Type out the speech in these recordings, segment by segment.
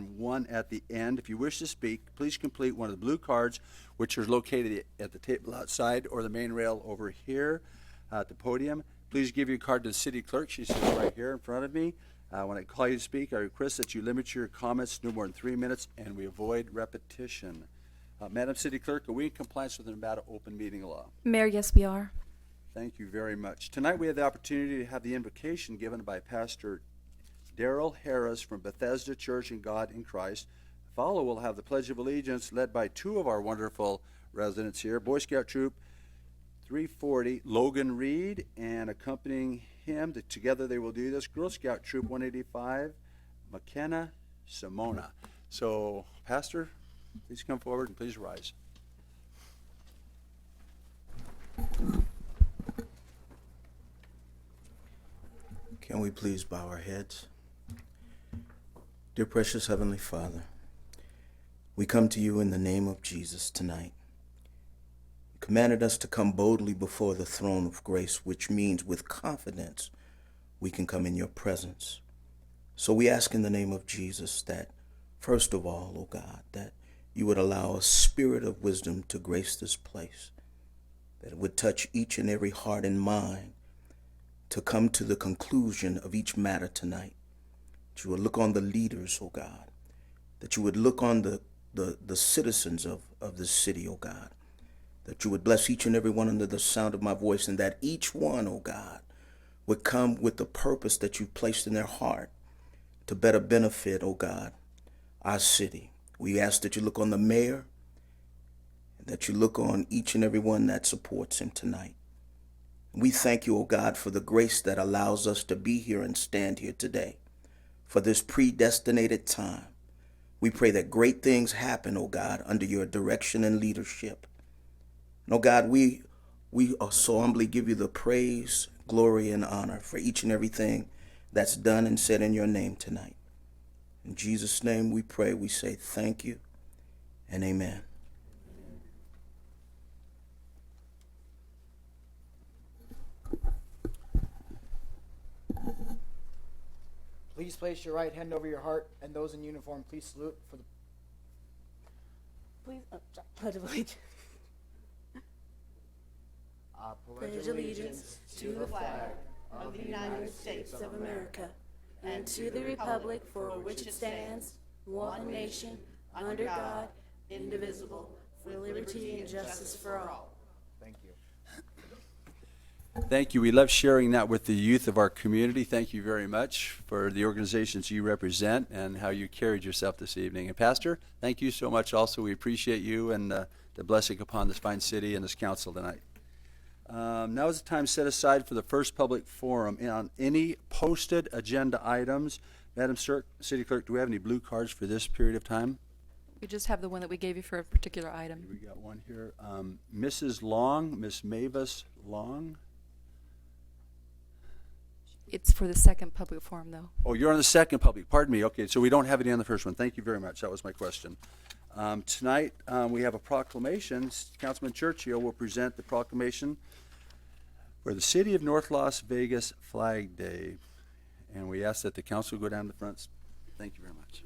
one at the end. If you wish to speak, please complete one of the blue cards, which are located at the table outside or the main rail over here at the podium. Please give your card to the city clerk. She sits right here in front of me. When I call you to speak, I request that you limit your comments to no more than 3 minutes and we avoid repetition. Madam City Clerk, are we in compliance with the Nevada open meeting law? Mayor, yes, we are. Thank you very much. Tonight we have the opportunity to have the invocation given by Pastor Daryl Harris from Bethesda Church in God in Christ. Follow, we'll have the Pledge of Allegiance led by two of our wonderful residents here, Boy Scout Troop 340, Logan Reed, and accompanying him, together they will do this, Girl Scout Troop 185, McKenna Simona. So, Pastor, please come forward and please rise. Can we please bow our heads? Dear precious Heavenly Father, we come to you in the name of Jesus tonight. You commanded us to come boldly before the throne of grace, which means with confidence we can come in your presence. So we ask in the name of Jesus that, first of all, oh God, that you would allow a spirit of wisdom to grace this place, that it would touch each and every heart and mind to come to the conclusion of each matter tonight. That you would look on the leaders, oh God, that you would look on the citizens of this city, oh God, that you would bless each and every one under the sound of my voice, and that each one, oh God, would come with the purpose that you've placed in their heart to better benefit, oh God, our city. We ask that you look on the mayor, and that you look on each and every one that supports him tonight. We thank you, oh God, for the grace that allows us to be here and stand here today for this predestinated time. We pray that great things happen, oh God, under your direction and leadership. And oh God, we so humbly give you the praise, glory, and honor for each and everything that's done and said in your name tonight. In Jesus' name we pray, we say thank you and amen. Please place your right hand over your heart, and those in uniform, please salute for the... Please, Pledge of Allegiance. I Pledge allegiance to the flag of the United States of America and to the republic for which it stands, one nation, under God, indivisible, for liberty and justice for all. Thank you. Thank you. We love sharing that with the youth of our community. Thank you very much for the organizations you represent and how you carried yourself this evening. And Pastor, thank you so much also. We appreciate you and the blessing upon this fine city and this council tonight. Now is the time set aside for the first public forum on any posted agenda items. Madam City Clerk, do we have any blue cards for this period of time? We just have the one that we gave you for a particular item. We got one here. Mrs. Long, Miss Mavis Long. It's for the second public forum, though. Oh, you're on the second public. Pardon me. Okay, so we don't have any on the first one. Thank you very much. That was my question. Tonight, we have a proclamation. Councilman Churchill will present the proclamation for the City of North Las Vegas Flag Day. And we ask that the council go down to the front. Thank you very much.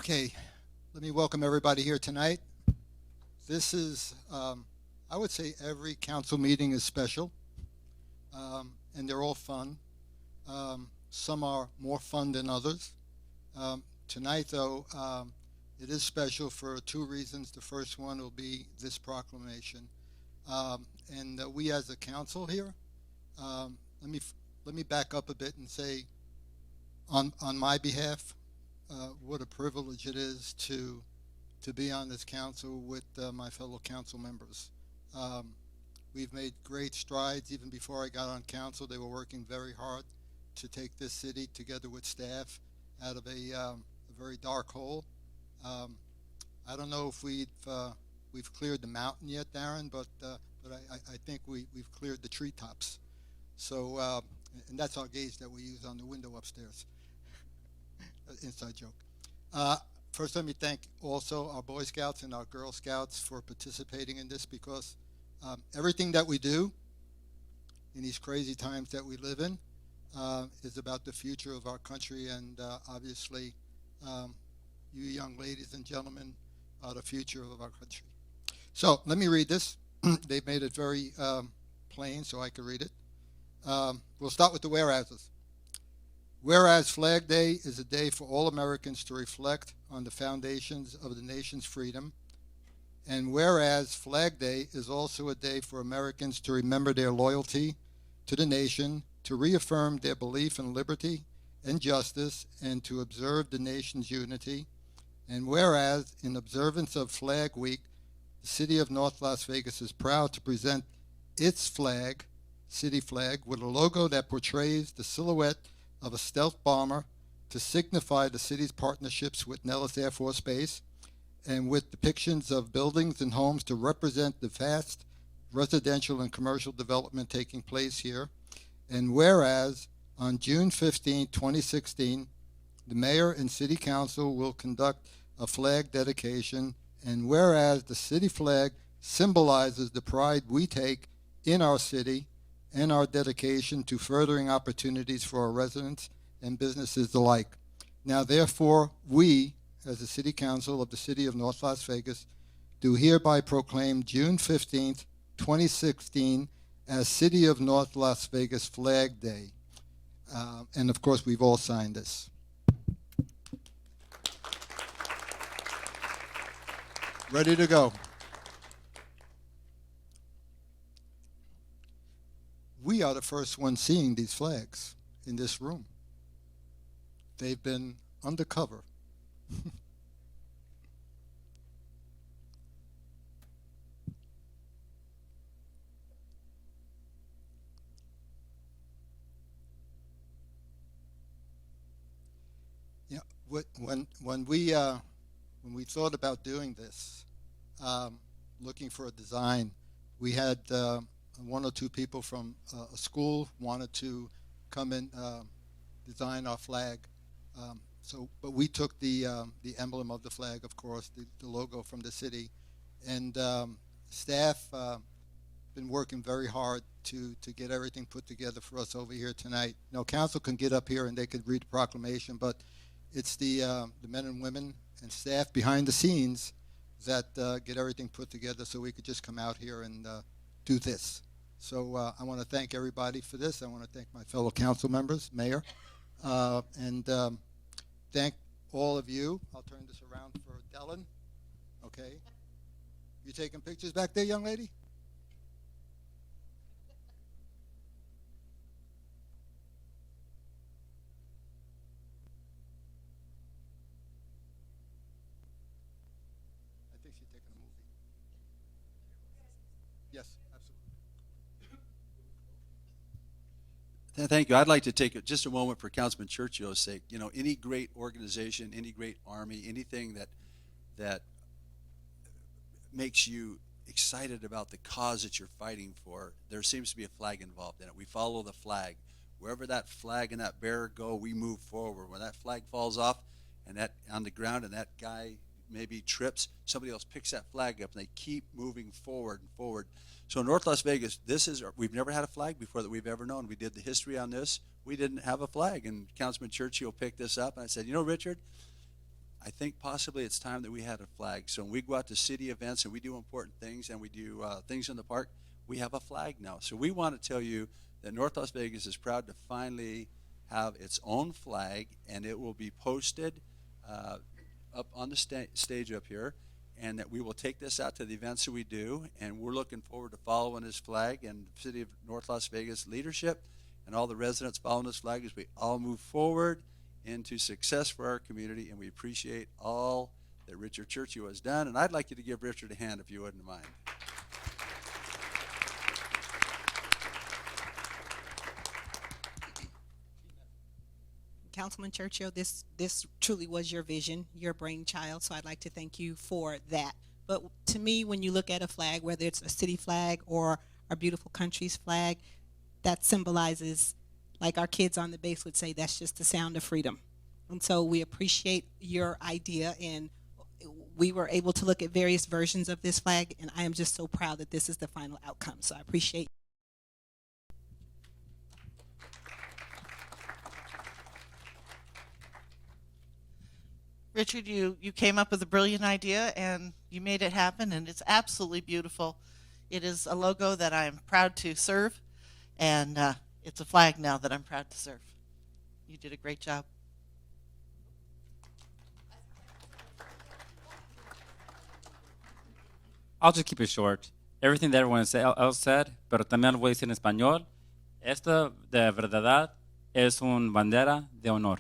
Okay, let me welcome everybody here tonight. This is, I would say every council meeting is special, and they're all fun. Some are more fun than others. Tonight, though, it is special for two reasons. The first one will be this proclamation. And we as a council here, let me back up a bit and say, on my behalf, what a privilege it is to to be on this council with my fellow council members. We've made great strides. Even before I got on council, they were working very hard to take this city, together with staff, out of a very dark hole. I don't know if we've cleared the mountain yet, Darren, but I think we've cleared the treetops. So, and that's our gauge that we use on the window upstairs. Inside joke. First, let me thank also our Boy Scouts and our Girl Scouts for participating in this, because everything that we do in these crazy times that we live in is about the future of our country, and obviously you young ladies and gentlemen are the future of our country. So let me read this. They've made it very plain so I can read it. We'll start with the whereases. Whereas Flag Day is a day for all Americans to reflect on the foundations of the nation's freedom, and whereas Flag Day is also a day for Americans to remember their loyalty to the nation, to reaffirm their belief in liberty and justice, and to observe the nation's unity, and whereas in observance of Flag Week, the city of North Las Vegas is proud to present its flag, city flag, with a logo that portrays the silhouette of a stealth bomber to signify the city's partnerships with Nellis Air Force Base, and with depictions of buildings and homes to represent the vast residential and commercial development taking place here. And whereas on June 15, 2016, the mayor and city council will conduct a flag dedication, and whereas the city flag symbolizes the pride we take in our city and our dedication to furthering opportunities for our residents and businesses alike. Now, therefore, we, as the City Council of the City of North Las Vegas, do hereby proclaim June 15th, 2016 as City of North Las Vegas Flag Day. And of course, we've all signed this. Ready to go. We are the first ones seeing these flags in this room. They've been undercover. Yeah, when we thought about doing this, looking for a design, we had one or two people from a school wanted to come and design our flag. But we took the emblem of the flag, of course, the logo from the city, and staff been working very hard to get everything put together for us over here tonight. You know, council can get up here and they could read the proclamation, but it's the men and women and staff behind the scenes that get everything put together so we could just come out here and do this. So I want to thank everybody for this. I want to thank my fellow council members, mayor, and thank all of you. I'll turn this around for Dellen. Okay. You taking pictures back there, young lady? I think she's taking a movie. Yes, absolutely. Thank you. I'd like to take just a moment for Councilman Churchill's sake. You know, any great organization, any great army, anything that makes you excited about the cause that you're fighting for, there seems to be a flag involved in it. We follow the flag. Wherever that flag and that bearer go, we move forward. When that flag falls off and that on the ground and that guy maybe trips, somebody else picks that flag up and they keep moving forward and forward. So North Las Vegas, we've never had a flag before that we've ever known. We did the history on this. We didn't have a flag, and Councilman Churchill picked this up, and I said, you know, Richard, I think possibly it's time that we had a flag. So when we go out to city events and we do important things and we do things in the park, we have a flag now. So we want to tell you that North Las Vegas is proud to finally have its own flag, and it will be posted up on the stage up here, and that we will take this out to the events that we do, and we're looking forward to following this flag and the City of North Las Vegas leadership and all the residents following this flag as we all move forward into success for our community, and we appreciate all that Richard Churchill has done, and I'd like you to give Richard a hand if you wouldn't mind. Councilman Churchill, this truly was your vision, your brainchild, so I'd like to thank you for that. But to me, when you look at a flag, whether it's a city flag or our beautiful country's flag, that symbolizes, like our kids on the base would say, that's just the sound of freedom. And so we appreciate your idea, and we were able to look at various versions of this flag, and I am just so proud that this is the final outcome. So I appreciate. Richard, you came up with a brilliant idea and you made it happen, and it's absolutely beautiful. It is a logo that I'm proud to serve, and it's a flag now that I'm proud to serve. You did a great job. I'll just keep it short. Everything that everyone else said, pero también lo voy a decir en español. Esto de verdad es una bandera de honor.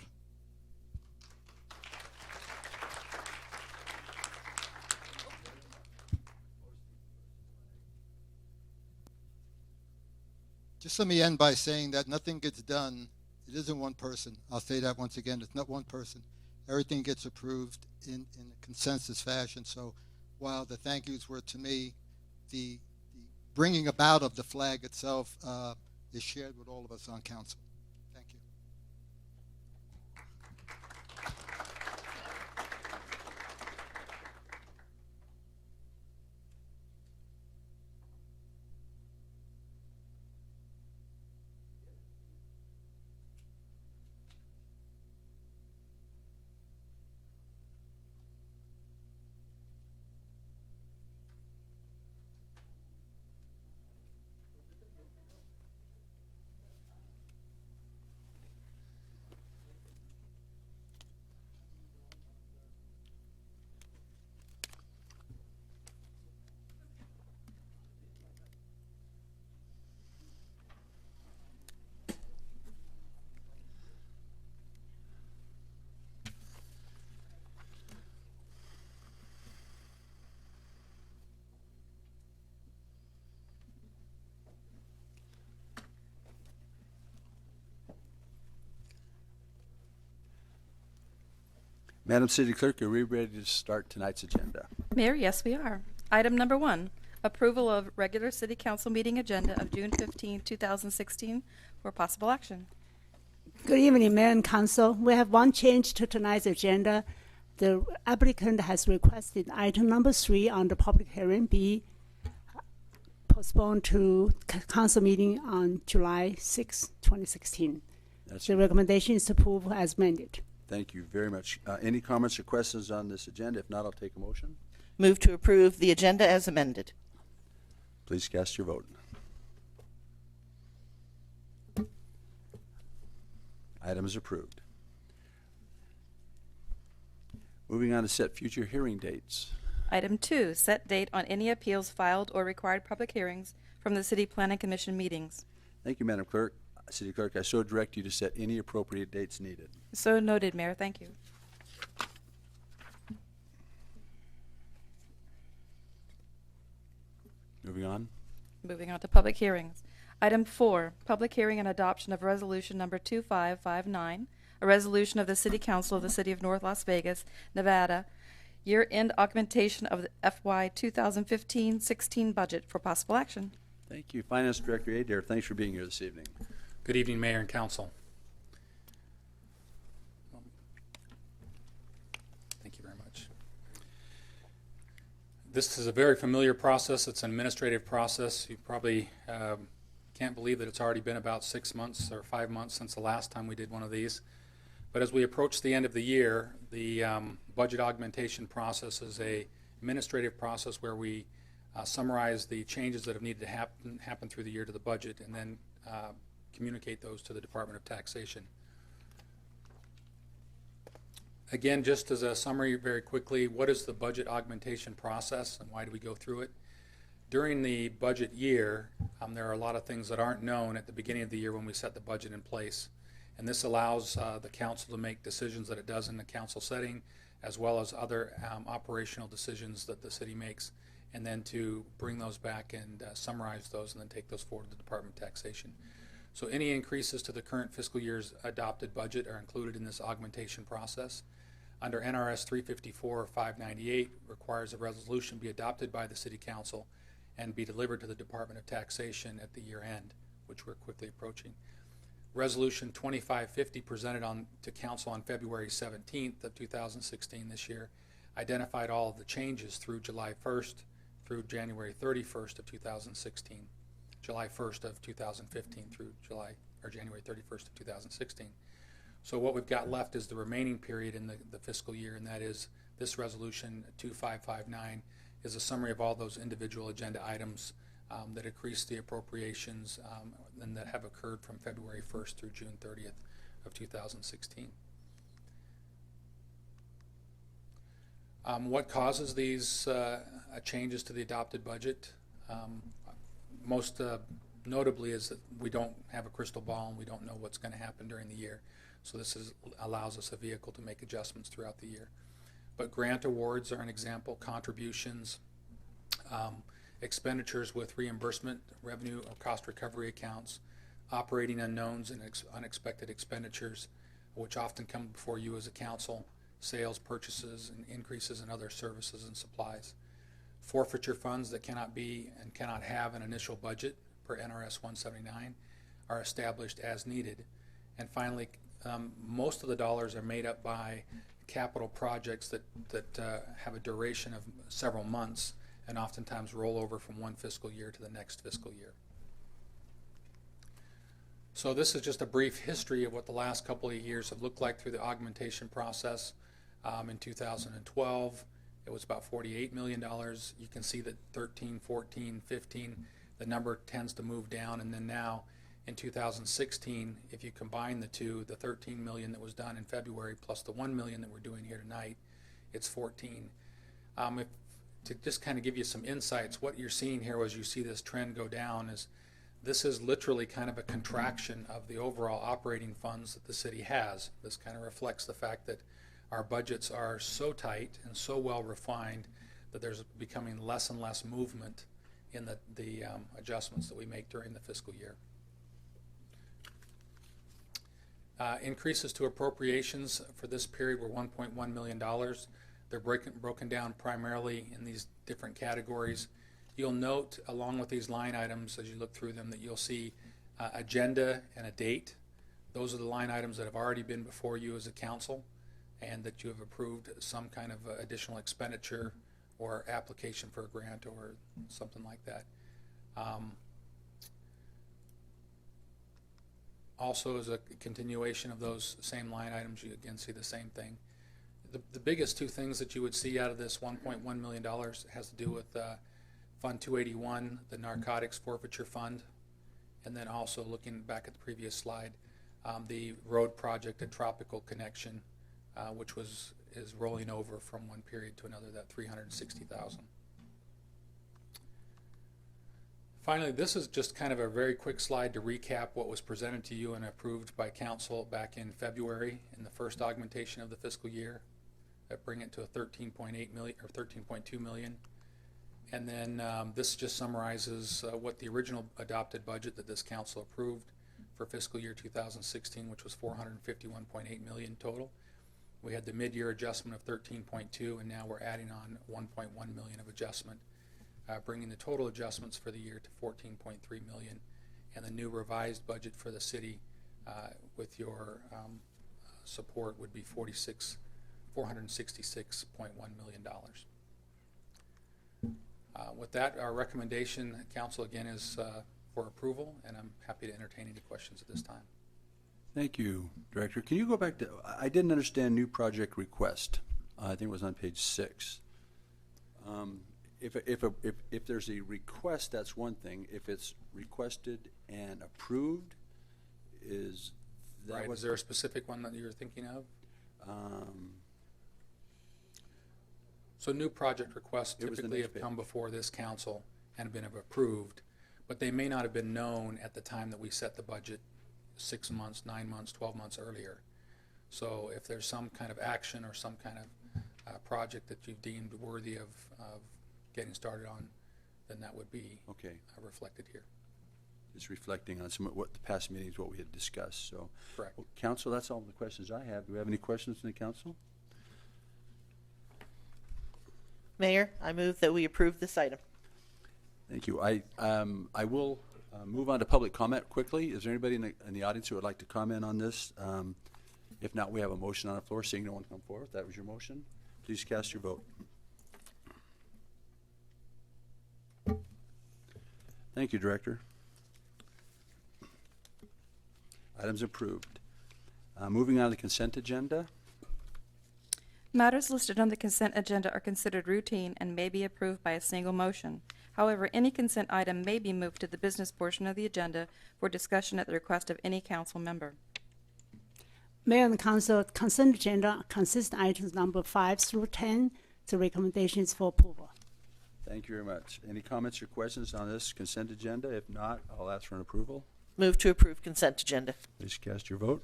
Just let me end by saying that nothing gets done. It isn't one person. I'll say that once again. It's not one person. Everything gets approved in a consensus fashion. So while the thank yous were to me, the bringing about of the flag itself is shared with all of us on council. Thank you. Madam City Clerk, are we ready to start tonight's agenda? Mayor, yes, we are. Item number 1, approval of regular city council meeting agenda of June 15, 2016 for possible action. Good evening, Mayor and Council. We have one change to tonight's agenda. The applicant has requested item number 3 on the public hearing be postponed to council meeting on July 6, 2016. The recommendation is to approve as amended. Thank you very much. Any comments or questions on this agenda? If not, I'll take a motion. Move to approve the agenda as amended. Please cast your vote. Item is approved. Moving on to set future hearing dates. Item 2, set date on any appeals filed or required public hearings from the City Planning Commission meetings. Thank you, Madam Clerk. City Clerk, I so direct you to set any appropriate dates needed. So noted, Mayor. Thank you. Moving on. Moving on to public hearings. Item 4, public hearing and adoption of resolution number 2559, a resolution of the City Council of the City of North Las Vegas, Nevada, year-end augmentation of the FY 2015-16 budget for possible action. Thank you. Finance Director Adair, thanks for being here this evening. Good evening, Mayor and Council. Thank you very much. This is a very familiar process. It's an administrative process. You probably can't believe that it's already been about 6 months or 5 months since the last time we did one of these. But as we approach the end of the year, the budget augmentation process is a administrative process where we summarize the changes that have needed to happen through the year to the budget, and then communicate those to the Department of Taxation. Again, just as a summary very quickly, what is the budget augmentation process and why do we go through it? During the budget year, there are a lot of things that aren't known at the beginning of the year when we set the budget in place. And this allows the council to make decisions that it does in the council setting, as well as other operational decisions that the city makes, and then to bring those back and summarize those and then take those forward to the Department of Taxation. So any increases to the current fiscal year's adopted budget are included in this augmentation process. Under NRS 354-598 requires a resolution be adopted by the City Council and be delivered to the Department of Taxation at the year end, which we're quickly approaching. Resolution 2550 presented to Council on February 17th of 2016 this year identified all of the changes through July 1st through January 31st of 2016. July 1st of 2015 through January 31st of 2016. So what we've got left is the remaining period in the fiscal year, and that is this resolution 2559 is a summary of all those individual agenda items that increase the appropriations and that have occurred from February 1st through June 30th of 2016. What causes these changes to the adopted budget? Most notably is that we don't have a crystal ball and we don't know what's going to happen during the year. So this allows us a vehicle to make adjustments throughout the year. But grant awards are an example, contributions, expenditures with reimbursement, revenue or cost recovery accounts, operating unknowns and unexpected expenditures, which often come before you as a council, sales, purchases, and increases in other services and supplies. Forfeiture funds that cannot be and cannot have an initial budget per NRS 179 are established as needed. And finally, most of the dollars are made up by capital projects that have a duration of several months and oftentimes roll over from one fiscal year to the next fiscal year. So this is just a brief history of what the last couple of years have looked like through the augmentation process. In 2012, it was about $48 million. You can see that 13, 14, 15, the number tends to move down, and then now in 2016, if you combine the two, the $13 million that was done in February plus the $1 million that we're doing here tonight, it's 14. To just kind of give you some insights, what you're seeing here as you see this trend go down is this is literally kind of a contraction of the overall operating funds that the city has. This kind of reflects the fact that our budgets are so tight and so well refined that there's becoming less and less movement in the adjustments that we make during the fiscal year. Increases to appropriations for this period were $1.1 million. They're broken down primarily in these different categories. You'll note, along with these line items, as you look through them, that you'll see agenda and a date. Those are the line items that have already been before you as a council and that you have approved some kind of additional expenditure or application for a grant or something like that. Also, as a continuation of those same line items, you again see the same thing. The biggest two things that you would see out of this $1.1 million has to do with Fund 281, the Narcotics Forfeiture Fund, and then also looking back at the previous slide, the road project at Tropical Connection, which is rolling over from one period to another, that $360,000. Finally, this is just kind of a very quick slide to recap what was presented to you and approved by council back in February in the first augmentation of the fiscal year. That bring it to a 13.8 million or 13.2 million. And then this just summarizes what the original adopted budget that this council approved for fiscal year 2016, which was 451.8 million total. We had the mid-year adjustment of 13.2, and now we're adding on 1.1 million of adjustment, bringing the total adjustments for the year to 14.3 million, and the new revised budget for the city with your support would be $466.1 million. With that, our recommendation, council, again, is for approval, and I'm happy to entertain any questions at this time. Thank you, Director. Can you go back to, I didn't understand new project request. I think it was on page 6. If there's a request, that's one thing. If it's requested and approved, is that Right, is there a specific one that you're thinking of? So new project requests typically have come before this council and have been approved, but they may not have been known at the time that we set the budget 6 months, 9 months, 12 months earlier. So if there's some kind of action or some kind of project that you've deemed worthy of getting started on, then that would be Okay, reflected here. just reflecting on some of what the past meetings, what we had discussed, so. Correct. Well, Council, that's all the questions I have. Do we have any questions from the council? Mayor, I move that we approve this item. Thank you. I will move on to public comment quickly. Is there anybody in the audience who would like to comment on this? If not, we have a motion on the floor. Seeing no one come forward, that was your motion. Please cast your vote. Thank you, Director. Items approved. Moving on to the consent agenda. Matters listed on the consent agenda are considered routine and may be approved by a single motion. However, any consent item may be moved to the business portion of the agenda for discussion at the request of any council member. Mayor and Council, consent agenda consists items number 5 through 10. The recommendation is for approval. Thank you very much. Any comments or questions on this consent agenda? If not, I'll ask for an approval. Move to approve consent agenda. Please cast your vote.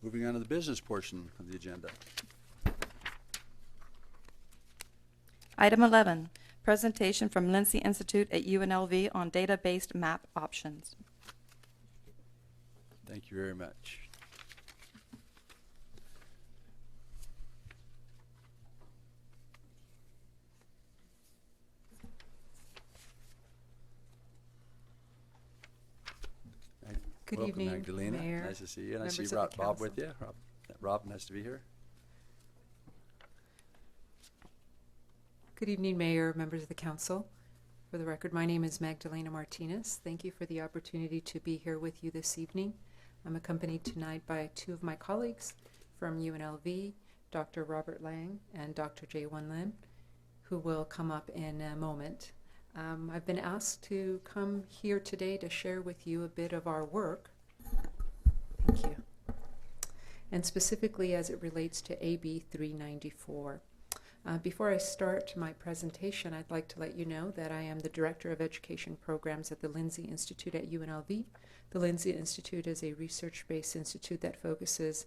Moving on to the business portion of the agenda. Item 11, presentation from Lindsay Institute at UNLV on data-based map options. Thank you very much. Good Welcome, evening, Magdalena. Mayor, Nice to see you. And I members see of the Bob with council. you. Rob, nice to be here. Good evening, Mayor, members of the council. For the record, my name is Magdalena Martinez. Thank you for the opportunity to be here with you this evening. I'm accompanied tonight by two of my colleagues from UNLV, Dr. Robert Lang and Dr. Jae-Won Lim, who will come up in a moment. I've been asked to come here today to share with you a bit of our work. Thank you. And specifically as it relates to AB 394. Before I start my presentation, I'd like to let you know that I am the Director of Education Programs at the Lindsay Institute at UNLV. The Lindsay Institute is a research-based institute that focuses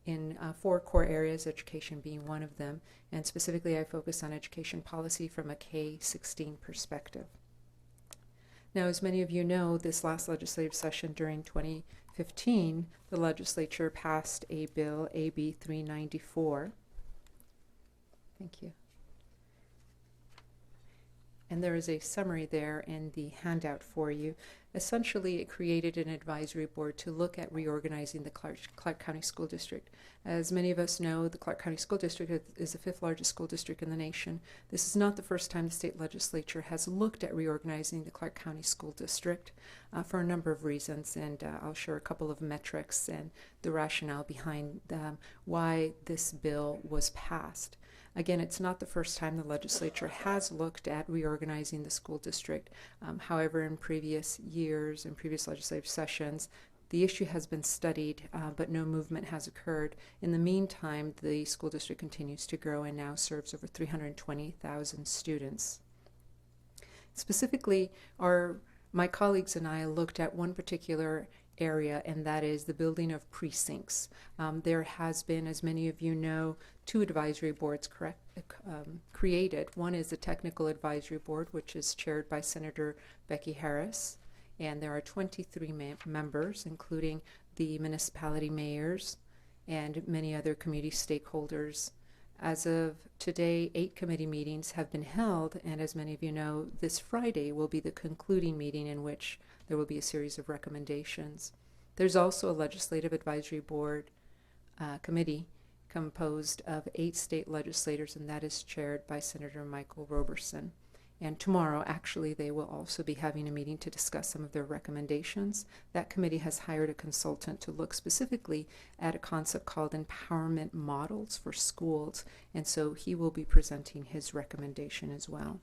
in 4 core areas, education being one of them, and specifically I focus on education policy from a K-16 perspective. Now, as many of you know, this last legislative session during 2015, the legislature passed a bill, AB 394. Thank you. And there is a summary there in the handout for you. Essentially, it created an advisory board to look at reorganizing the Clark County School District. As many of us know, the Clark County School District is the 5th largest school district in the nation. This is not the first time the state legislature has looked at reorganizing the Clark County School District for a number of reasons, and I'll share a couple of metrics and the rationale behind why this bill was passed. Again, it's not the first time the legislature has looked at reorganizing the school district. However, in previous years and previous legislative sessions, the issue has been studied, but no movement has occurred. In the meantime, the school district continues to grow and now serves over 320,000 students. Specifically, my colleagues and I looked at one particular area, and that is the building of precincts. There has been, as many of you know, 2 advisory boards created. One is the Technical Advisory Board, which is chaired by Senator Becky Harris, and there are 23 members, including the municipality mayors and many other community stakeholders. As of today, 8 committee meetings have been held, and as many of you know, this Friday will be the concluding meeting in which there will be a series of recommendations. There's also a Legislative Advisory Board committee composed of 8 state legislators, and that is chaired by Senator Michael Roberson. And tomorrow, actually, they will also be having a meeting to discuss some of their recommendations. That committee has hired a consultant to look specifically at a concept called empowerment models for schools, and so he will be presenting his recommendation as well.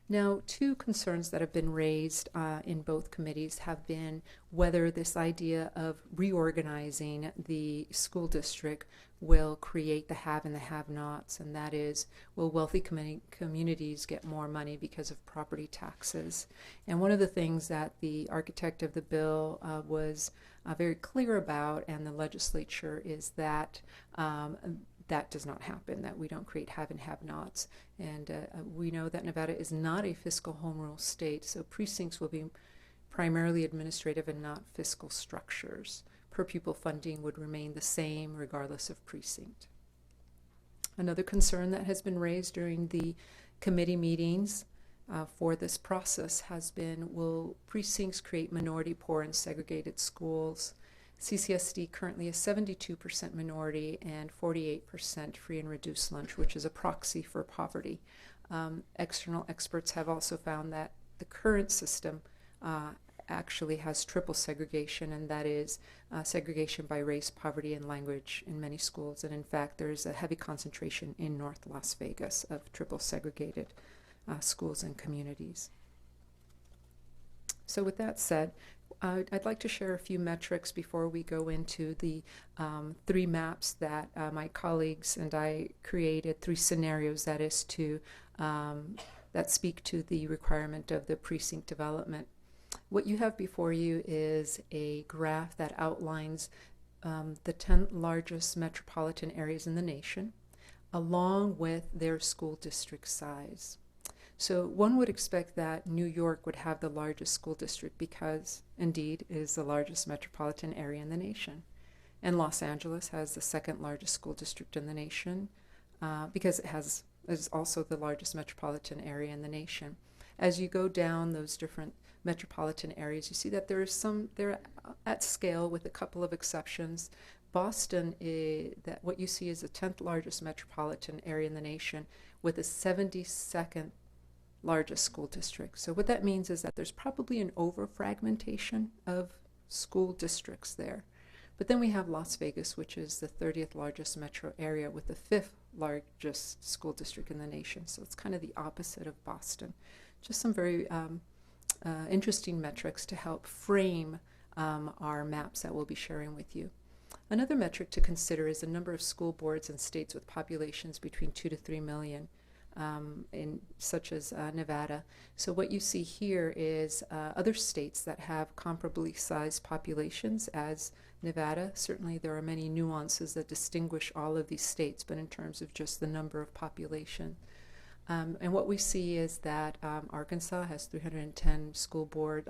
Now, 2 concerns that have been raised in both committees have been whether this idea of reorganizing the school district will create the have and the have-nots, and that is, will wealthy communities get more money because of property taxes? And one of the things that the architect of the bill was very clear about, and the legislature, is that that does not happen, that we don't create have and have-nots. And we know that Nevada is not a fiscal home rule state, so precincts will be primarily administrative and not fiscal structures. Per pupil funding would remain the same regardless of precinct. Another concern that has been raised during the committee meetings for this process has been, will precincts create minority, poor, and segregated schools? CCSD currently is 72% minority and 48% free and reduced lunch, which is a proxy for poverty. External experts have also found that the current system actually has triple segregation, and that is segregation by race, poverty, and language in many schools. And in fact, there is a heavy concentration in North Las Vegas of triple segregated schools and communities. So with that said, I'd like to share a few metrics before we go into the 3 maps that my colleagues and I created, 3 scenarios that is to that speak to the requirement of the precinct development. What you have before you is a graph that outlines the 10 largest metropolitan areas in the nation, along with their school district size. So one would expect that New York would have the largest school district because, indeed, it is the largest metropolitan area in the nation. And Los Angeles has the 2nd largest school district in the nation because it is also the largest metropolitan area in the nation. As you go down those different metropolitan areas, you see that they're at scale with a couple of exceptions. Boston, that what you see is the 10th largest metropolitan area in the nation with the 72nd largest school district. So what that means is that there's probably an over-fragmentation of school districts there. But then we have Las Vegas, which is the 30th largest metro area with the 5th largest school district in the nation. So it's kind of the opposite of Boston. Just some very interesting metrics to help frame our maps that we'll be sharing with you. Another metric to consider is the number of school boards in states with populations between 2 to 3 million. Such as Nevada. So what you see here is other states that have comparably sized populations as Nevada. Certainly there are many nuances that distinguish all of these states, but in terms of just the number of population. And what we see is that Arkansas has 310 school board,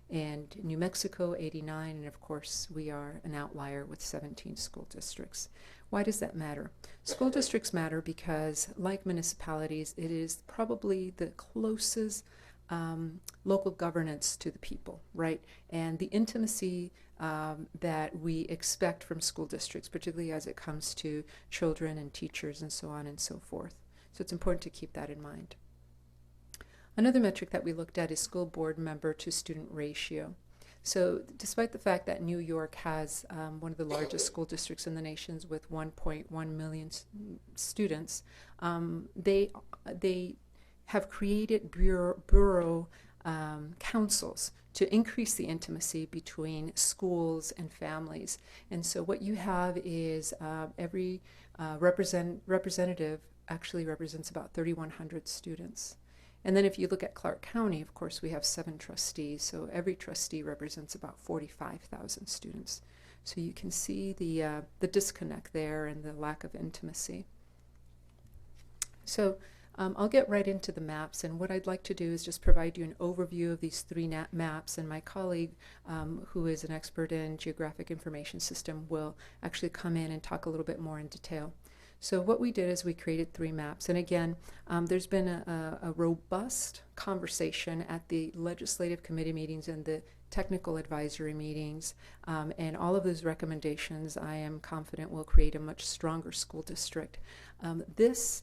and New Mexico 89, and of course we are an outlier with 17 school districts. Why does that matter? School districts matter because, like municipalities, it is probably the closest local governance to the people, right? And the intimacy that we expect from school districts, particularly as it comes to children and teachers and so on and so forth. So it's important to keep that in mind. Another metric that we looked at is school board member to student ratio. So despite the fact that New York has one of the largest school districts in the nation with 1.1 million students, they have created borough councils to increase the intimacy between schools and families. And so what you have is every representative actually represents about 3,100 students. And then if you look at Clark County, of course, we have 7 trustees, so every trustee represents about 45,000 students. So you can see the disconnect there and the lack of intimacy. So I'll get right into the maps, and what I'd like to do is just provide you an overview of these 3 maps, and my colleague, who is an expert in geographic information system, will actually come in and talk a little bit more in detail. So what we did is we created 3 maps. And again, there's been a robust conversation at the legislative committee meetings and the technical advisory meetings. And all of those recommendations, I am confident, will create a much stronger school district. This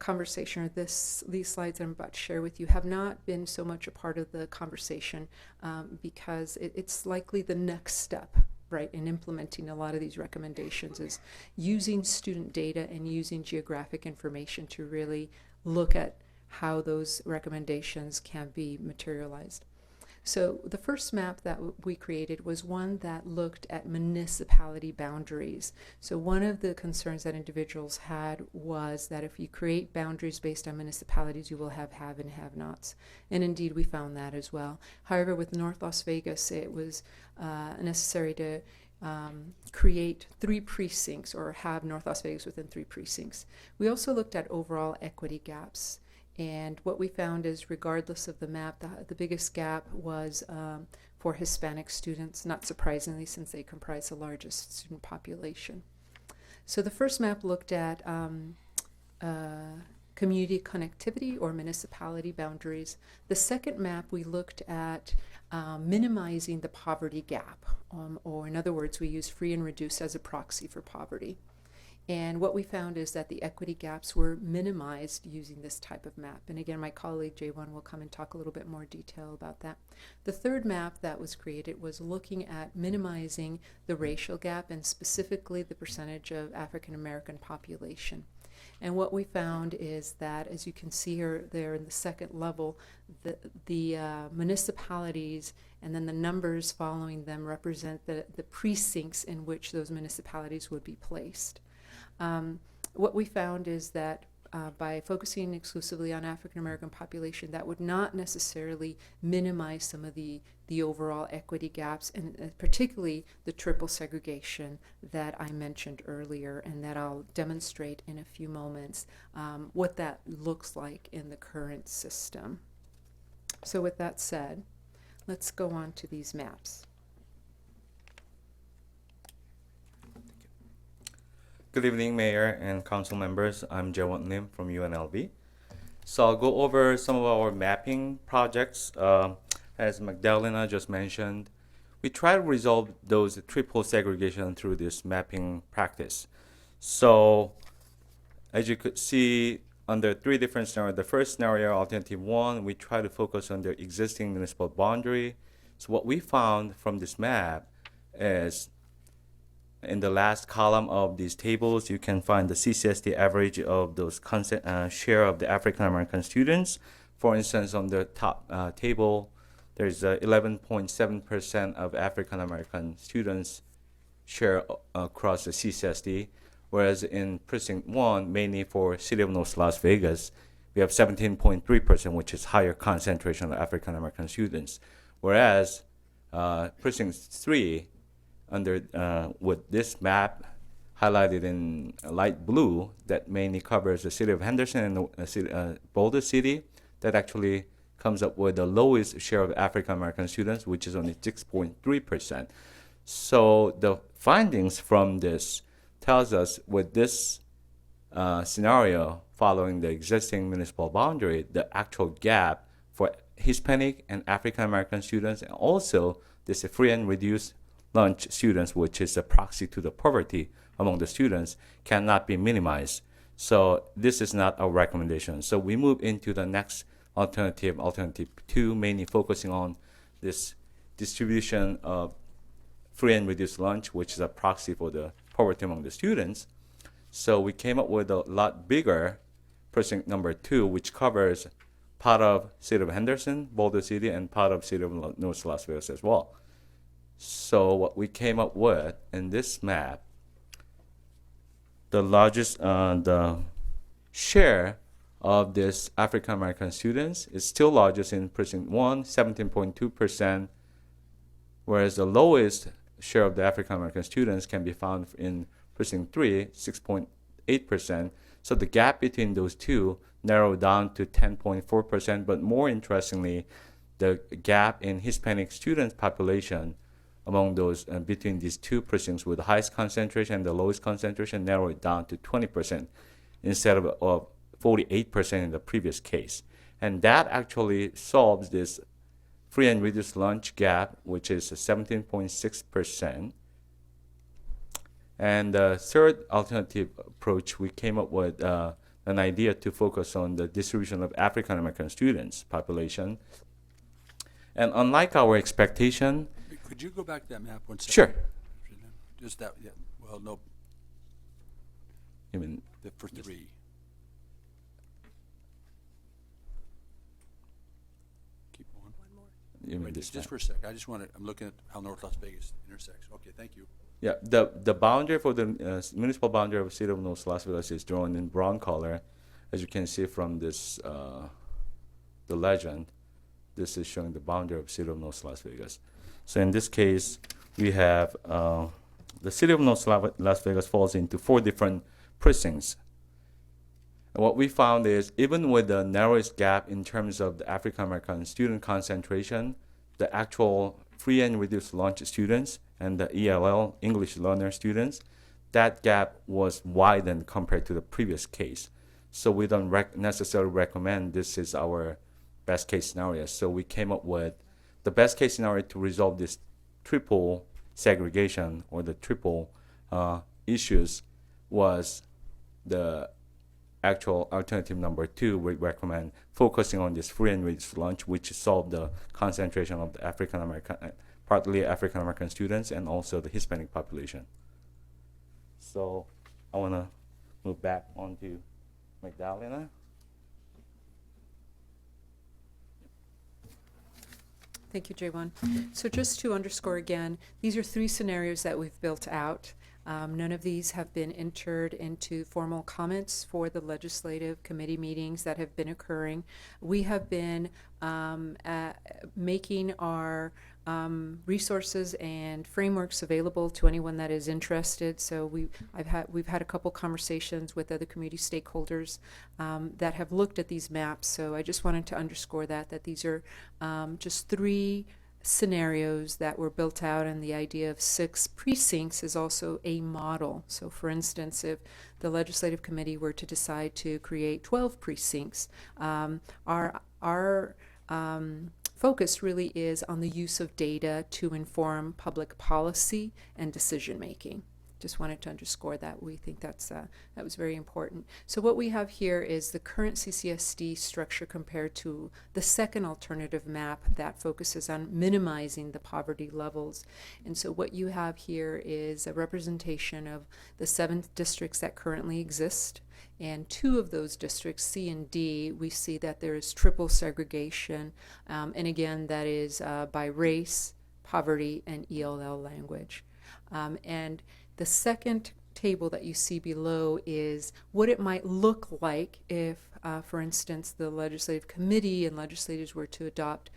conversation, or these slides that I'm about to share with you, have not been so much a part of the conversation because it's likely the next step, right, in implementing a lot of these recommendations, is using student data and using geographic information to really look at how those recommendations can be materialized. So the first map that we created was one that looked at municipality boundaries. So one of the concerns that individuals had was that if you create boundaries based on municipalities, you will have and have-nots. And indeed, we found that as well. However, with North Las Vegas, it was necessary to create 3 precincts, or have North Las Vegas within 3 precincts. We also looked at overall equity gaps. And what we found is, regardless of the map, the biggest gap was for Hispanic students, not surprisingly, since they comprise the largest student population. So the first map looked at community connectivity or municipality boundaries. The second map, we looked at minimizing the poverty gap, or in other words, we used free and reduced as a proxy for poverty. And what we found is that the equity gaps were minimized using this type of map. And again, my colleague J1 will come and talk a little bit more detail about that. The third map that was created was looking at minimizing the racial gap, and specifically the percentage of African American population. And what we found is that, as you can see here, there in the second level, the municipalities and then the numbers following them represent the precincts in which those municipalities would be placed. What we found is that by focusing exclusively on African American population, that would not necessarily minimize some of the overall equity gaps, and particularly the triple segregation that I mentioned earlier, and that I'll demonstrate in a few moments what that looks like in the current system. So with that said, let's go on to these maps. Good evening, Mayor and Council members. I'm Jaewon Lim from UNLV. So I'll go over some of our mapping projects. As Magdalena just mentioned, we try to resolve those triple segregation through this mapping practice. So as you could see, under 3 different scenarios, the first scenario, alternative 1, we try to focus on the existing municipal boundary. So what we found from this map is, in the last column of these tables, you can find the CCSD average of those share of the African American students. For instance, on the top table, there's 11.7% of African American students share across the CCSD, whereas in precinct 1, mainly for City of North Las Vegas, we have 17.3%, which is higher concentration of African American students. Whereas precinct 3, under with this map highlighted in light blue, that mainly covers the city of Henderson and Boulder City, that actually comes up with the lowest share of African American students, which is only 6.3%. So the findings from this tells us, with this scenario following the existing municipal boundary, the actual gap for Hispanic and African American students, and also this free and reduced lunch students, which is a proxy to the poverty among the students, cannot be minimized. So this is not our recommendation. So we move into the next alternative 2, mainly focusing on this distribution of free and reduced lunch, which is a proxy for the poverty among the students. So we came up with a lot bigger precinct number 2, which covers part of City of Henderson, Boulder City, and part of City of North Las Vegas as well. So what we came up with in this map, the largest, the share of this African American students is still largest in precinct 1, 17.2%, whereas the lowest share of the African American students can be found in precinct 3, 6.8%. So the gap between those two narrowed down to 10.4%, but more interestingly, the gap in Hispanic student population among those between these 2 precincts with the highest concentration and the lowest concentration narrowed down to 20% instead of 48% in the previous case. And that actually solves this free and reduced lunch gap, which is 17.6%. And the third alternative approach, we came up with an idea to focus on the distribution of African American students population. And unlike our expectation, could you go back to that map one second? Sure. Just that, yeah. Well, no. You mean for 3. Keep going. you mean Wait, this just map. for a sec. I'm looking at how North Las Vegas intersects. Okay, thank you. Yeah, the boundary for the municipal boundary of the city of North Las Vegas is drawn in brown color, as you can see from this the legend. This is showing the boundary of the city of North Las Vegas. So in this case, we have the city of North Las Vegas falls into 4 different precincts. And what we found is even with the narrowest gap in terms of the African American student concentration, the actual free and reduced lunch students and the ELL, English learner students, that gap was widened compared to the previous case. So we don't necessarily recommend this is our best case scenario. So we came up with the best case scenario to resolve this triple segregation or the triple issues was the actual alternative number 2. We recommend focusing on this free and reduced lunch, which solved the concentration of the African American, partly African American students and also the Hispanic population. So I want to move back onto Magdalena. Thank you, J1. So just to underscore again, these are 3 scenarios that we've built out. None of these have been entered into formal comments for the legislative committee meetings that have been occurring. We have been making our resources and frameworks available to anyone that is interested. So we've had a couple conversations with other community stakeholders that have looked at these maps. So I just wanted to underscore that these are just 3 scenarios that were built out, and the idea of 6 precincts is also a model. So for instance, if the legislative committee were to decide to create 12 precincts, our focus really is on the use of data to inform public policy and decision making. Just wanted to underscore that. We think that was very important. So what we have here is the current CCSD structure compared to the second alternative map that focuses on minimizing the poverty levels. And so what you have here is a representation of the 7 districts that currently exist. And 2 of those districts, C and D, we see that there is triple segregation. And again, that is by race, poverty, and ELL language. And the second table that you see below is what it might look like if, for instance, the legislative committee and legislators were to adopt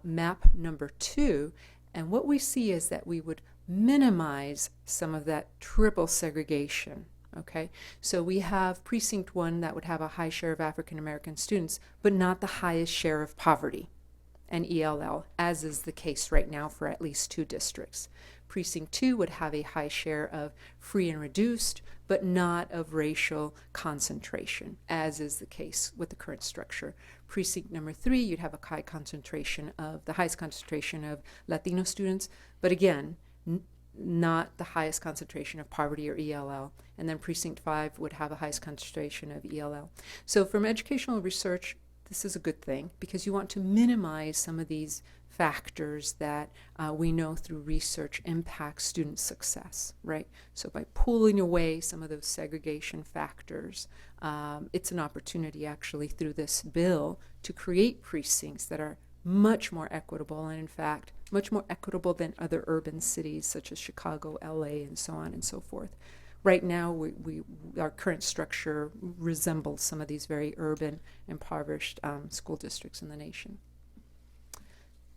map number 2. And what we see is that we would minimize some of that triple segregation. Okay, so we have precinct 1 that would have a high share of African American students, but not the highest share of poverty and ELL, as is the case right now for at least 2 districts. Precinct 2 would have a high share of free and reduced, but not of racial concentration, as is the case with the current structure. Precinct number 3, you'd have a high concentration of the highest concentration of Latino students, but again, not the highest concentration of poverty or ELL. And then precinct 5 would have a highest concentration of ELL. So from educational research, this is a good thing because you want to minimize some of these factors that we know through research impact student success, right? So by pulling away some of those segregation factors, it's an opportunity actually through this bill to create precincts that are much more equitable, and in fact, much more equitable than other urban cities such as Chicago, LA, and so on and so forth. Right now, our current structure resembles some of these very urban, impoverished school districts in the nation.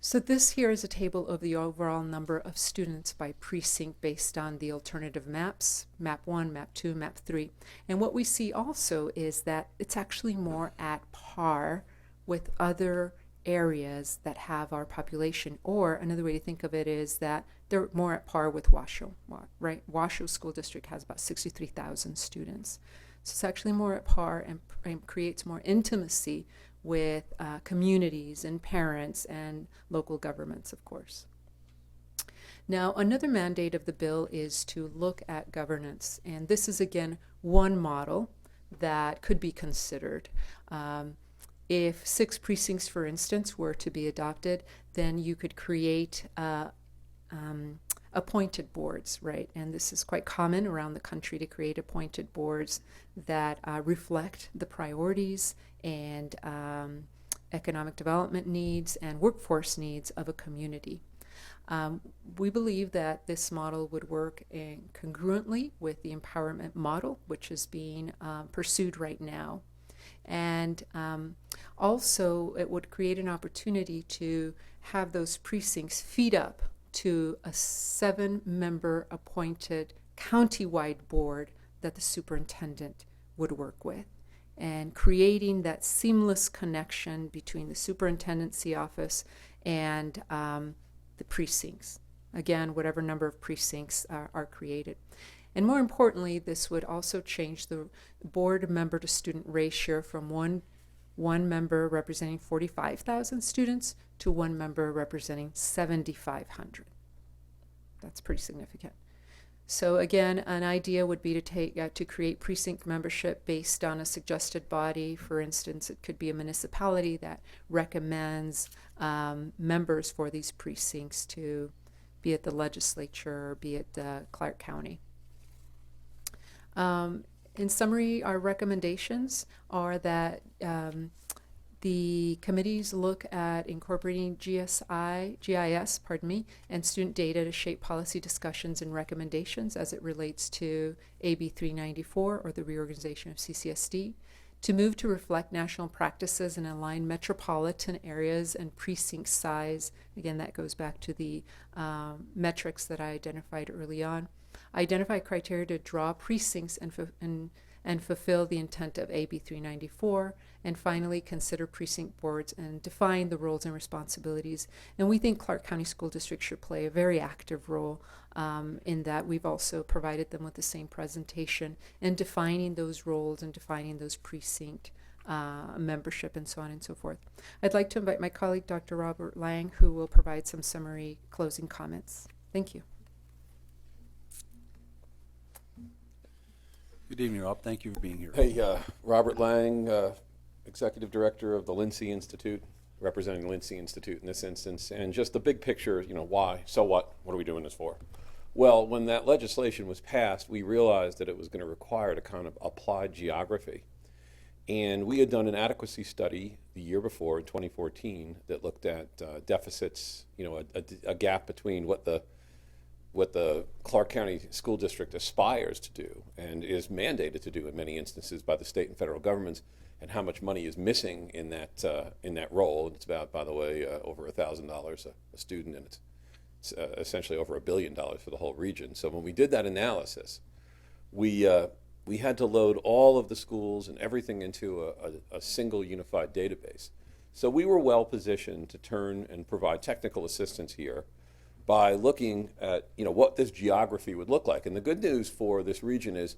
So this here is a table of the overall number of students by precinct based on the alternative maps, map 1, map 2, map 3. And what we see also is that it's actually more at par with other areas that have our population, or another way to think of it is that they're more at par with Washoe, right? Washoe School District has about 63,000 students. So it's actually more at par and creates more intimacy with communities and parents and local governments, of course. Now, another mandate of the bill is to look at governance, and this is, again, one model that could be considered. If 6 precincts, for instance, were to be adopted, then you could create appointed boards, right? And this is quite common around the country to create appointed boards that reflect the priorities and economic development needs and workforce needs of a community. We believe that this model would work congruently with the empowerment model, which is being pursued right now. And also, it would create an opportunity to have those precincts feed up to a 7-member appointed countywide board that the superintendent would work with, and creating that seamless connection between the superintendency office and the precincts. Again, whatever number of precincts are created. And more importantly, this would also change the board member to student ratio from one member representing 45,000 students to one member representing 7,500. That's pretty significant. So again, an idea would be to create precinct membership based on a suggested body. For instance, it could be a municipality that recommends members for these precincts to be at the legislature or be at Clark County. In summary, our recommendations are that the committees look at incorporating GIS, and student data to shape policy discussions and recommendations as it relates to AB 394 or the reorganization of CCSD, to move to reflect national practices and align metropolitan areas and precinct size. Again, that goes back to the metrics that I identified early on. Identify criteria to draw precincts and fulfill the intent of AB 394, and finally consider precinct boards and define the roles and responsibilities. And we think Clark County School District should play a very active role in that. We've also provided them with the same presentation and defining those roles and defining those precinct membership and so on and so forth. I'd like to invite my colleague, Dr. Robert Lang, who will provide some summary closing comments. Thank you. Good evening, Rob. Thank you for being here. Hey, Robert Lang, Executive Director of the Lindsay Institute, representing the Lindsay Institute in this instance. And just the big picture, why? So what? What are we doing this for? Well, when that legislation was passed, we realized that it was going to require a kind of applied geography. And we had done an adequacy study the year before, in 2014, that looked at deficits, a gap between what the Clark County School District aspires to do and is mandated to do in many instances by the state and federal governments, and how much money is missing in that role. It's about, by the way, over $1,000 a student, and it's essentially over $1 billion for the whole region. So when we did that analysis, we had to load all of the schools and everything into a single unified database. So we were well positioned to turn and provide technical assistance here by looking at what this geography would look like. And the good news for this region is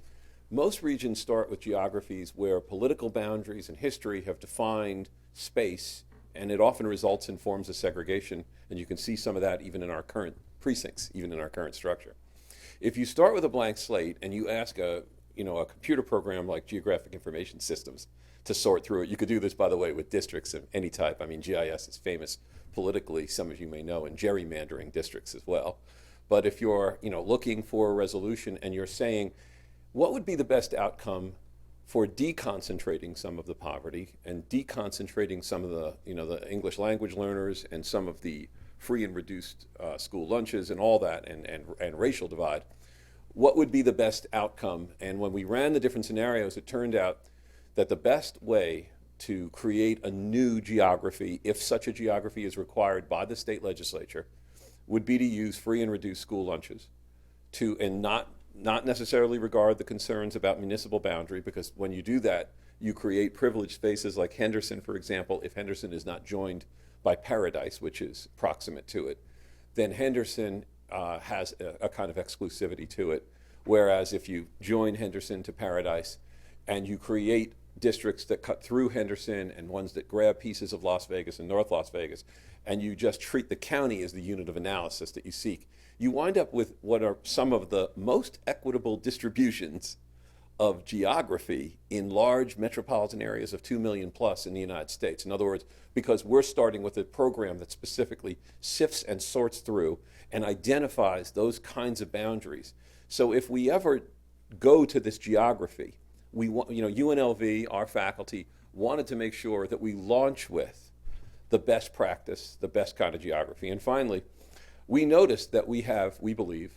most regions start with geographies where political boundaries and history have defined space, and it often results in forms of segregation, and you can see some of that even in our current precincts, even in our current structure. If you start with a blank slate and you ask a computer program like Geographic Information Systems to sort through it, you could do this, by the way, with districts of any type. I mean, GIS is famous politically, some of you may know, in gerrymandering districts as well. But if you're looking for a resolution and you're saying, what would be the best outcome for deconcentrating some of the poverty and deconcentrating some of the the English language learners and some of the free and reduced school lunches and all that, and racial divide, what would be the best outcome? And when we ran the different scenarios, it turned out that the best way to create a new geography, if such a geography is required by the state legislature, would be to use free and reduced school lunches and not necessarily regard the concerns about municipal boundary, because when you do that, you create privileged spaces like Henderson, for example. If Henderson is not joined by Paradise, which is proximate to it, then Henderson has a kind of exclusivity to it. Whereas if you join Henderson to Paradise and you create districts that cut through Henderson and ones that grab pieces of Las Vegas and North Las Vegas, and you just treat the county as the unit of analysis that you seek, you wind up with what are some of the most equitable distributions of geography in large metropolitan areas of 2 million plus in the United States. In other words, because we're starting with a program that specifically sifts and sorts through and identifies those kinds of boundaries. So if we ever go to this geography, we want, UNLV, our faculty, wanted to make sure that we launch with the best practice, the best kind of geography. And finally, we noticed that we have, we believe,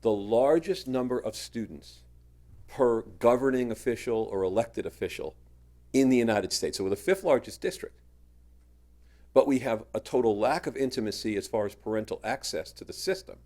the largest number of students per governing official or elected official in the United States. So we're the 5th largest district. But we have a total lack of intimacy as far as parental access to the system,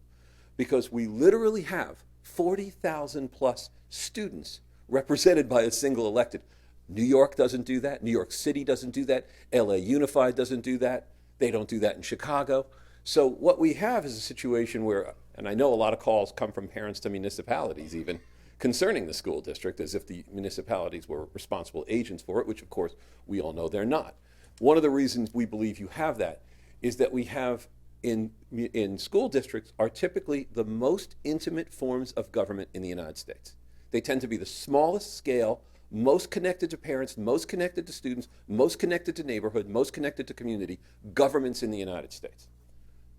because we literally have 40,000 plus students represented by a single elected. New York doesn't do that. New York City doesn't do that. LA Unified doesn't do that. They don't do that in Chicago. So what we have is a situation where, and I know a lot of calls come from parents to municipalities even, concerning the school district as if the municipalities were responsible agents for it, which of course we all know they're not. One of the reasons we believe you have that is that we have in school districts are typically the most intimate forms of government in the United States. They tend to be the smallest scale, most connected to parents, most connected to students, most connected to neighborhood, most connected to community governments in the United States.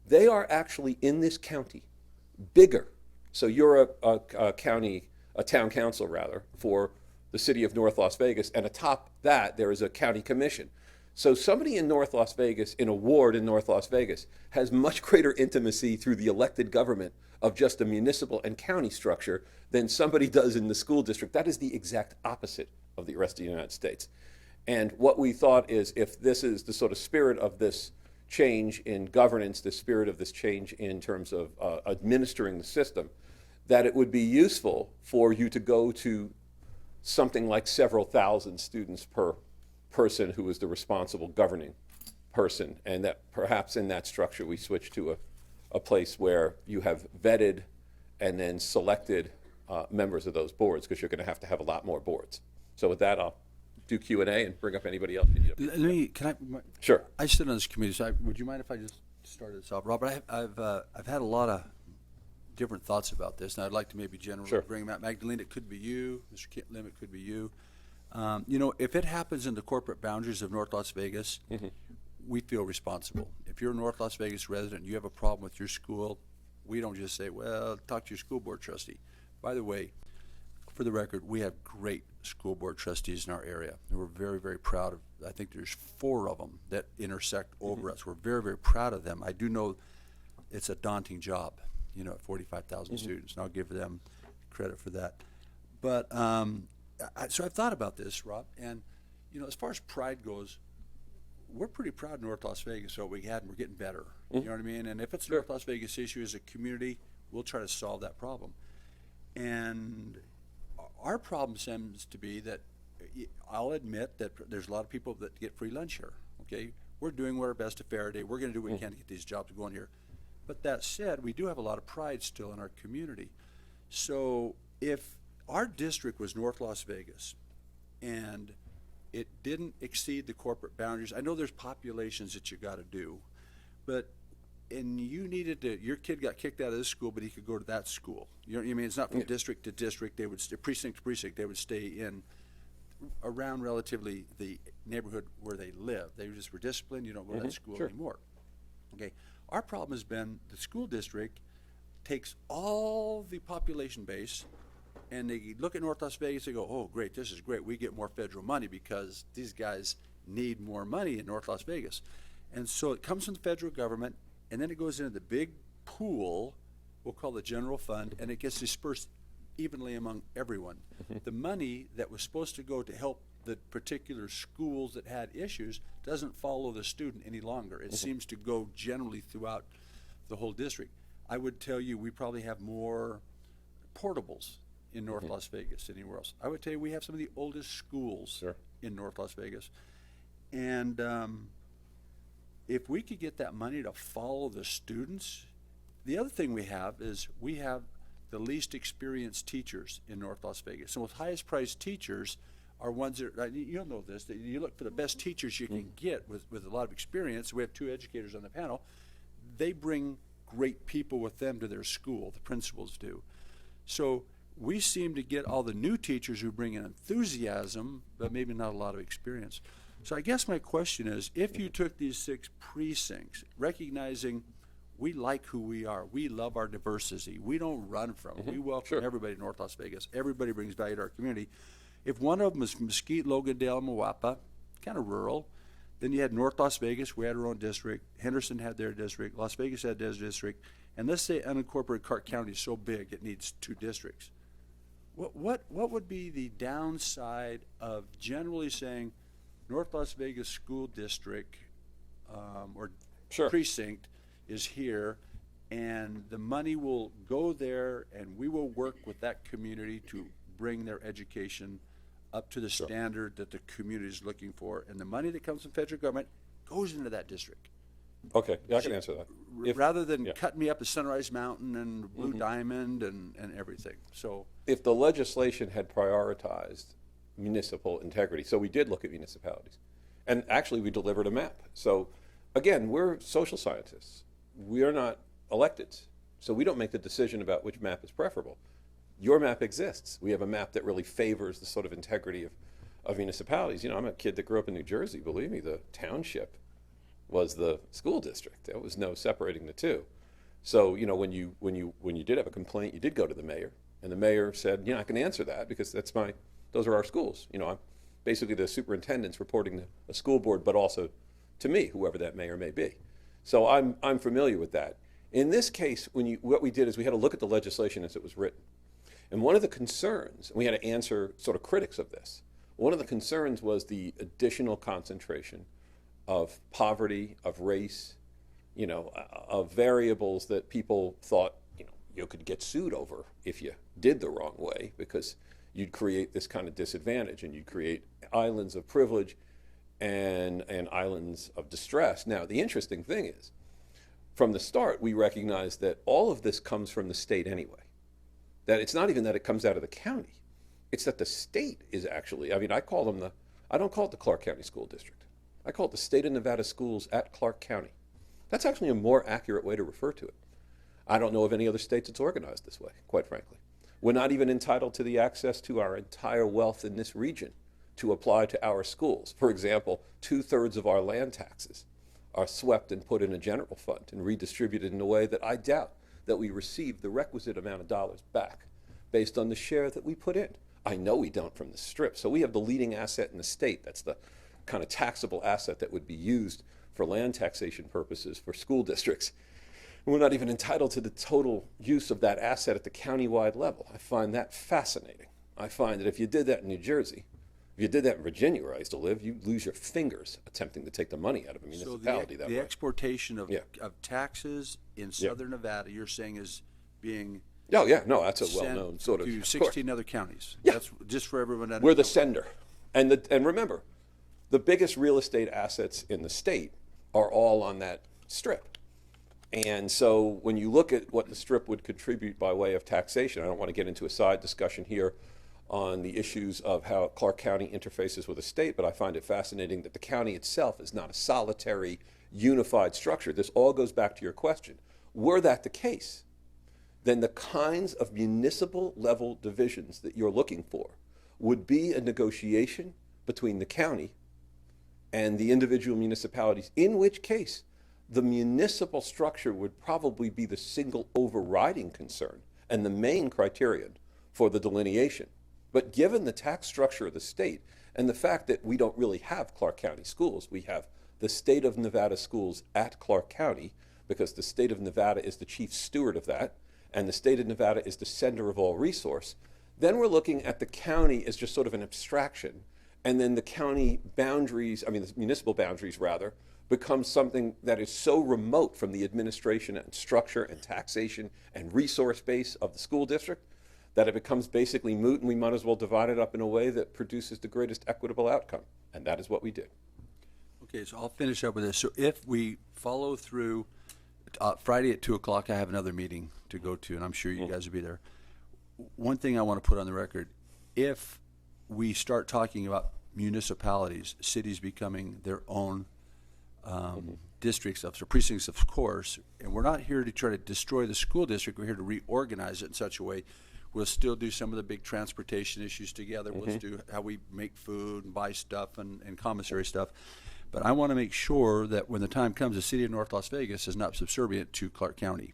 They are actually in this county bigger. So you're a town council rather, for the city of North Las Vegas, and atop that there is a county commission. So somebody in North Las Vegas, in a ward in North Las Vegas, has much greater intimacy through the elected government of just a municipal and county structure than somebody does in the school district. That is the exact opposite of the rest of the United States. And what we thought is, if this is the sort of spirit of this change in governance, the spirit of this change in terms of administering the system, that it would be useful for you to go to something like several thousand students per person who is the responsible governing person, and that perhaps in that structure we switch to a place where you have vetted and then selected members of those boards, because you're going to have a lot more boards. So with that, I'll do Q&A and bring up anybody else. Let me, can I? Sure. I sit on this committee, so would you mind if I just started this off? Robert, I've had a lot of different thoughts about this, and I'd like to maybe generally bring them out. Magdalene, it could be you. Mr. Lim, it could be you. You know, if it happens in the corporate boundaries of North Las Vegas, we feel responsible. If you're a North Las Vegas resident and you have a problem with your school, we don't just say, well, talk to your school board trustee. By the way, for the record, we have great school board trustees in our area, and we're very, very proud of, I think there's 4 of them that intersect over us. We're very, very proud of them. I do know it's a daunting job, you know, at 45,000 students, and I'll give them credit for that. But so I've thought about this, Rob, and you know, as far as pride goes, we're pretty proud of North Las Vegas, so we had, and we're getting better. You know what I mean? And if it's a North Las Vegas issue as a community, we'll try to solve that problem. And our problem seems to be that I'll admit that there's a lot of people that get free lunch here. Okay, we're doing our best to Faraday. We're going to do what we can to get these jobs going here. But that said, we do have a lot of pride still in our community. So if our district was North Las Vegas and it didn't exceed the corporate boundaries, I know there's populations that you got to do, but and you needed to, your kid got kicked out of this school, but he could go to that school. You know what I mean? It's not from district to district. They would precinct to precinct. They would stay in around relatively the neighborhood where they live. They just were disciplined. You don't go to that school anymore. Okay. Our problem has been the school district takes all the population base, and they look at North Las Vegas. They go, "Oh, great! This is great. We get more federal money because these guys need more money in North Las Vegas." And so it comes from the federal government, and then it goes into the big pool, we'll call the general fund, and it gets dispersed evenly among everyone. The money that was supposed to go to help the particular schools that had issues doesn't follow the student any longer. It seems to go generally throughout the whole district. I would tell you we probably have more portables in North Las Vegas than anywhere else. I would tell you we have some of the oldest schools in North Las Vegas. And if we could get that money to follow the students, the other thing we have is we have the least experienced teachers in North Las Vegas. So with highest priced teachers are ones that, you'll know this, that you look for the best teachers you can get with a lot of experience. We have 2 educators on the panel. They bring great people with them to their school, the principals do. So we seem to get all the new teachers who bring in enthusiasm, but maybe not a lot of experience. So I guess my question is, if you took these 6 precincts, recognizing we like who we are, we love our diversity, we don't run from it, we welcome everybody to North Las Vegas, everybody brings value to our community. If one of them is from Mesquite, Logandale, Moapa, kind of rural, Then you had North Las Vegas, we had our own district. Henderson had their district. Las Vegas had their district. And let's say unincorporated Clark County is so big it needs 2 districts. What would be the downside of generally saying North Las Vegas School District or Sure. precinct is here, and the money will go there, and we will work with that community to bring their education up to the standard that the community is looking for, and the money that comes from federal government goes into that district. Okay, yeah, I can answer that. If- Rather than yeah. cutting me up to Sunrise Mountain and Blue Diamond and everything. So If the legislation had prioritized municipal integrity, so we did look at municipalities, and actually we delivered a map. So again, we're social scientists. We are not electeds, so we don't make the decision about which map is preferable. Your map exists. We have a map that really favors the sort of integrity of municipalities. You know, I'm a kid that grew up in New Jersey. Believe me, the township was the school district. There was no separating the two. So, you know, when you did have a complaint, you did go to the mayor, and the mayor said, you know, I can answer that because those are our schools. You know, I'm basically the superintendent's reporting to a school board, but also to me, whoever that mayor may be. So I'm familiar with that. In this case, what we did is we had to look at the legislation as it was written. And one of the concerns, and we had to answer sort of critics of this, one of the concerns was the additional concentration of poverty, of race, you know, of variables that people thought, you know, you could get sued over if you did the wrong way, because you'd create this kind of disadvantage and you'd create islands of privilege and islands of distress. Now, the interesting thing is, from the start, we recognized that all of this comes from the state anyway. That it's not even that it comes out of the county. It's that the state is actually, I mean, I don't call it the Clark County School District. I call it the State of Nevada Schools at Clark County. That's actually a more accurate way to refer to it. I don't know of any other states that's organized this way, quite frankly. We're not even entitled to the access to our entire wealth in this region to apply to our schools. For example, 2/3 of our land taxes are swept and put in a general fund and redistributed in a way that I doubt that we receive the requisite amount of dollars back based on the share that we put in. I know we don't from the Strip. So we have the leading asset in the state. That's the kind of taxable asset that would be used for land taxation purposes for school districts. And we're not even entitled to the total use of that asset at the countywide level. I find that fascinating. I find that if you did that in New Jersey, if you did that in Virginia, where I used to live, you'd lose your fingers attempting to take the money out of a municipality that the way. exportation of taxes in southern Nevada, you're saying, is being Oh, yeah, no, that's a sent well-known sort of. to of 16 other counties. Yeah. That's just for everyone to We're the understand. sender. And remember, the biggest real estate assets in the state are all on that strip. And so when you look at what the strip would contribute by way of taxation, I don't want to get into a side discussion here on the issues of how Clark County interfaces with the state, but I find it fascinating that the county itself is not a solitary, unified structure. This all goes back to your question. Were that the case, then the kinds of municipal level divisions that you're looking for would be a negotiation between the county and the individual municipalities, in which case the municipal structure would probably be the single overriding concern and the main criterion for the delineation. But given the tax structure of the state and the fact that we don't really have Clark County schools, we have the State of Nevada schools at Clark County, because the State of Nevada is the chief steward of that, and the State of Nevada is the sender of all resource, then we're looking at the county as just sort of an abstraction. And then the county boundaries, I mean, the municipal boundaries rather, become something that is so remote from the administration and structure and taxation and resource base of the school district that it becomes basically moot, and we might as well divide it up in a way that produces the greatest equitable outcome. And that is what we did. Okay, so I'll finish up with this. So if we follow through, Friday at 2 o'clock, I have another meeting to go to, and I'm sure you guys will be there. One thing I want to put on the record, if we start talking about municipalities, cities becoming their own districts of, so precincts, of course, and we're not here to try to destroy the school district, we're here to reorganize it in such a way. We'll still do some of the big transportation issues together. We'll do how we make food and buy stuff and commissary stuff. But I want to make sure that when the time comes, the city of North Las Vegas is not subservient to Clark County.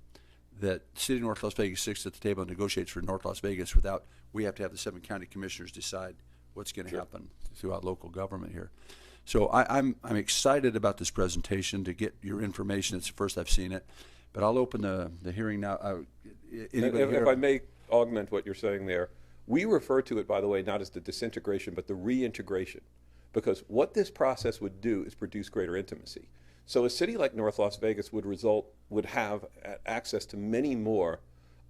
That the city of North Las Vegas sits at the table and negotiates for North Las Vegas without, we have to have the 7 county commissioners decide what's going to happen throughout local government here. So I'm excited about this presentation to get your information. It's the first I've seen it, but I'll open the hearing now. Anybody If I may augment what you're saying there, we refer to it, by the way, not as the disintegration, but the reintegration, because what this process would do is produce greater intimacy. So a city like North Las Vegas would have access to many more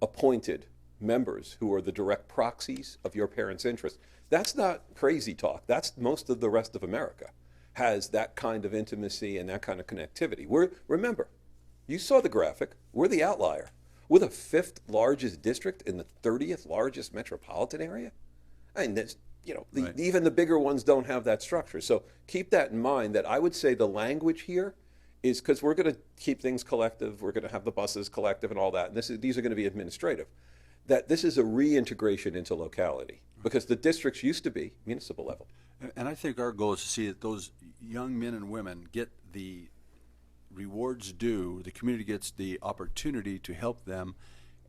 appointed members who are the direct proxies of your parents' interests. That's not crazy talk. That's most of the rest of America has that kind of intimacy and that kind of connectivity. Remember, you saw the graphic. We're the outlier. We're the 5th largest district in the 30th largest metropolitan area. I mean, even the bigger ones don't have that structure. So keep that in mind, that I would say the language here is, because we're going to keep things collective, we're going to have the buses collective and all that, and these are going to be administrative, that this is a reintegration into locality, because the districts used to be municipal level. And I think our goal is to see that those young men and women get the rewards due, the community gets the opportunity to help them,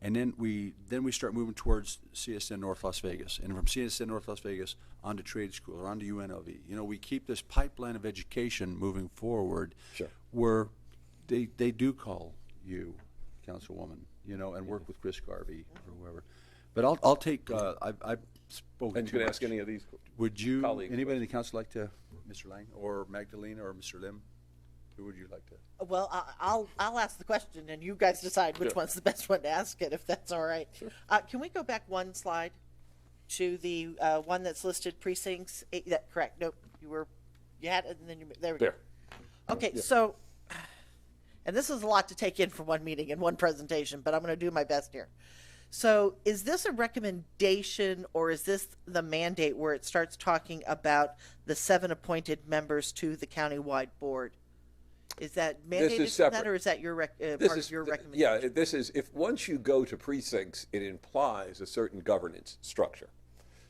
and then we start moving towards CSN North Las Vegas, and from CSN North Las Vegas on to trade school or on to UNLV. We keep this pipeline of education moving forward. Sure. Where they do call you, Councilwoman, and work with Chris Garvey or whoever. But I'll take. I've spoken. And you can ask any of these. Would you? Colleagues. Anybody in the council like to, Mr. Lang or Magdalena or Mr. Lim? Who would you like to? Well, I'll ask the question, and you guys decide which one's the best one to ask it, if that's all right. Sure. Can we go back one slide to the one that's listed precincts? Correct. Nope. You had it, and then there we go. Okay, so, and this is a lot to take in for one meeting and one presentation, but I'm going to do my best here. So is this a recommendation, or is this the mandate where it starts talking about the 7 appointed members to the countywide board? Is that mandated from that, or is that your part of your recommendation? Yeah, this is, if once you go to precincts, it implies a certain governance structure.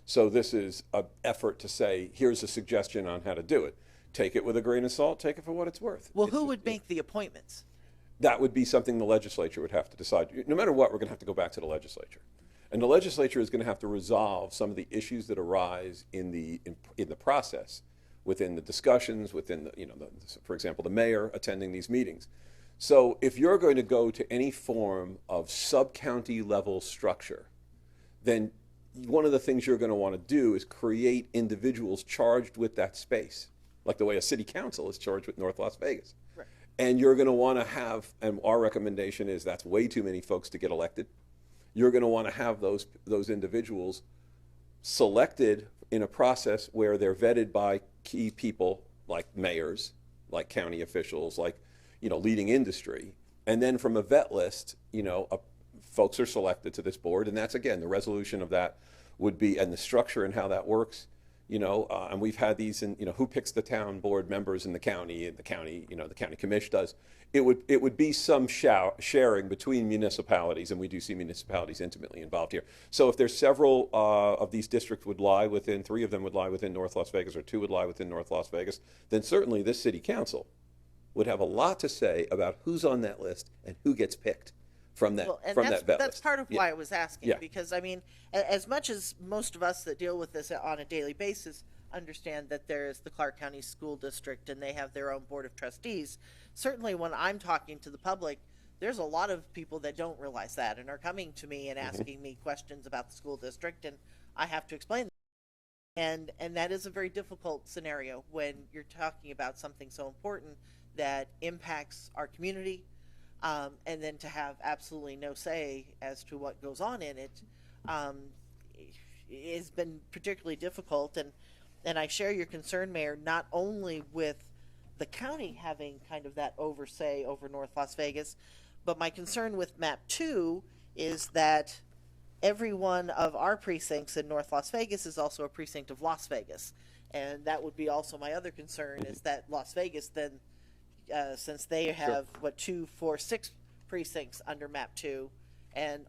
So this is an effort to say, here's a suggestion on how to do it. Take it with a grain of salt, take it for what it's worth. Well, who would make the appointments? That would be something the legislature would have to decide. No matter what, we're going to have to go back to the legislature. And the legislature is going to have to resolve some of the issues that arise in the process, within the discussions, within for example, the mayor attending these meetings. So if you're going to go to any form of sub-county level structure, then one of the things you're going to want to do is create individuals charged with that space, like the way a city council is charged with North Las Vegas. Right. And you're going to want to have, and our recommendation is that's way too many folks to get elected. You're going to want to have those individuals selected in a process where they're vetted by key people like mayors, like county officials, like leading industry, and then from a vet list, folks are selected to this board, and that's, again, the resolution of that would be, and the structure and how that works, and we've had these, and who picks the town board members in the county, the county commission does. It would be some sharing between municipalities, and we do see municipalities intimately involved here. So if there's several of these districts would lie within, 3 of them would lie within North Las Vegas, or 2 would lie within North Las Vegas, then certainly this city council would have a lot to say about who's on that list and who gets picked from that that vet that's list. part of why I was asking, Yeah. because I mean, as much as most of us that deal with this on a daily basis understand that there is the Clark County School District and they have their own board of trustees, certainly when I'm talking to the public, there's a lot of people that don't realize that and are coming to me and asking me questions about the school district, and I have to explain them. And that is a very difficult scenario when you're talking about something so important that impacts our community, and then to have absolutely no say as to what goes on in it has been particularly difficult. And I share your concern, Mayor, not only with the county having kind of that oversight over North Las Vegas, but my concern with Map 2 is that every one of our precincts in North Las Vegas is also a precinct of Las Vegas. And that would be also my other concern, is that Las Vegas then, since they have, 2, 4, 6 precincts under Map 2, and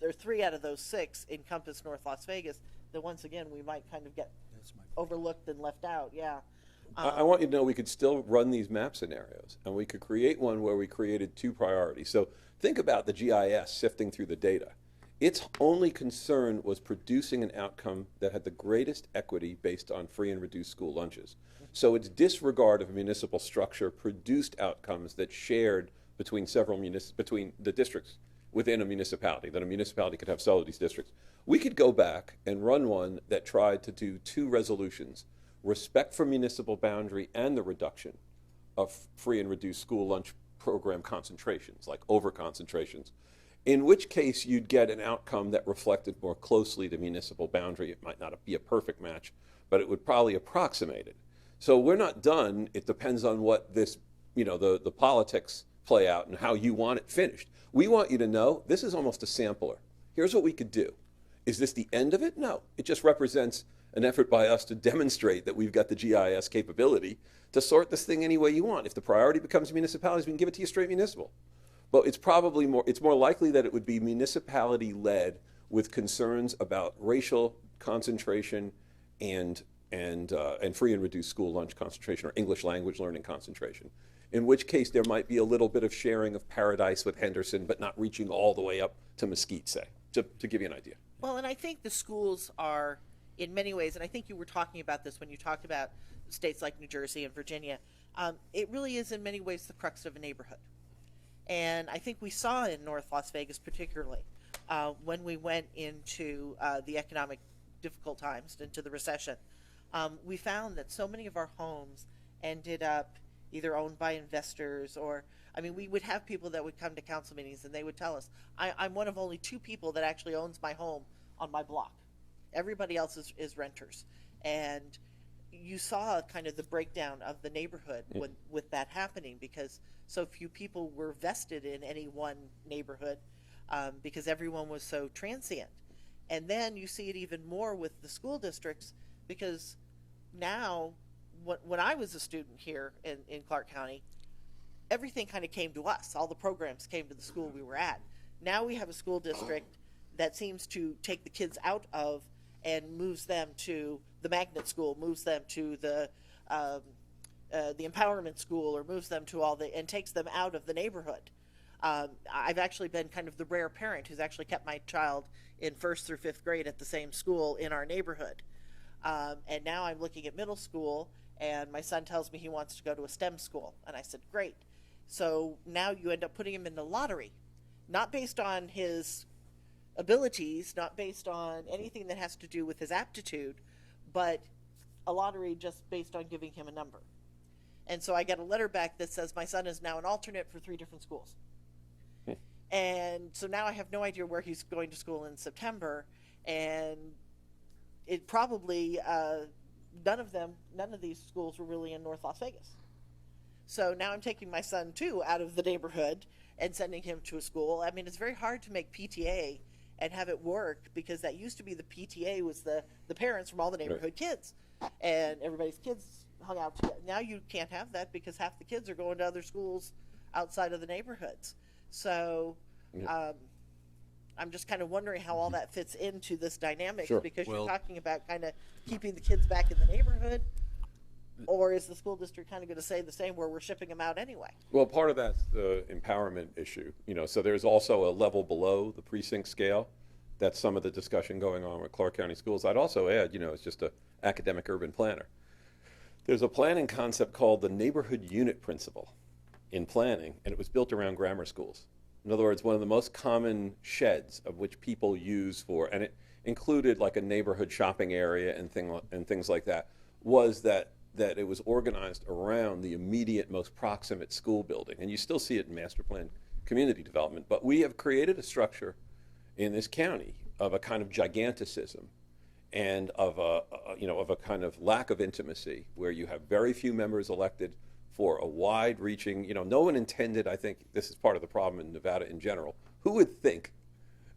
there are 3 out of those 6 encompass North Las Vegas, then once again we might kind of get overlooked and left out. Yeah. I want you to know we could still run these map scenarios, and we could create one where we created 2 priorities. So think about the GIS sifting through the data. Its only concern was producing an outcome that had the greatest equity based on free and reduced school lunches. So its disregard of municipal structure produced outcomes that shared between between the districts within a municipality, that a municipality could have several of these districts. We could go back and run one that tried to do two resolutions: respect for municipal boundary and the reduction of free and reduced school lunch program concentrations, like over concentrations, in which case you'd get an outcome that reflected more closely the municipal boundary. It might not be a perfect match, but it would probably approximate it. So we're not done. It depends on what this, the politics play out and how you want it finished. We want you to know this is almost a sampler. Here's what we could do. Is this the end of it? No. It just represents an effort by us to demonstrate that we've got the GIS capability to sort this thing any way you want. If the priority becomes municipalities, we can give it to you straight municipal. But it's more likely that it would be municipality-led with concerns about racial concentration and free and reduced school lunch concentration, or English language learning concentration. In which case there might be a little bit of sharing of Paradise with Henderson, but not reaching all the way up to Mesquite, say, to give you an idea. Well, and I think the schools are, in many ways, and I think you were talking about this when you talked about states like New Jersey and Virginia, it really is in many ways the crux of a neighborhood. And I think we saw in North Las Vegas particularly, when we went into the economic difficult times, into the recession, we found that so many of our homes ended up either owned by investors or, we would have people that would come to council meetings and they would tell us, I'm one of only 2 people that actually owns my home on my block. Everybody else is renters. And you saw kind of the breakdown of the neighborhood with that happening, because so few people were vested in any one neighborhood, because everyone was so transient. And then you see it even more with the school districts, because now, when I was a student here in Clark County, everything kind of came to us. All the programs came to the school we were at. Now we have a school district that seems to take the kids out of and moves them to the magnet school, moves them to the empowerment school, or moves them to and takes them out of the neighborhood. I've actually been kind of the rare parent who's actually kept my child in 1st through 5th grade at the same school in our neighborhood. And now I'm looking at middle school, and my son tells me he wants to go to a STEM school. And I said, great. So now you end up putting him in the lottery, not based on his abilities, not based on anything that has to do with his aptitude, but a lottery just based on giving him a number. And so I get a letter back that says my son is now an alternate for 3 different schools. And so now I have no idea where he's going to school in September, and it probably none of these schools were really in North Las Vegas. So now I'm taking my son too out of the neighborhood and sending him to a school. It's very hard to make PTA and have it work, because that used to be the PTA was the parents from all the neighborhood kids, and everybody's kids hung out together. Now you can't have that, because half the kids are going to other schools outside of the neighborhoods. So I'm just kind of wondering how all that fits into this dynamic, because you're talking about kind of keeping the kids back in the neighborhood, or is the school district kind of going to say the same, where we're shipping them out anyway? Well, part of that's the empowerment issue. So there's also a level below the precinct scale. That's some of the discussion going on with Clark County Schools. I'd also add, it's just an academic urban planner. There's a planning concept called the neighborhood unit principle in planning, and it was built around grammar schools. In other words, one of the most common sheds of which people use and it included like a neighborhood shopping area and things like that, was that it was organized around the immediate, most proximate school building. And you still see it in master plan community development. But we have created a structure in this county of a kind of giganticism and of a kind of lack of intimacy, where you have very few members elected for a wide-reaching, no one intended, I think this is part of the problem in Nevada in general, who would think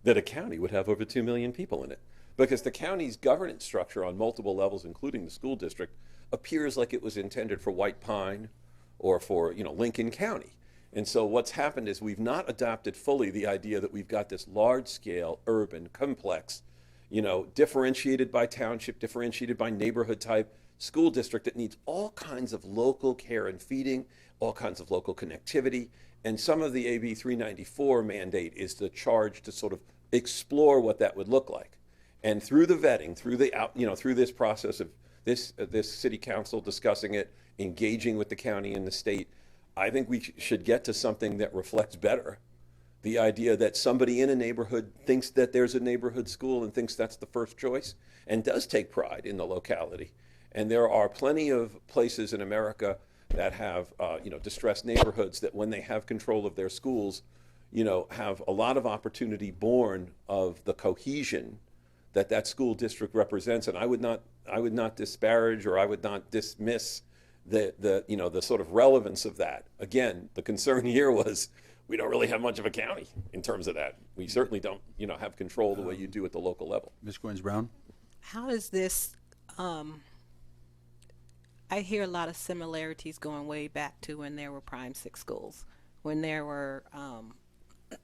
that a county would have over 2 million people in it? Because the county's governance structure on multiple levels, including the school district, appears like it was intended for White Pine or for, Lincoln County. And so what's happened is we've not adopted fully the idea that we've got this large-scale, urban, complex, differentiated by township, differentiated by neighborhood type, school district that needs all kinds of local care and feeding, all kinds of local connectivity. And some of the AB 394 mandate is the charge to sort of explore what that would look like. And through the vetting, through this process of this city council discussing it, engaging with the county and the state. I think we should get to something that reflects better the idea that somebody in a neighborhood thinks that there's a neighborhood school and thinks that's the first choice and does take pride in the locality. And there are plenty of places in America that have, distressed neighborhoods that when they have control of their schools, have a lot of opportunity born of the cohesion that school district represents. And I would not disparage, or I would not dismiss the sort of relevance of that. Again, the concern here was we don't really have much of a county in terms of that. We certainly don't, have control the way you do at the local level. Ms. Goins-Brown? How does this, I hear a lot of similarities going way back to when there were Prime 6 schools, when there were,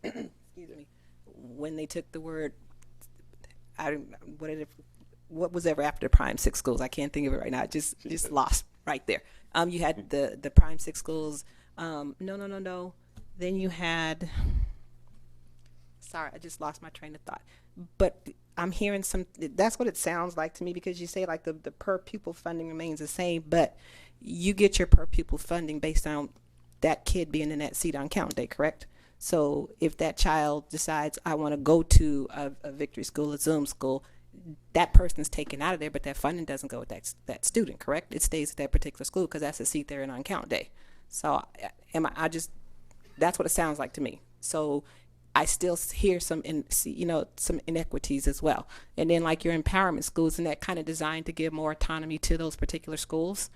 excuse me, when they took the word, what was ever after Prime 6 schools? I can't think of it right now. Just lost right there. You had the Prime 6 schools. No. Then you had, sorry, I just lost my train of thought. But I'm hearing that's what it sounds like to me, because you say like the per pupil funding remains the same, but you get your per pupil funding based on that kid being in that seat on count day, correct? So if that child decides I want to go to a Victory school, a Zoom school, that person's taken out of there, but that funding doesn't go with that student, correct? It stays at that particular school because that's a seat there and on count day. So that's what it sounds like to me. So I still hear some inequities as well. And then like your empowerment schools, and that kind of designed to give more autonomy to those particular schools.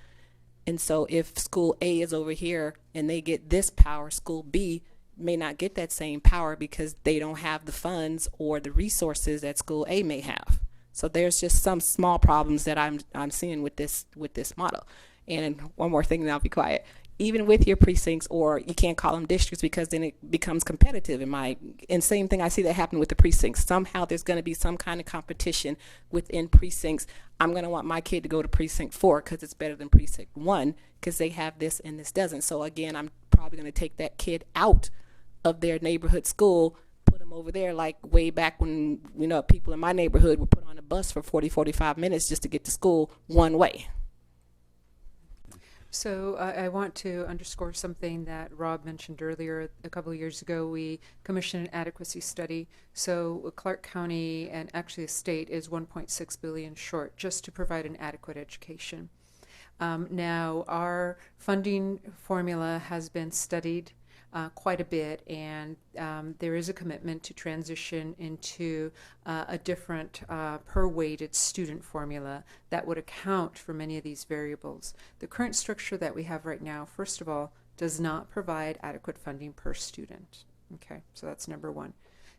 And so if school A is over here and they get this power, school B may not get that same power because they don't have the funds or the resources that school A may have. So there's just some small problems that I'm seeing with this model. And one more thing, and I'll be quiet. Even with your precincts, or you can't call them districts because then it becomes competitive. And same thing I see that happen with the precincts. Somehow there's going to be some kind of competition within precincts. I'm going to want my kid to go to precinct 4 because it's better than precinct 1 because they have this and this doesn't. So again, I'm probably going to take that kid out of their neighborhood school, put them over there, like way back when people in my neighborhood were put on a bus for 45 minutes just to get to school one way. So I want to underscore something that Rob mentioned earlier. A couple of years ago, we commissioned an adequacy study. So Clark County, and actually the state, is $1.6 billion short just to provide an adequate education. Now, our funding formula has been studied quite a bit, and there is a commitment to transition into a different per-weighted student formula that would account for many of these variables. The current structure that we have right now, first of all, does not provide adequate funding per student. Okay, so that's number one.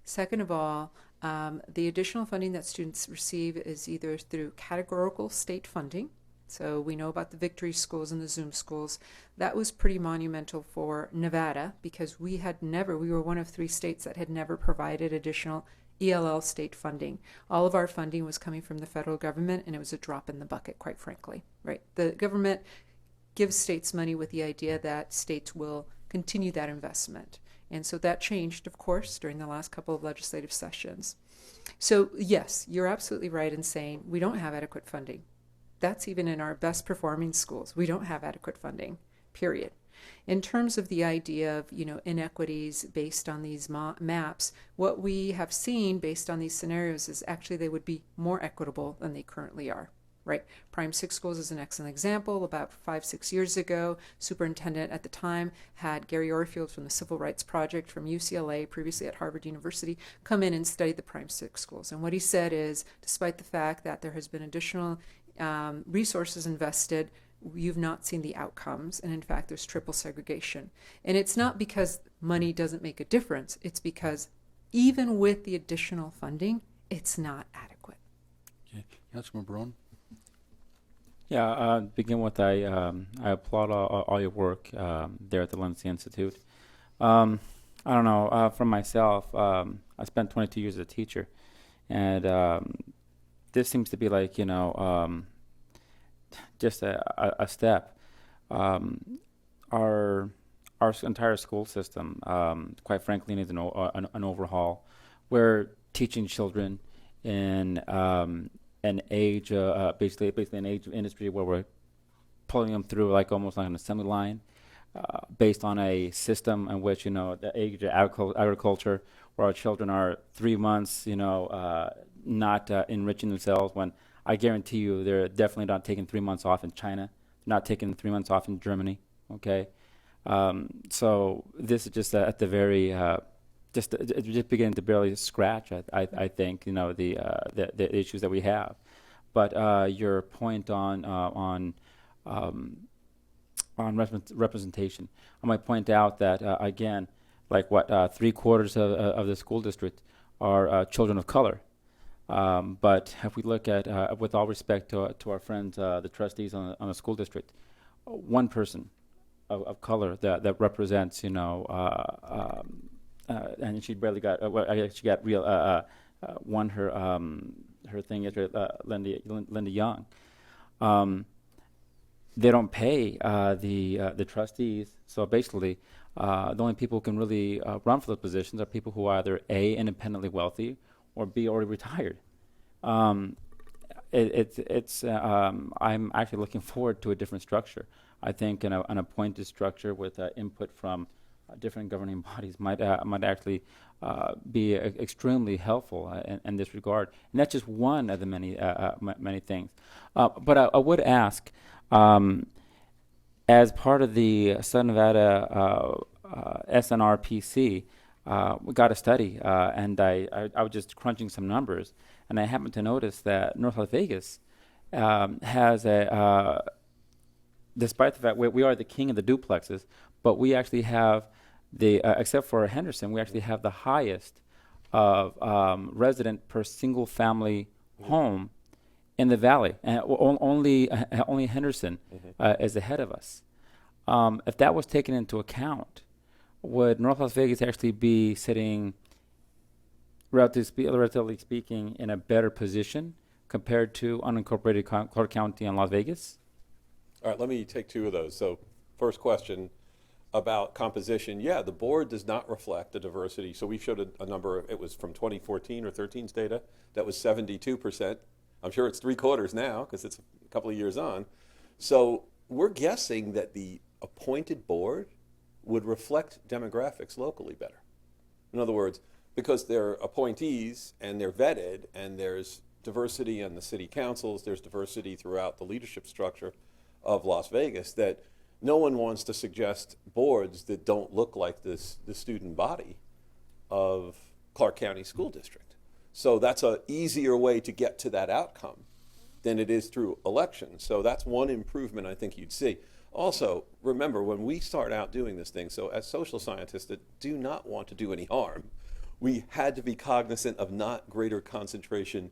Second of all, the additional funding that students receive is either through categorical state funding. So we know about the Victory schools and the Zoom schools. That was pretty monumental for Nevada because we were one of 3 states that had never provided additional ELL state funding. All of our funding was coming from the federal government, and it was a drop in the bucket, quite frankly, right? The government gives states money with the idea that states will continue that investment. And so that changed, of course, during the last couple of legislative sessions. So yes, you're absolutely right in saying we don't have adequate funding. That's even in our best performing schools. We don't have adequate funding, period. In terms of the idea of, inequities based on these maps, what we have seen based on these scenarios is actually they would be more equitable than they currently are, right? Prime 6 schools is an excellent example. About 5-6 years ago, superintendent at the time had Gary Orfield from the Civil Rights Project from UCLA, previously at Harvard University, come in and study the Prime 6 schools. And what he said is, despite the fact that there has been additional resources invested, you've not seen the outcomes, and in fact there's triple segregation. And it's not because money doesn't make a difference, it's because even with the additional funding, it's not adequate. Okay. Councilman Barone? Yeah, begin with I applaud all your work there at the Lindsay Institute. I don't know, for myself, I spent 22 years as a teacher, and this seems to be like, just a step. Our entire school system, quite frankly, needs an overhaul. We're teaching children in an age, basically an age of industry where we're pulling them through like almost like an assembly line, based on a system in which, the age of agriculture, where our children are 3 months, not enriching themselves, when I guarantee you they're definitely not taking 3 months off in China, not taking 3 months off in Germany, okay? So this is just at the very, just beginning to barely scratch, I think, the issues that we have. But your point on representation, I might point out that again, like 3/4 of the school district are children of color. But if we look at, with all respect to our friends, the trustees on the school district, one person of color that represents, and she barely got, she got real, won her thing yesterday, Linda Young. They don't pay the trustees, so basically, the only people who can really run for those positions are people who are either A, independently wealthy, or B, already retired. I'm actually looking forward to a different structure. I think an appointed structure with input from different governing bodies might actually be extremely helpful in this regard. And that's just one of the many things. But I would ask, as part of the Southern Nevada SNRPC, we got a study, and I was just crunching some numbers, and I happened to notice that North Las Vegas has despite the fact we are the king of the duplexes, but we actually have except for Henderson, we actually have the highest of resident per single family home in the valley, and only Henderson is ahead of us. If that was taken into account, would North Las Vegas actually be sitting, relatively speaking, in a better position compared to unincorporated Clark County and Las Vegas? All right, let me take two of those. So first question about composition. Yeah, the board does not reflect the diversity. So we showed a number, it was from 2014 or 13's data, that was 72%. I'm sure it's 3/4 now because it's a couple of years on. So we're guessing that the appointed board would reflect demographics locally better. In other words, because they're appointees and they're vetted and there's diversity in the city councils, there's diversity throughout the leadership structure of Las Vegas, that no one wants to suggest boards that don't look like the student body of Clark County School District. So that's an easier way to get to that outcome than it is through election. So that's one improvement I think you'd see. Also, remember, when we start out doing this thing, so as social scientists that do not want to do any harm, we had to be cognizant of not greater concentration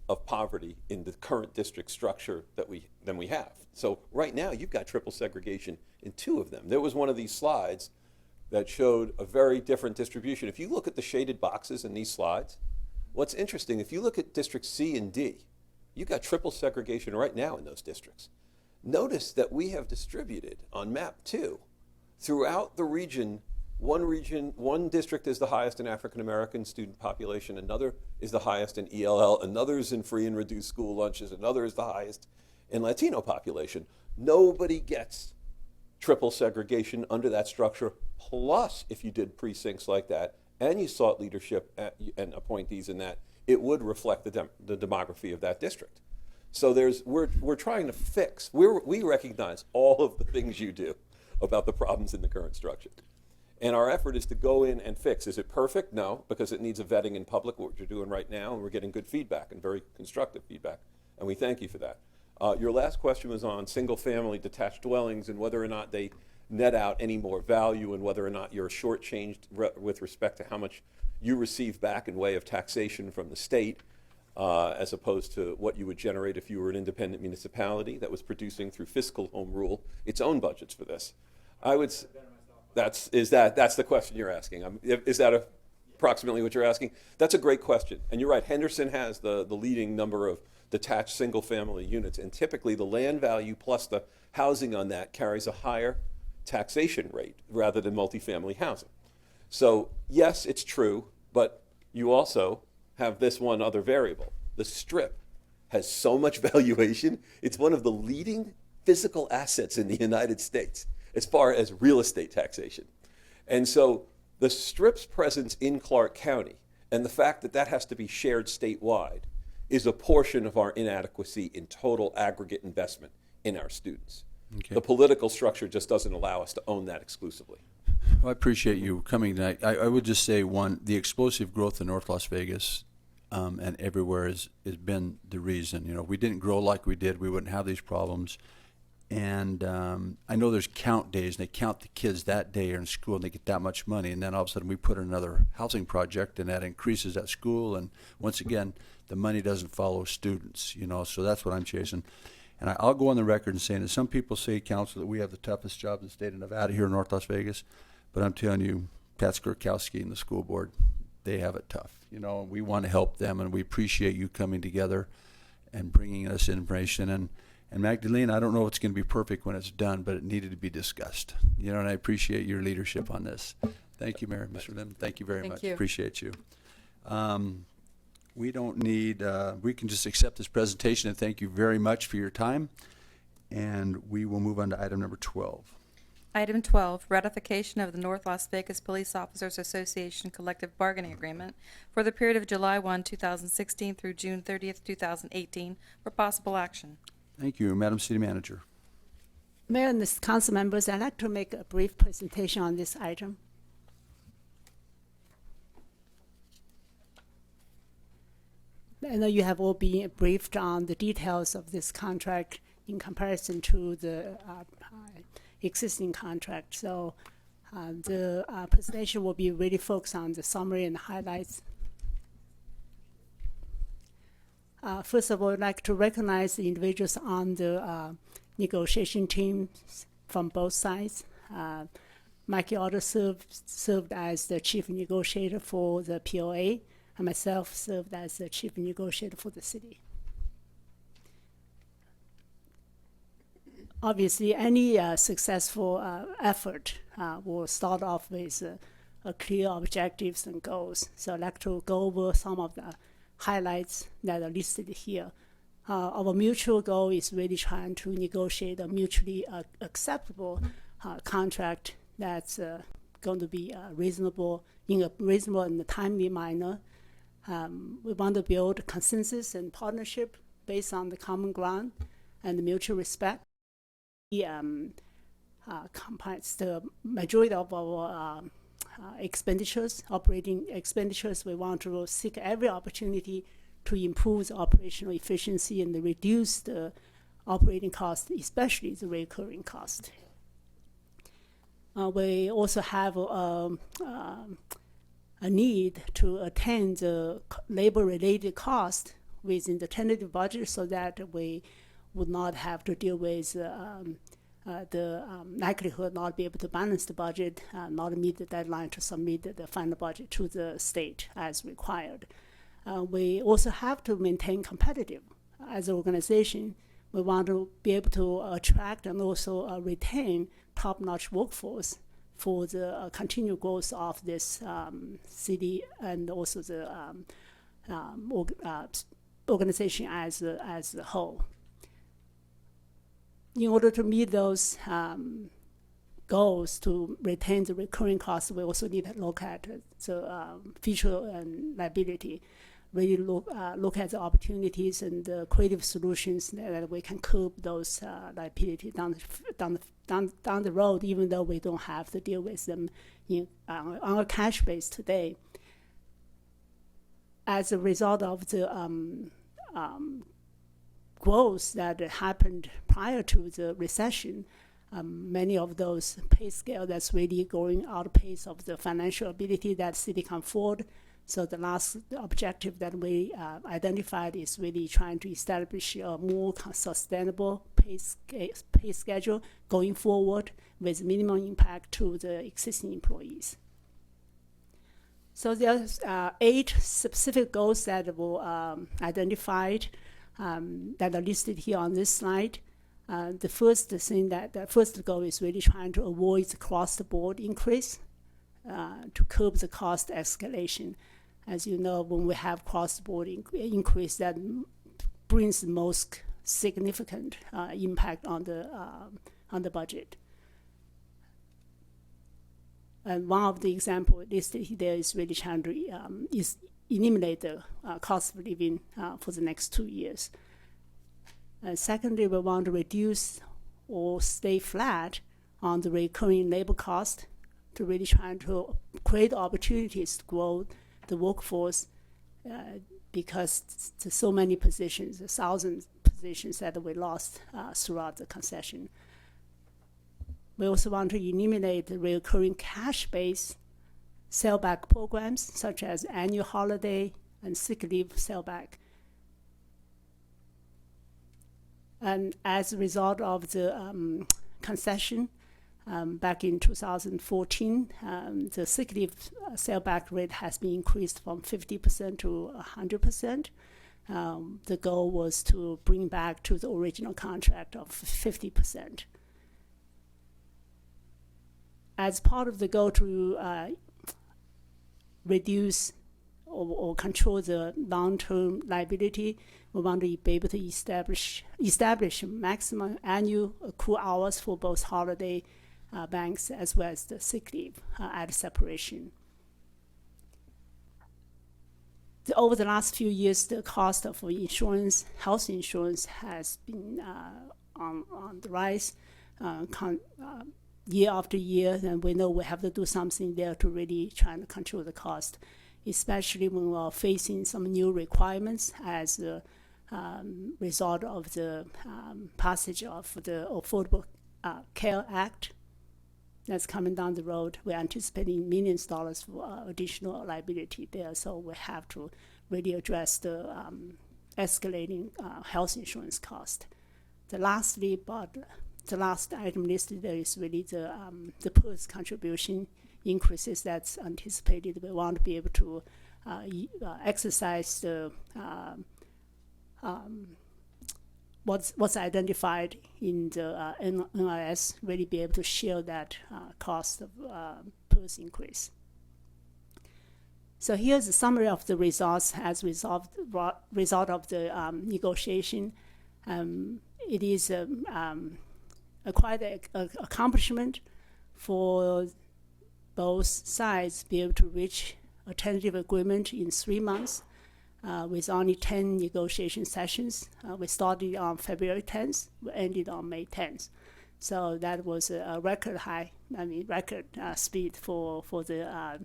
of poverty in the current district structure than we have. So right now, you've got triple segregation in 2 of them. There was one of these slides that showed a very different distribution. If you look at the shaded boxes in these slides, what's interesting, if you look at District C and D, you've got triple segregation right now in those districts. Notice that we have distributed on map 2 throughout the region. One district is the highest in African American student population, another is the highest in ELL, another is in free and reduced school lunches, another is the highest in Latino population. Nobody gets triple segregation under that structure. Plus, if you did precincts like that and you sought leadership and appointees in that, it would reflect the demography of that district. So we're trying to fix. We recognize all of the things you do about the problems in the current structure. And our effort is to go in and fix. Is it perfect? No, because it needs a vetting in public, what you're doing right now, and we're getting good feedback and very constructive feedback, and we thank you for that. Your last question was on single-family detached dwellings and whether or not they net out any more value and whether or not you're shortchanged with respect to how much you receive back in way of taxation from the state as opposed to what you would generate if you were an independent municipality that was producing through fiscal home rule its own budgets for this. I would. That's the question you're asking. Is that approximately what you're asking? That's a great question. And you're right, Henderson has the leading number of detached single-family units, and typically the land value plus the housing on that carries a higher taxation rate rather than multifamily housing. So yes, it's true, but you also have this one other variable. The Strip has so much valuation. It's one of the leading physical assets in the United States as far as real estate taxation. And so the Strip's presence in Clark County and the fact that that has to be shared statewide is a portion of our inadequacy in total aggregate investment in our students. Okay. The political structure just doesn't allow us to own that exclusively. Well, I appreciate you coming tonight. I would just say, one, the explosive growth in North Las Vegas and everywhere has been the reason. If we didn't grow like we did, we wouldn't have these problems. And I know there's count days, and they count the kids that day are in school, and they get that much money. And then all of a sudden we put in another housing project, and that increases that school. And once again, the money doesn't follow students, so that's what I'm chasing. And I'll go on the record and saying that some people say, Council, that we have the toughest job in the state of Nevada here in North Las Vegas. But I'm telling you, Pat Skurkowski and the school board, they have it tough. And we want to help them, and we appreciate you coming together and bringing us information. And Magdalene, I don't know if it's going to be perfect when it's done, but it needed to be discussed. And I appreciate your leadership on this. Thank you, Mayor. Mr. Lim, thank you very Thank much. you. Appreciate you. We don't need, we can just accept this presentation and thank you very much for your time. And we will move on to item number 12. Item 12, ratification of the North Las Vegas Police Officers Association collective bargaining agreement for the period of July 1, 2016 through June 30th, 2018 for possible action. Thank you, Madam City Manager. Mayor and the council members, I'd like to make a brief presentation on this item. I know you have all been briefed on the details of this contract in comparison to the existing contract. So the presentation will be really focused on the summary and highlights. First of all, I'd like to recognize the individuals on the negotiation team from both sides. Mikey Otto served as the chief negotiator for the POA, and myself served as the chief negotiator for the city. Obviously, any successful effort will start off with clear objectives and goals. So I'd like to go over some of the highlights that are listed here. Our mutual goal is really trying to negotiate a mutually acceptable contract that's going to be reasonable in a reasonable and timely manner. We want to build consensus and partnership based on the common ground and mutual respect. The majority of our expenditures, operating expenditures, we want to seek every opportunity to improve the operational efficiency and reduce the operating cost, especially the recurring cost. We also have a need to attend the labor-related cost within the tentative budget so that we would not have to deal with the likelihood not be able to balance the budget, not meet the deadline to submit the final budget to the state as required. We also have to maintain competitive. As an organization, we want to be able to attract and also retain top-notch workforce for the continued growth of this city and also the organization as a whole. In order to meet those goals to retain the recurring costs, we also need to look at the future and liability. Really look at the opportunities and the creative solutions that we can curb those liability down the road, even though we don't have to deal with them on a cash base today. As a result of the growth that happened prior to the recession, many of those pay scale that's really going outpace of the financial ability that city can afford. So the last objective that we identified is really trying to establish a more sustainable pay schedule going forward with minimum impact to the existing employees. So there's 8 specific goals that were identified that are listed here on this slide. The first goal is really trying to avoid the across-the-board increase to curb the cost escalation. As you know, when we have cross-border increase, that brings the most significant impact on the budget. And one of the examples listed there is really trying to eliminate the cost of living for the next 2 years. Secondly, we want to reduce or stay flat on the recurring labor cost to really try to create opportunities to grow the workforce because there's so many positions, 1,000 positions that we lost throughout the concession. We also want to eliminate the recurring cash-based sellback programs such as annual holiday and sick leave sellback. And as a result of the concession, back in 2014, the sick leave sellback rate has been increased from 50% to 100%. The goal was to bring back to the original contract of 50%. As part of the goal to reduce or control the long-term liability, we want to be able to establish maximum annual accrual hours for both holiday banks as well as the sick leave at separation. Over the last few years, the cost of insurance, health insurance, has been on the rise year after year, and we know we have to do something there to really try to control the cost, especially when we are facing some new requirements as a result of the passage of the Affordable Care Act that's coming down the road. We're anticipating millions of dollars for additional liability there, so we have to really address the escalating health insurance cost. The last item listed there is really the PERS contribution increases that's anticipated. We want to be able to exercise the what's identified in the NIS, really be able to share that cost of PERS increase. So here's a summary of the results as result of the negotiation. It is quite an accomplishment for both sides to be able to reach a tentative agreement in 3 months with only 10 negotiation sessions. We started on February 10th, we ended on May 10th. So that was a record speed for the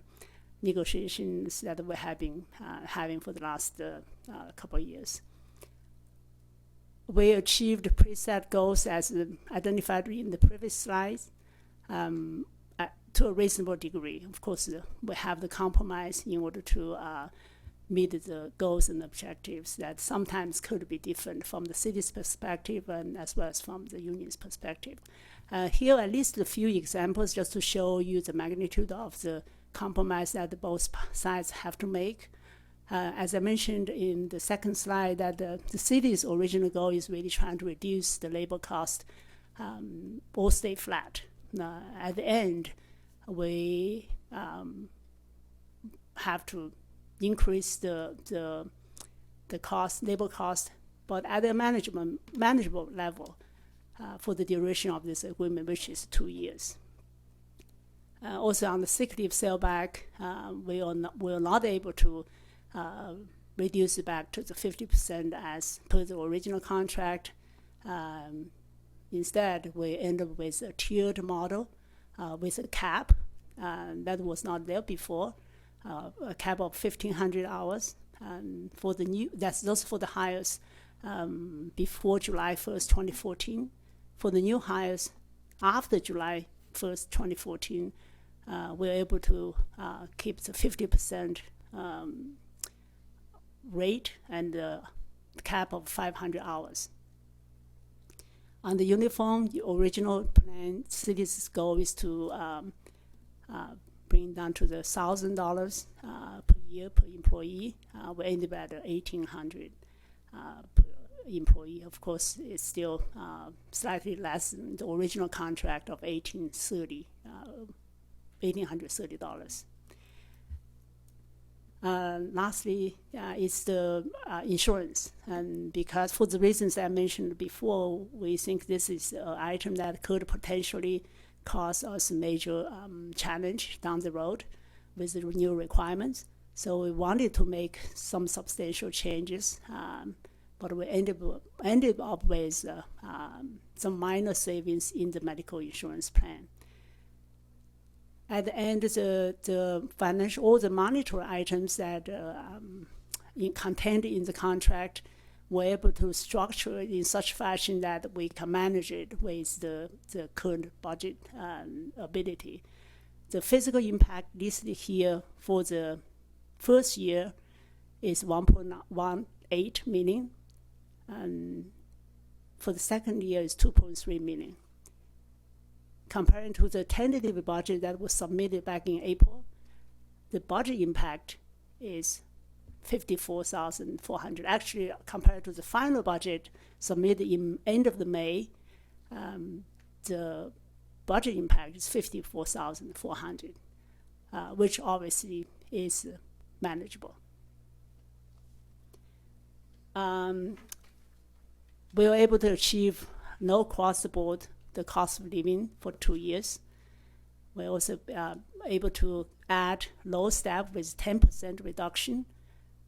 negotiations that we have been having for the last couple of years. We achieved preset goals as identified in the previous slides to a reasonable degree. Of course, we have the compromise in order to meet the goals and objectives that sometimes could be different from the city's perspective and as well as from the union's perspective. Here are at least a few examples just to show you the magnitude of the compromise that both sides have to make. As I mentioned in the second slide, that the city's original goal is really trying to reduce the labor cost or stay flat. At the end, we have to increase the cost, labor cost, but at a manageable level for the duration of this agreement, which is 2 years. Also on the sick leave sellback, we are not able to reduce it back to the 50% as per the original contract. Instead, we end up with a tiered model with a cap that was not there before, a cap of 1,500 hours. For the new, those for the hires before July 1st, 2014. For the new hires after July 1st, 2014, we're able to keep the 50% rate and the cap of 500 hours. On the uniform, the original plan, city's goal is to bring down to the $1,000 per year per employee. We ended at $1,800 per employee. Of course, it's still slightly less than the original contract of $1,830. Lastly, is the insurance. And because for the reasons I mentioned before, we think this is an item that could potentially cause us a major challenge down the road with the new requirements. So we wanted to make some substantial changes, but we ended up with some minor savings in the medical insurance plan. At the end, the financial, all the monetary items that contained in the contract, we're able to structure it in such fashion that we can manage it with the current budget ability. The physical impact listed here for the first year is 1.18 million, and for the second year is 2.3 million. Comparing to the tentative budget that was submitted back in April, the budget impact is 54,400. Actually, compared to the final budget submitted in end of the May, the budget impact is 54,400, which obviously is manageable. We were able to achieve no across the board the cost of living for 2 years. We're also able to add low staff with 10% reduction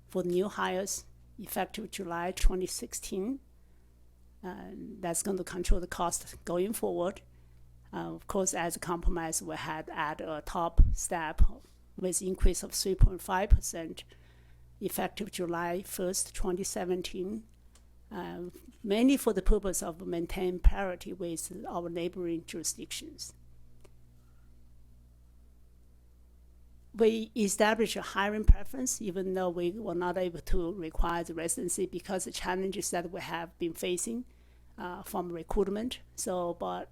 for new hires effective July 2016. That's going to control the cost going forward. Of course, as a compromise, we had add a top staff with increase of 3.5% effective July 1st, 2017. Mainly for the purpose of maintaining parity with our neighboring jurisdictions. We established a hiring preference, even though we were not able to require the residency because the challenges that we have been facing from recruitment. But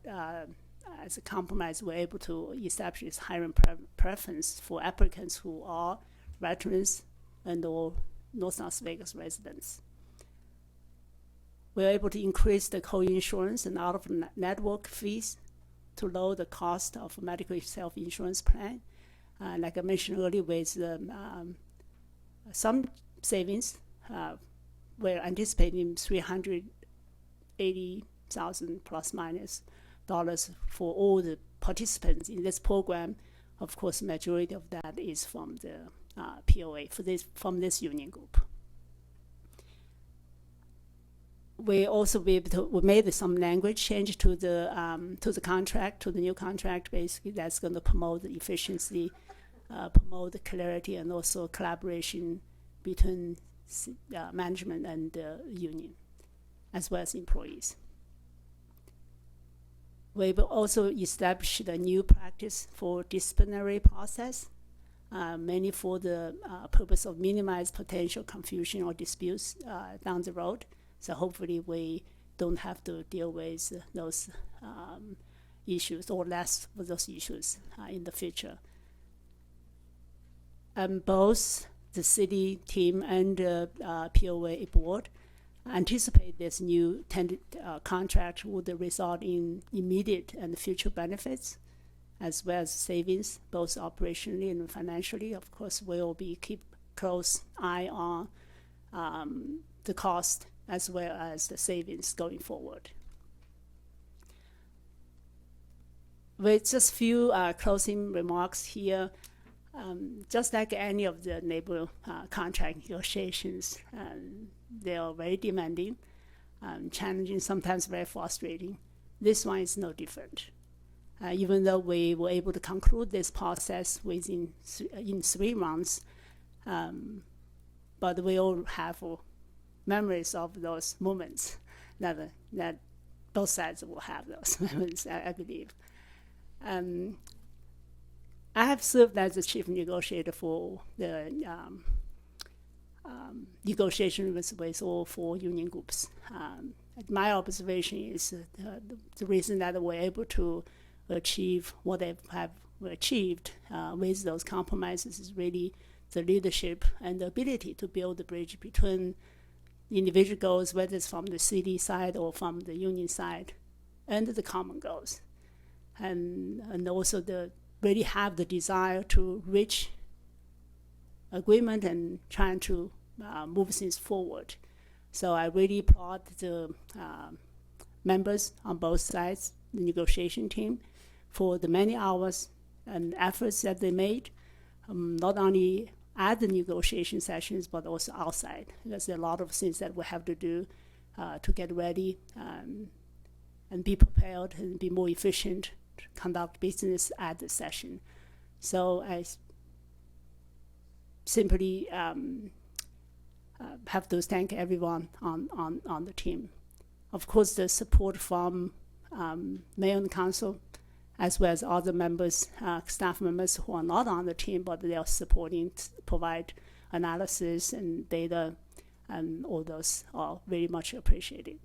as a compromise, we're able to establish this hiring preference for applicants who are veterans and or North Las Vegas residents. We're able to increase the co-insurance and out-of-network fees to lower the cost of medical self-insurance plan. Like I mentioned earlier, with some savings, we're anticipating $380,000 plus minus dollars for all the participants in this program. Of course, majority of that is from the POA from this union group. We also we made some language change to the contract, to the new contract. Basically, that's going to promote the efficiency, promote the clarity, and also collaboration between management and the union, as well as employees. We've also established a new practice for disciplinary process, mainly for the purpose of minimize potential confusion or disputes down the road. So hopefully we don't have to deal with those issues or less with those issues in the future. Both the city team and the POA board anticipate this new contract would result in immediate and future benefits, as well as savings, both operationally and financially. Of course, we'll be keep close eye on the cost as well as the savings going forward. With just few closing remarks here, just like any of the neighbor contract negotiations, they are very demanding, challenging, sometimes very frustrating. This one is no different. Even though we were able to conclude this process in 3 months, but we all have memories of those moments that both sides will have those moments, I believe. I have served as the chief negotiator for the negotiation with all 4 union groups. My observation is the reason that we're able to achieve what they have achieved with those compromises is really the leadership and the ability to build the bridge between individual goals, whether it's from the city side or from the union side, and the common goals. And also really have the desire to reach agreement and trying to move things forward. So I really applaud the members on both sides, the negotiation team, for the many hours and efforts that they made, not only at the negotiation sessions but also outside. There's a lot of things that we have to do to get ready and be prepared and be more efficient to conduct business at the session. So I simply have to thank everyone on the team. Of course, the support from mayor and council, as well as other members, staff members who are not on the team, but they are supporting, provide analysis and data, and all those are very much appreciated.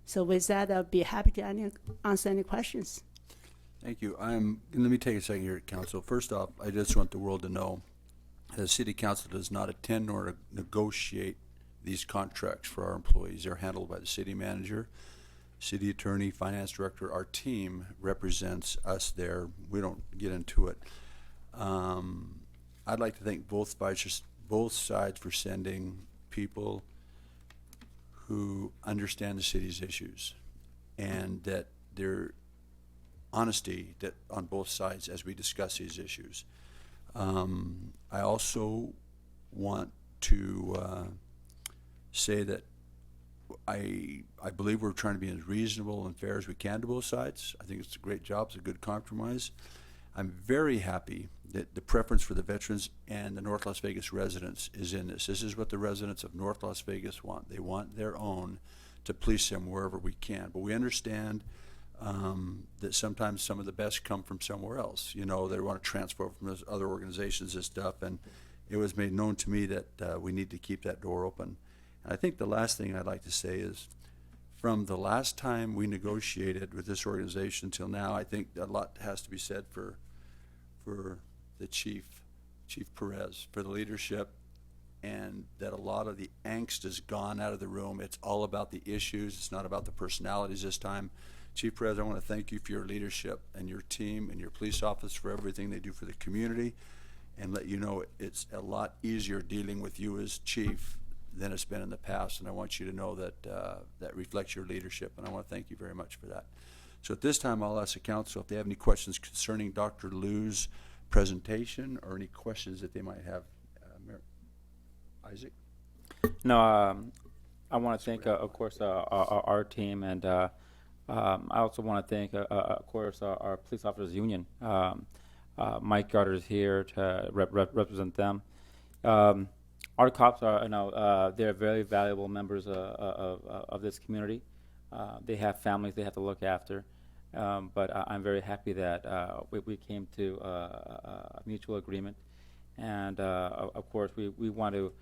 So with that, I'll be happy to answer any questions. Thank you. Let me take a second here, Council. First off, I just want the world to know the City Council does not attend nor negotiate these contracts for our employees. They're handled by the city manager, city attorney, finance director. Our team represents us there. We don't get into it. I'd like to thank both sides for sending people who understand the city's issues, and that their honesty that on both sides as we discuss these issues. I also want to say that I believe we're trying to be as reasonable and fair as we can to both sides. I think it's a great job. It's a good compromise. I'm very happy that the preference for the veterans and the North Las Vegas residents is in this. This is what the residents of North Las Vegas want. They want their own to police them wherever we can. But we understand that sometimes some of the best come from somewhere else. You know, they want to transfer from those other organizations and stuff, and it was made known to me that we need to keep that door open. And I think the last thing I'd like to say is, from the last time we negotiated with this organization till now, I think a lot has to be said for the Chief Perez, for the leadership, and that a lot of the angst has gone out of the room. It's all about the issues. It's not about the personalities this time. Chief Perez, I want to thank you for your leadership and your team and your police office for everything they do for the community, and let you know it's a lot easier dealing with you as chief than it's been in the past, and I want you to know that that reflects your leadership, and I want to thank you very much for that. So at this time, I'll ask the council if they have any questions concerning Dr. Liu's presentation or any questions that they might have. Isaac? No, I want to thank, of course, our team, and I also want to thank, of course, our police officers union. Mike Garter is here to represent them. Our cops are, they're very valuable members of this community. They have families they have to look after, but I'm very happy that we came to a mutual agreement, and of course we want to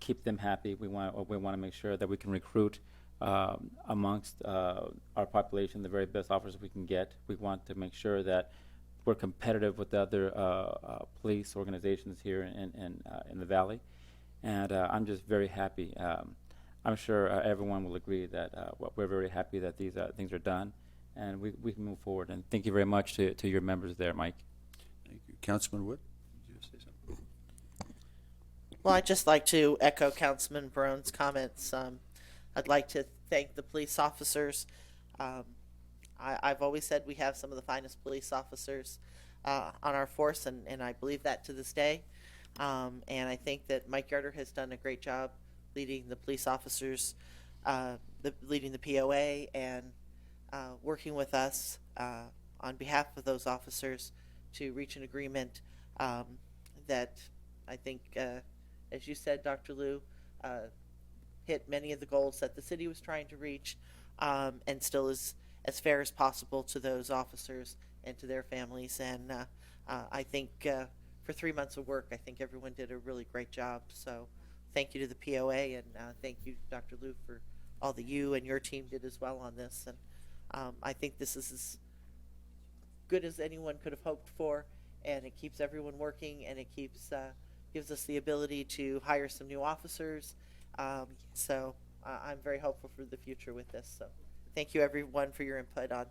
keep them happy. We want to make sure that we can recruit amongst our population the very best officers we can get. We want to make sure that we're competitive with the other police organizations here in the Valley, and I'm just very happy. I'm sure everyone will agree that we're very happy that these things are done, and we can move forward. And thank you very much to your members there, Mike. Thank you. Councilman Wood, did you say something? Well, I'd just like to echo Councilman Barone's comments. I'd like to thank the police officers. I've always said we have some of the finest police officers on our force, and I believe that to this day. And I think that Mike Garter has done a great job leading the police officers, leading the POA, and working with us on behalf of those officers to reach an agreement that I think, as you said, Dr. Liu, hit many of the goals that the city was trying to reach, and still is as fair as possible to those officers and to their families. And I think for 3 months of work, I think everyone did a really great job. So thank you to the POA, and thank you, Dr. Liu, for all that you and your team did as well on this. And I think this is as good as anyone could have hoped for, and it keeps everyone working, and it keeps gives us the ability to hire some new officers. So I'm very hopeful for the future with this. So thank you, everyone, for your input on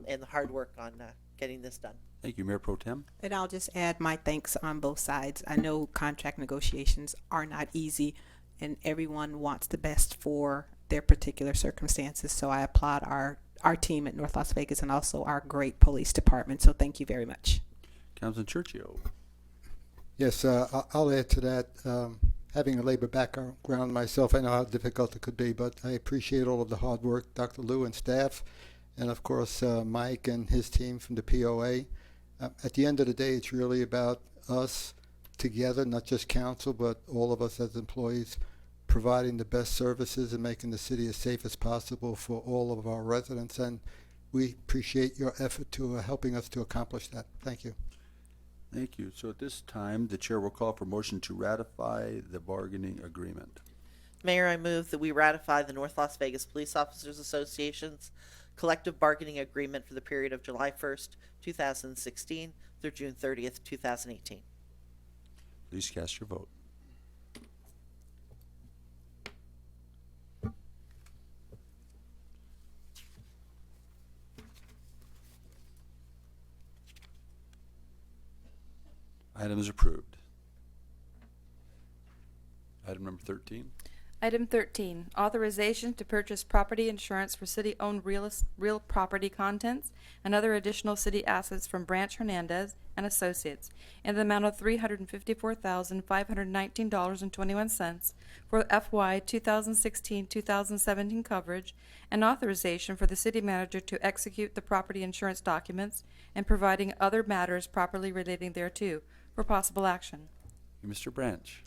and the hard work on getting this done. Thank you, Mayor Pro Tem. And I'll just add my thanks on both sides. I know contract negotiations are not easy, and everyone wants the best for their particular circumstances. So I applaud our team at North Las Vegas and also our great police department. So thank you very much. Councilman Churchio. Yes, I'll add to that. Having a labor background myself, I know how difficult it could be, but I appreciate all of the hard work, Dr. Liu and staff, and of course Mike and his team from the POA. At the end of the day, it's really about us together, not just council, but all of us as employees, providing the best services and making the city as safe as possible for all of our residents. And we appreciate your effort to helping us to accomplish that. Thank you. Thank you. So at this time, the chair will call for motion to ratify the bargaining agreement. Mayor, I move that we ratify the North Las Vegas Police Officers Association's collective bargaining agreement for the period of July 1st, 2016 through June 30th, 2018. Please cast your vote. Item is approved. Item number 13. Item 13, authorization to purchase property insurance for city-owned real property contents and other additional city assets from Branch Hernandez and Associates in the amount of $354,519.21 for FY 2016-2017 coverage, and authorization for the city manager to execute the property insurance documents and providing other matters properly relating thereto for possible action. Mr. Branch.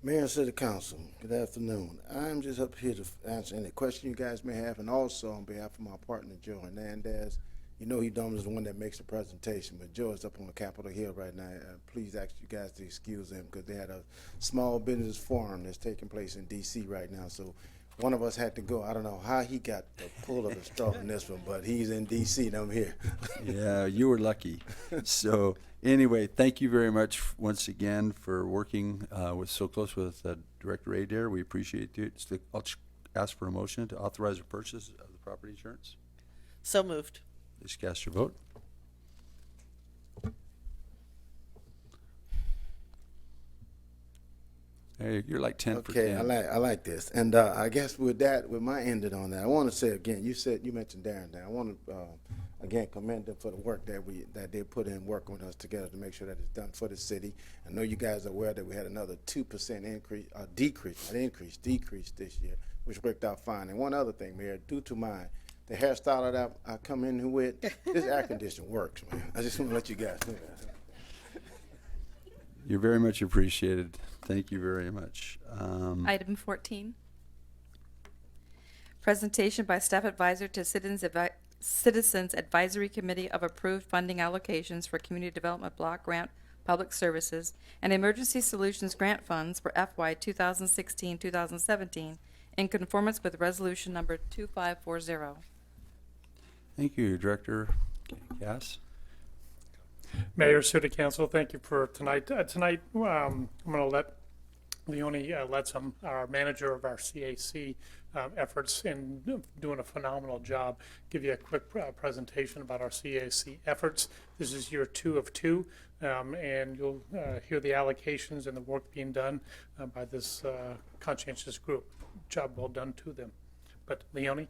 Mayor and City Council, good afternoon. I'm just up here to answer any question you guys may have, and also on behalf of my partner, Joe Hernandez. You know he normally is the one that makes the presentation, but Joe is up on the Capitol Hill right now. Please ask you guys to excuse him because they had a small business forum that's taking place in D.C. right now, so one of us had to go. I don't know how he got the pull of the straw in this one, but he's in D.C. and I'm here. Yeah, you were lucky. So anyway, thank you very much once again for working with so close with Director Adair. We appreciate it. I'll ask for a motion to authorize the purchase of the property insurance. So moved. Please cast your vote. Hey, you're like 10 for 10. Okay, I like this, and I guess with my ended on that, I want to say again. You mentioned Darren there. I want to again commend them for the work that they put in working with us together to make sure that it's done for the city. I know you guys are aware that we had another 2% decrease this year, which worked out fine. And one other thing, Mayor, due to the hairstyle that I come in with, this air conditioning works, man. I just want to let you guys know that. You're very much appreciated. Thank you very much. Item 14, presentation by staff advisor to Citizens Advisory Committee of approved funding allocations for Community Development Block Grant Public Services and Emergency Solutions Grant Funds for FY 2016-2017 in conformance with Resolution Number 2540. Thank you, Director Cass. Mayor, City Council, thank you for tonight. Tonight, I'm going to let Leonie Letzum, our manager of our CAC efforts, in doing a phenomenal job, give you a quick presentation about our CAC efforts. This is year 2 of 2, and you'll hear the allocations and the work being done by this conscientious group. Job well done to them. But Leonie?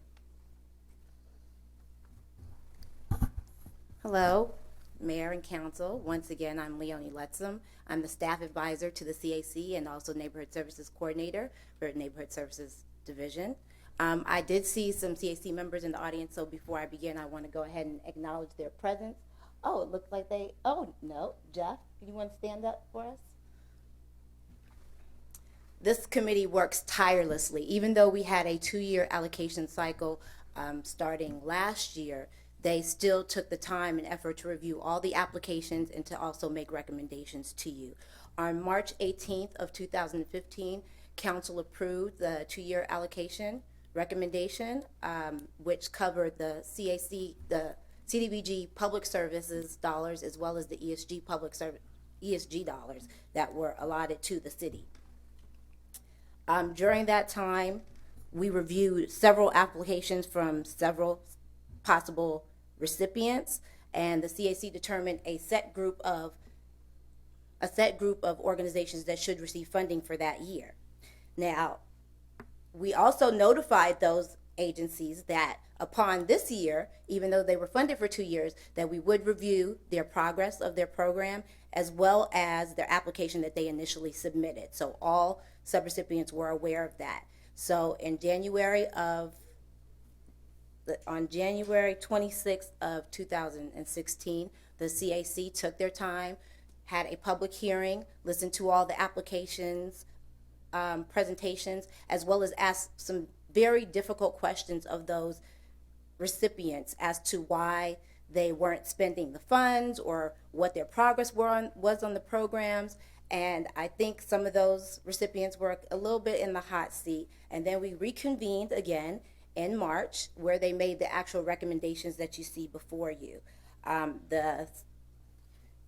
Hello, Mayor and Council. Once again, I'm Leonie Letzum. I'm the staff advisor to the CAC and also Neighborhood Services Coordinator for Neighborhood Services Division. I did see some CAC members in the audience, so before I begin, I want to go ahead and acknowledge their presence. Oh, it looks like oh, no, Jeff, you want to stand up for us? This committee works tirelessly. Even though we had a 2-year allocation cycle starting last year, they still took the time and effort to review all the applications and to also make recommendations to you. On March 18th of 2015, Council approved the 2-year allocation recommendation, which covered the CAC, the CDBG public services dollars, as well as the ESG ESG dollars that were allotted to the city. During that time, we reviewed several applications from several possible recipients, and the CAC determined a set group of organizations that should receive funding for that year. Now, we also notified those agencies that upon this year, even though they were funded for 2 years, that we would review their progress of their program as well as their application that they initially submitted. So all subrecipients were aware of that. So on January 26th of 2016, the CAC took their time, had a public hearing, listened to all the applications, presentations, as well as asked some very difficult questions of those recipients as to why they weren't spending the funds or what their progress was on the programs. And I think some of those recipients were a little bit in the hot seat. And then we reconvened again in March, where they made the actual recommendations that you see before you.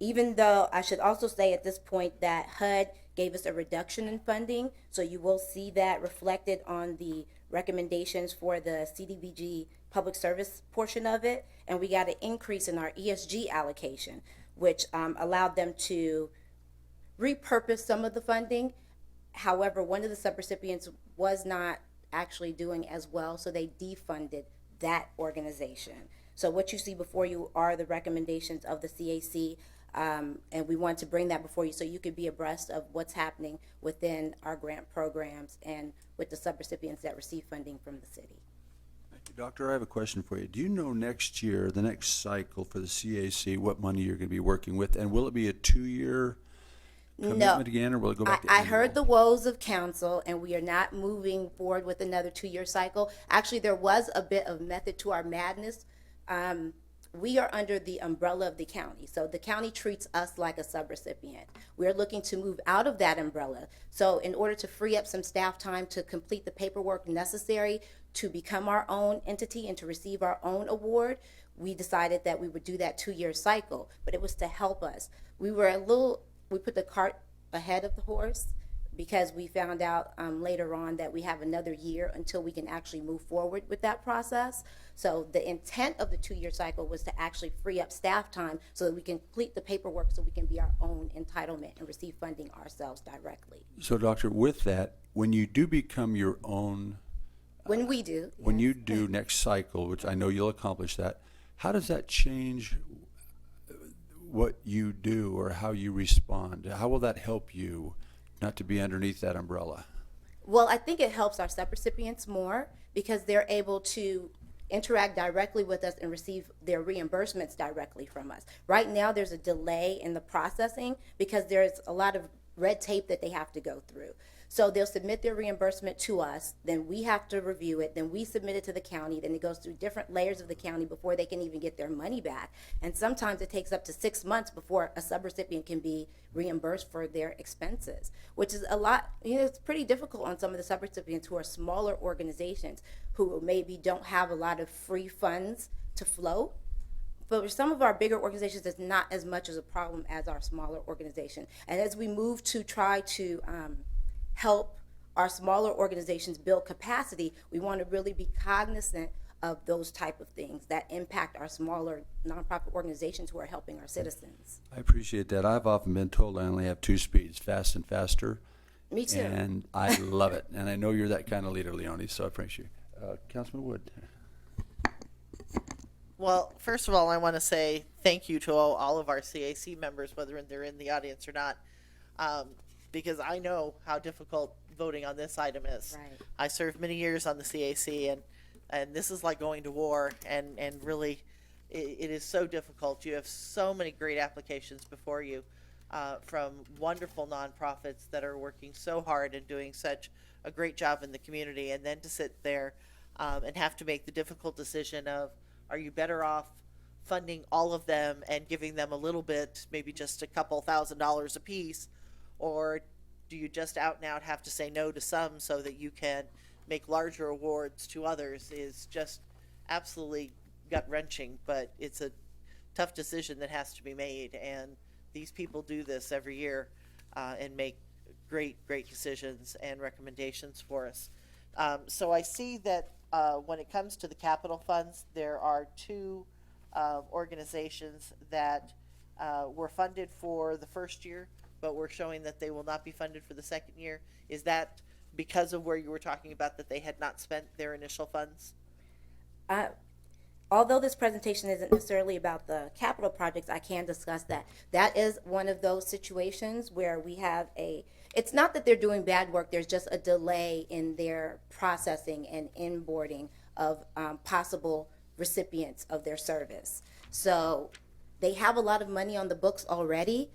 Even though I should also say at this point that HUD gave us a reduction in funding, so you will see that reflected on the recommendations for the CDBG public service portion of it, and we got an increase in our ESG allocation, which allowed them to repurpose some of the funding. However, one of the subrecipients was not actually doing as well, so they defunded that organization. So what you see before you are the recommendations of the CAC, and we want to bring that before you so you could be abreast of what's happening within our grant programs and with the subrecipients that receive funding from the city. Thank you. Doctor, I have a question for you. Do you know next year, the next cycle for the CAC, what money you're going to be working with, and will it be a 2-year commitment again, or will it go back to I heard the woes of council, and we are not moving forward with another 2-year cycle. Actually, there was a bit of method to our madness. We are under the umbrella of the county, so the county treats us like a subrecipient. We're looking to move out of that umbrella. So in order to free up some staff time to complete the paperwork necessary to become our own entity and to receive our own award, we decided that we would do that 2-year cycle, but it was to help us. We put the cart ahead of the horse because we found out later on that we have another year until we can actually move forward with that process. So the intent of the 2-year cycle was to actually free up staff time so that we can complete the paperwork so we can be our own entitlement and receive funding ourselves directly. So, Doctor, with that, when you do become your own, when you do next cycle, which I know you'll accomplish that, how does that change what you do or how you respond? How will that help you not to be underneath that umbrella? Well, I think it helps our subrecipients more because they're able to interact directly with us and receive their reimbursements directly from us. Right now, there's a delay in the processing because there's a lot of red tape that they have to go through. So they'll submit their reimbursement to us, then we have to review it, then we submit it to the county, then it goes through different layers of the county before they can even get their money back. And sometimes it takes up to 6 months before a subrecipient can be reimbursed for their expenses, which is a lot. It's pretty difficult on some of the subrecipients who are smaller organizations who maybe don't have a lot of free funds to float. But for some of our bigger organizations, it's not as much as a problem as our smaller organization. And as we move to try to help our smaller organizations build capacity, we want to really be cognizant of those type of things that impact our smaller nonprofit organizations who are helping our citizens. I appreciate that. I've often been told I only have 2 speeds, fast and faster. Me too. And I love it. And I know you're that kind of leader, Leonie, so I appreciate it. Councilman Wood. Well, first of all, I want to say thank you to all of our CAC members, whether they're in the audience or not, because I know how difficult voting on this item is. Right. I served many years on the CAC, and this is like going to war, and really, it is so difficult. You have so many great applications before you from wonderful nonprofits that are working so hard and doing such a great job in the community, and then to sit there and have to make the difficult decision of, are you better off funding all of them and giving them a little bit, maybe just a couple $1,000s a piece, or do you just out and out have to say no to some so that you can make larger awards to others? Is just absolutely gut-wrenching, but it's a tough decision that has to be made, and these people do this every year and make great decisions and recommendations for us. So I see that when it comes to the capital funds, there are 2 organizations that were funded for the first year, but we're showing that they will not be funded for the second year. Is that because of where you were talking about that they had not spent their initial funds? Although this presentation isn't necessarily about the capital projects, I can discuss that. That is one of those situations where we have it's not that they're doing bad work, there's just a delay in their processing and inboarding of possible recipients of their service. So they have a lot of money on the books already.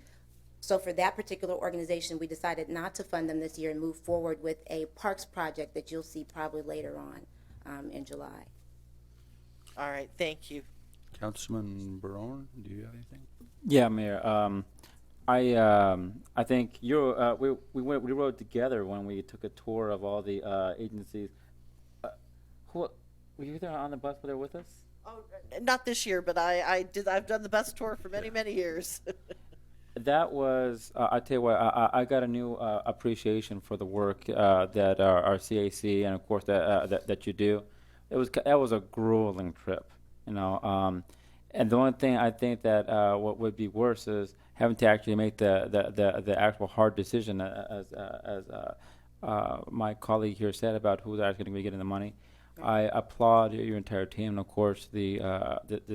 So for that particular organization, we decided not to fund them this year and move forward with a parks project that you'll see probably later on in July. All right, thank you. Councilman Barone, do you have anything? Yeah, Mayor. I think we rode together when we took a tour of all the agencies. Who were you there on the bus? Were there with us? Oh, not this year, but I've done the bus tour for many years. That was, I tell you what, I got a new appreciation for the work that our CAC and of course that you do. That was a grueling trip, you know. And the only thing I think that what would be worse is having to actually make the actual hard decision, as my colleague here said about who's actually going to be getting the money. I applaud your entire team, and of course the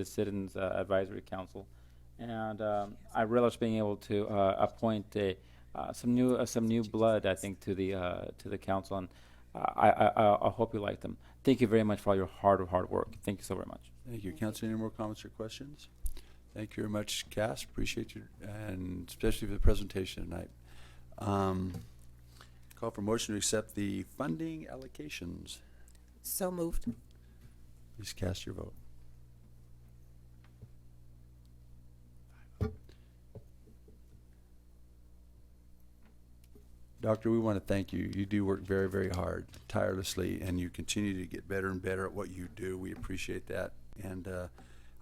Citizens Advisory Council. And I relish being able to appoint some new blood, I think, to the council, and I hope you like them. Thank you very much for all your hard work. Thank you so very much. Thank you, Council. Any more comments or questions? Thank you very much, Cass. Appreciate you, and especially for the presentation tonight. Call for motion to accept the funding allocations. So moved. Please cast your vote. Doctor, we want to thank you. You do work very, very hard, tirelessly, and you continue to get better and better at what you do. We appreciate that. And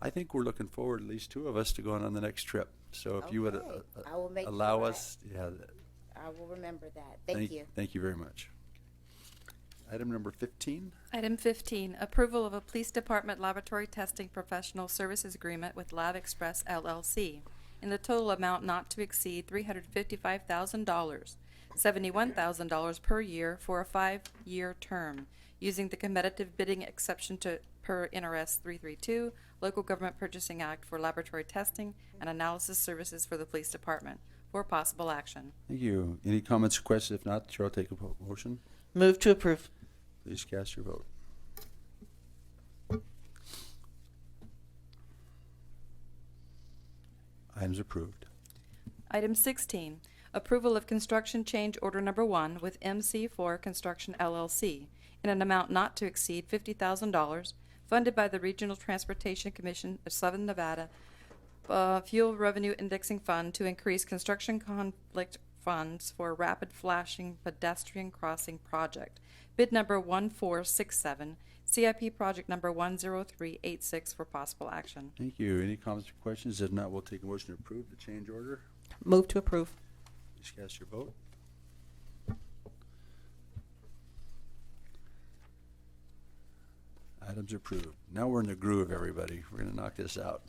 I think we're looking forward, at least two of us, to going on the next trip. So if you would I will make allow sure us, I will remember that. Thank you. Thank you very much. Item number 15. Item 15, approval of a police department laboratory testing professional services agreement with Lab Express LLC in the total amount not to exceed $355,000, $71,000 per year for a 5-year term, using the competitive bidding exception per NRS 332, Local Government Purchasing Act, for laboratory testing and analysis services for the police department for possible action. Thank you. Any comments or questions? If not, the chair will take a motion. Move to approve. Please cast your vote. Items approved. Item 16, approval of construction change order number 1 with MC4 Construction LLC in an amount not to exceed $50,000, funded by the Regional Transportation Commission of Southern Nevada Fuel Revenue Indexing Fund to increase construction conflict funds for rapid flashing pedestrian crossing project. Bid number 1467, CIP project number 10386 for possible action. Thank you. Any comments or questions? If not, we'll take a motion to approve the change order. Move to approve. Please cast your vote. Items approved. Now we're in the groove, everybody. We're going to knock this out.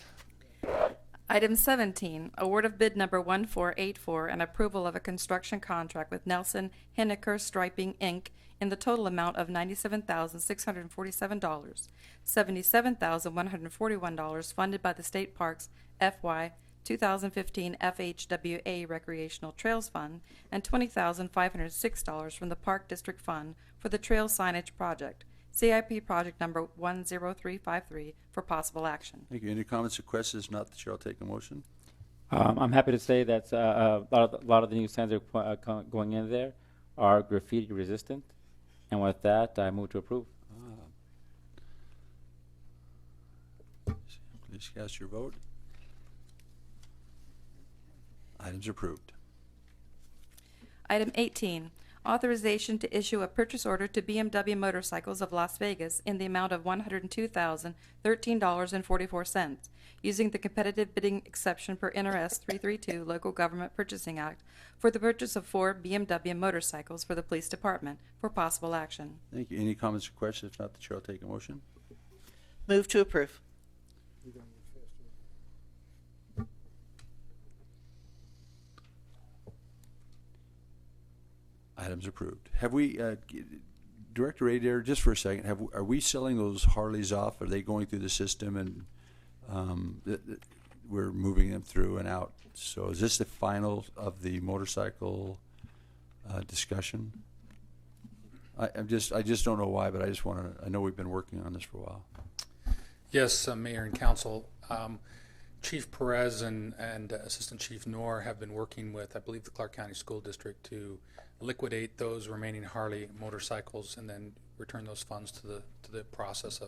Item 17, award of bid number 1484 and approval of a construction contract with Nelson Henniker Striping, Inc. in the total amount of $97,647, $77,141 funded by the State Parks FY 2015 FHWA Recreational Trails Fund, and $20,506 from the Park District Fund for the Trail Signage Project. CIP project number 10353 for possible action. Thank you. Any comments or questions? Not the chair will take a motion. I'm happy to say that a lot of the new signs that are going in there are graffiti resistant, and with that, I move to approve. Please cast your vote. Items approved. Item 18, authorization to issue a purchase order to BMW Motorcycles of Las Vegas in the amount of $102,013.44, using the competitive bidding exception per NRS 332 Local Government Purchasing Act for the purchase of 4 BMW motorcycles for the police department for possible action. Thank you. Any comments or questions? If not, the chair will take a motion. Move to approve. Items approved. Have we, Director Adair, just for a second, are we selling those Harleys off? Are they going through the system and we're moving them through and out? So is this the final of the motorcycle discussion? I just don't know why, but I just want to, I know we've been working on this for a while. Yes, Mayor and Council. Chief Perez and Assistant Chief Noor have been working with, I believe, the Clark County School District to liquidate those remaining Harley motorcycles and then return those funds to the process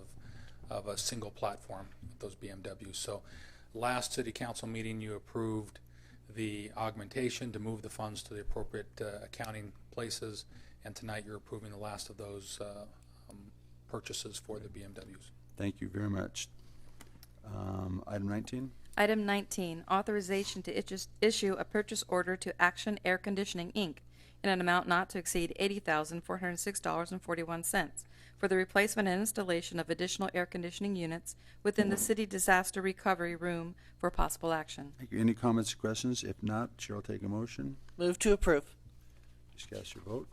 of a single platform with those BMWs. So last City Council meeting, you approved the augmentation to move the funds to the appropriate accounting places, and tonight you're approving the last of those purchases for the BMWs. Thank you very much. Item 19. Item 19, authorization to issue a purchase order to Action Air Conditioning, Inc. in an amount not to exceed $80,406.41 for the replacement and installation of additional air conditioning units within the city disaster recovery room for possible action. Thank you. Any comments or questions? If not, Chair will take a motion. Move to approve. Please cast your vote.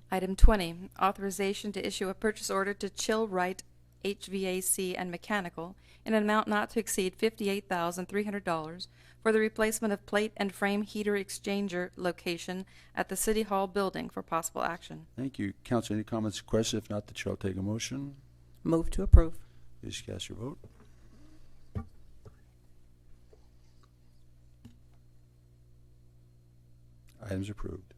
Item 20, authorization to issue a purchase order to Chill Right HVAC and Mechanical in an amount not to exceed $58,300 for the replacement of plate and frame heater exchanger location at the City Hall building for possible action. Thank you. Council, any comments or questions? If not, the Chair will take a motion. Move to approve. Please cast your vote. Items approved.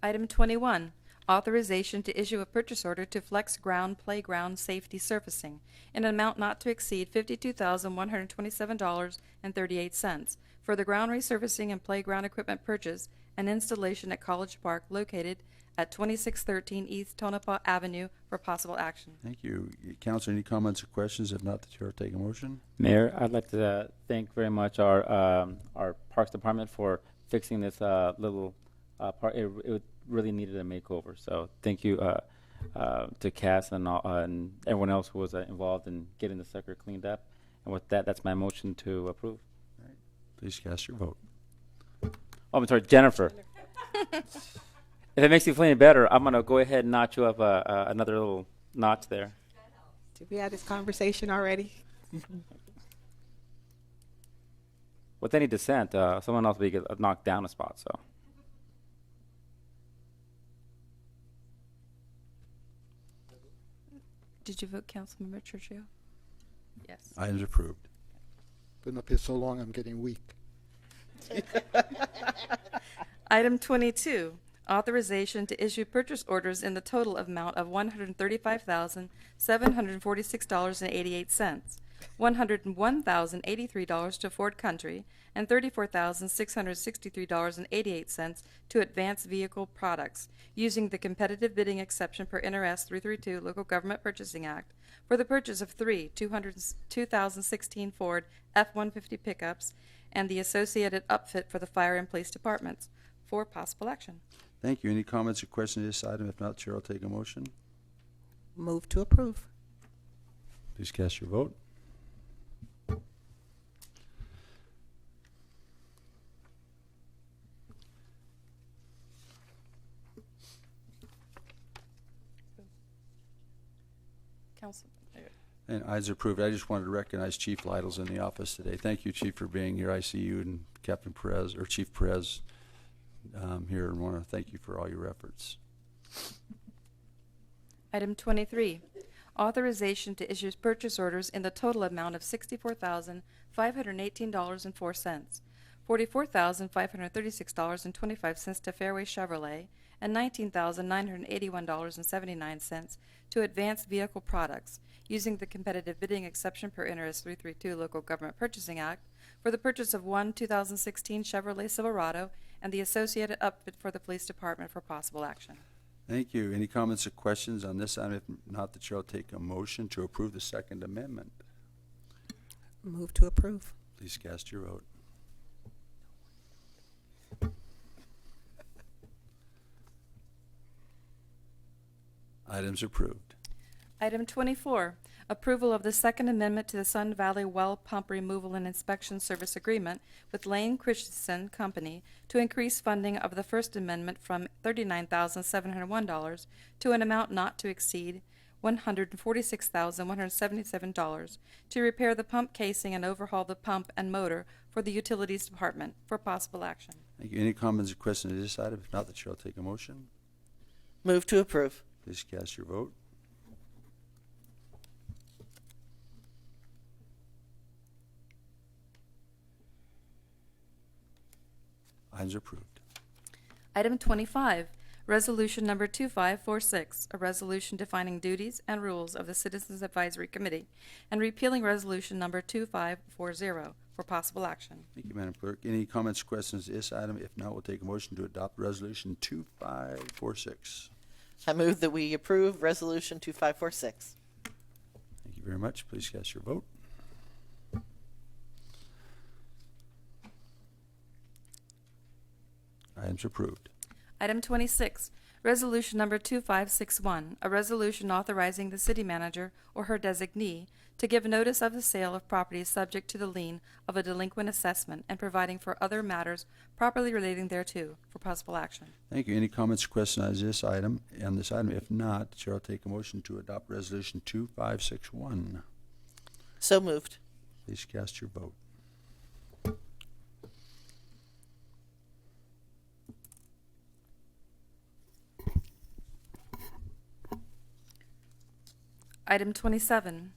Item 21, authorization to issue a purchase order to Flex Ground Playground Safety Surfacing in an amount not to exceed $52,127.38 for the ground resurfacing and playground equipment purchase and installation at College Park located at 2613 East Tonopah Avenue for possible action. Thank you. Council, any comments or questions? If not, the Chair will take a motion. Mayor, I'd like to thank very much our Parks Department for fixing this little part. It really needed a makeover. So thank you to Cass and everyone else who was involved in getting the sucker cleaned up. And with that, that's my motion to approve. All right. Please cast your vote. Oh, I'm sorry, Jennifer. If it makes you feel any better, I'm going to go ahead and notch you up another little notch there. Did we have this conversation already? With any dissent, someone else will get knocked down a spot, so. Did you vote, Councilmember Churchill? Yes. Items approved. Been up here so long, I'm getting weak. Item 22, authorization to issue purchase orders in the total amount of $135,746.88, $101,083 to Ford Country, and $34,663.88 to Advanced Vehicle Products, using the competitive bidding exception per NRS 332 Local Government Purchasing Act for the purchase of three 2016 Ford F-150 pickups and the associated upfit for the fire and police departments for possible action. Thank you. Any comments or questions on this item? If not, Chair will take a motion. Move to approve. Please cast your vote. Council. And ayes are approved. I just wanted to recognize Chief Lytle's in the office today. Thank you, Chief, for being here. I see you and Captain Perez, or Chief Perez, here, and want to thank you for all your efforts. Item 23, authorization to issue purchase orders in the total amount of $64,518.04, $44,536.25 to Fairway Chevrolet, and $19,981.79 to Advanced Vehicle Products, using the competitive bidding exception per NRS 332 Local Government Purchasing Act for the purchase of one 2016 Chevrolet Silverado and the associated upfit for the police department for possible action. Thank you. Any comments or questions on this item? If not, the Chair will take a motion to approve the Second Amendment. Move to approve. Please cast your vote. Items approved. Item 24, approval of the Second Amendment to the Sun Valley Well Pump Removal and Inspection Service Agreement with Lane Christensen Company to increase funding of the First Amendment from $39,701 to an amount not to exceed $146,177 to repair the pump casing and overhaul the pump and motor for the Utilities Department for possible action. Thank you. Any comments or questions on this item? If not, the chair will take a motion. Move to approve. Please cast your vote. Items are approved. Item 25, resolution number 2546, a resolution defining duties and rules of the Citizens Advisory Committee and repealing resolution number 2540 for possible action. Thank you, Madam Clerk. Any comments or questions on this item? If not, we'll take a motion to adopt resolution 2546. I move that we approve resolution 2546. Thank you very much. Please cast your vote. Items approved. Item 26, resolution number 2561, a resolution authorizing the city manager or her designee to give notice of the sale of property subject to the lien of a delinquent assessment and providing for other matters properly relating thereto for possible action. Thank you. Any comments or questions on this item? If not, the chair will take a motion to adopt resolution 2561. So moved. Please cast your vote. Item 27,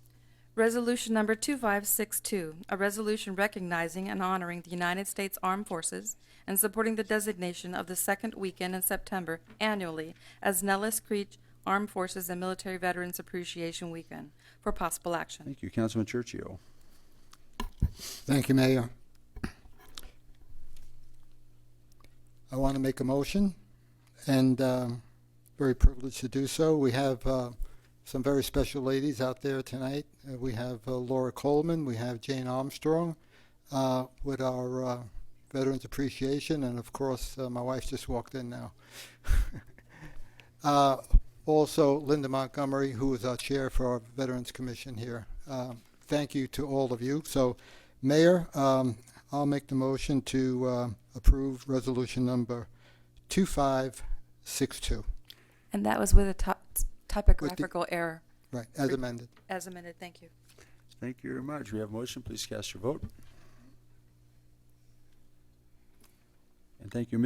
resolution number 2562, a resolution recognizing and honoring the United States Armed Forces and supporting the designation of the second weekend in September annually as Nellis Creek Armed Forces and Military Veterans Appreciation Weekend for possible action. Thank you. Councilman Churchio. Thank you, Mayor. I want to make a motion, and very privileged to do so. We have some very special ladies out there tonight. We have Laura Coleman, we have Jane Armstrong with our Veterans Appreciation, and of course my wife just walked in now. Also Linda Montgomery, who is our chair for our Veterans Commission here. Thank you to all of you. So, Mayor, I'll make the motion to approve resolution number 2562. And that was with a typographical error. Right, as amended. As amended, thank you. Thank you very much. We have a motion. Please cast your vote. And thank you,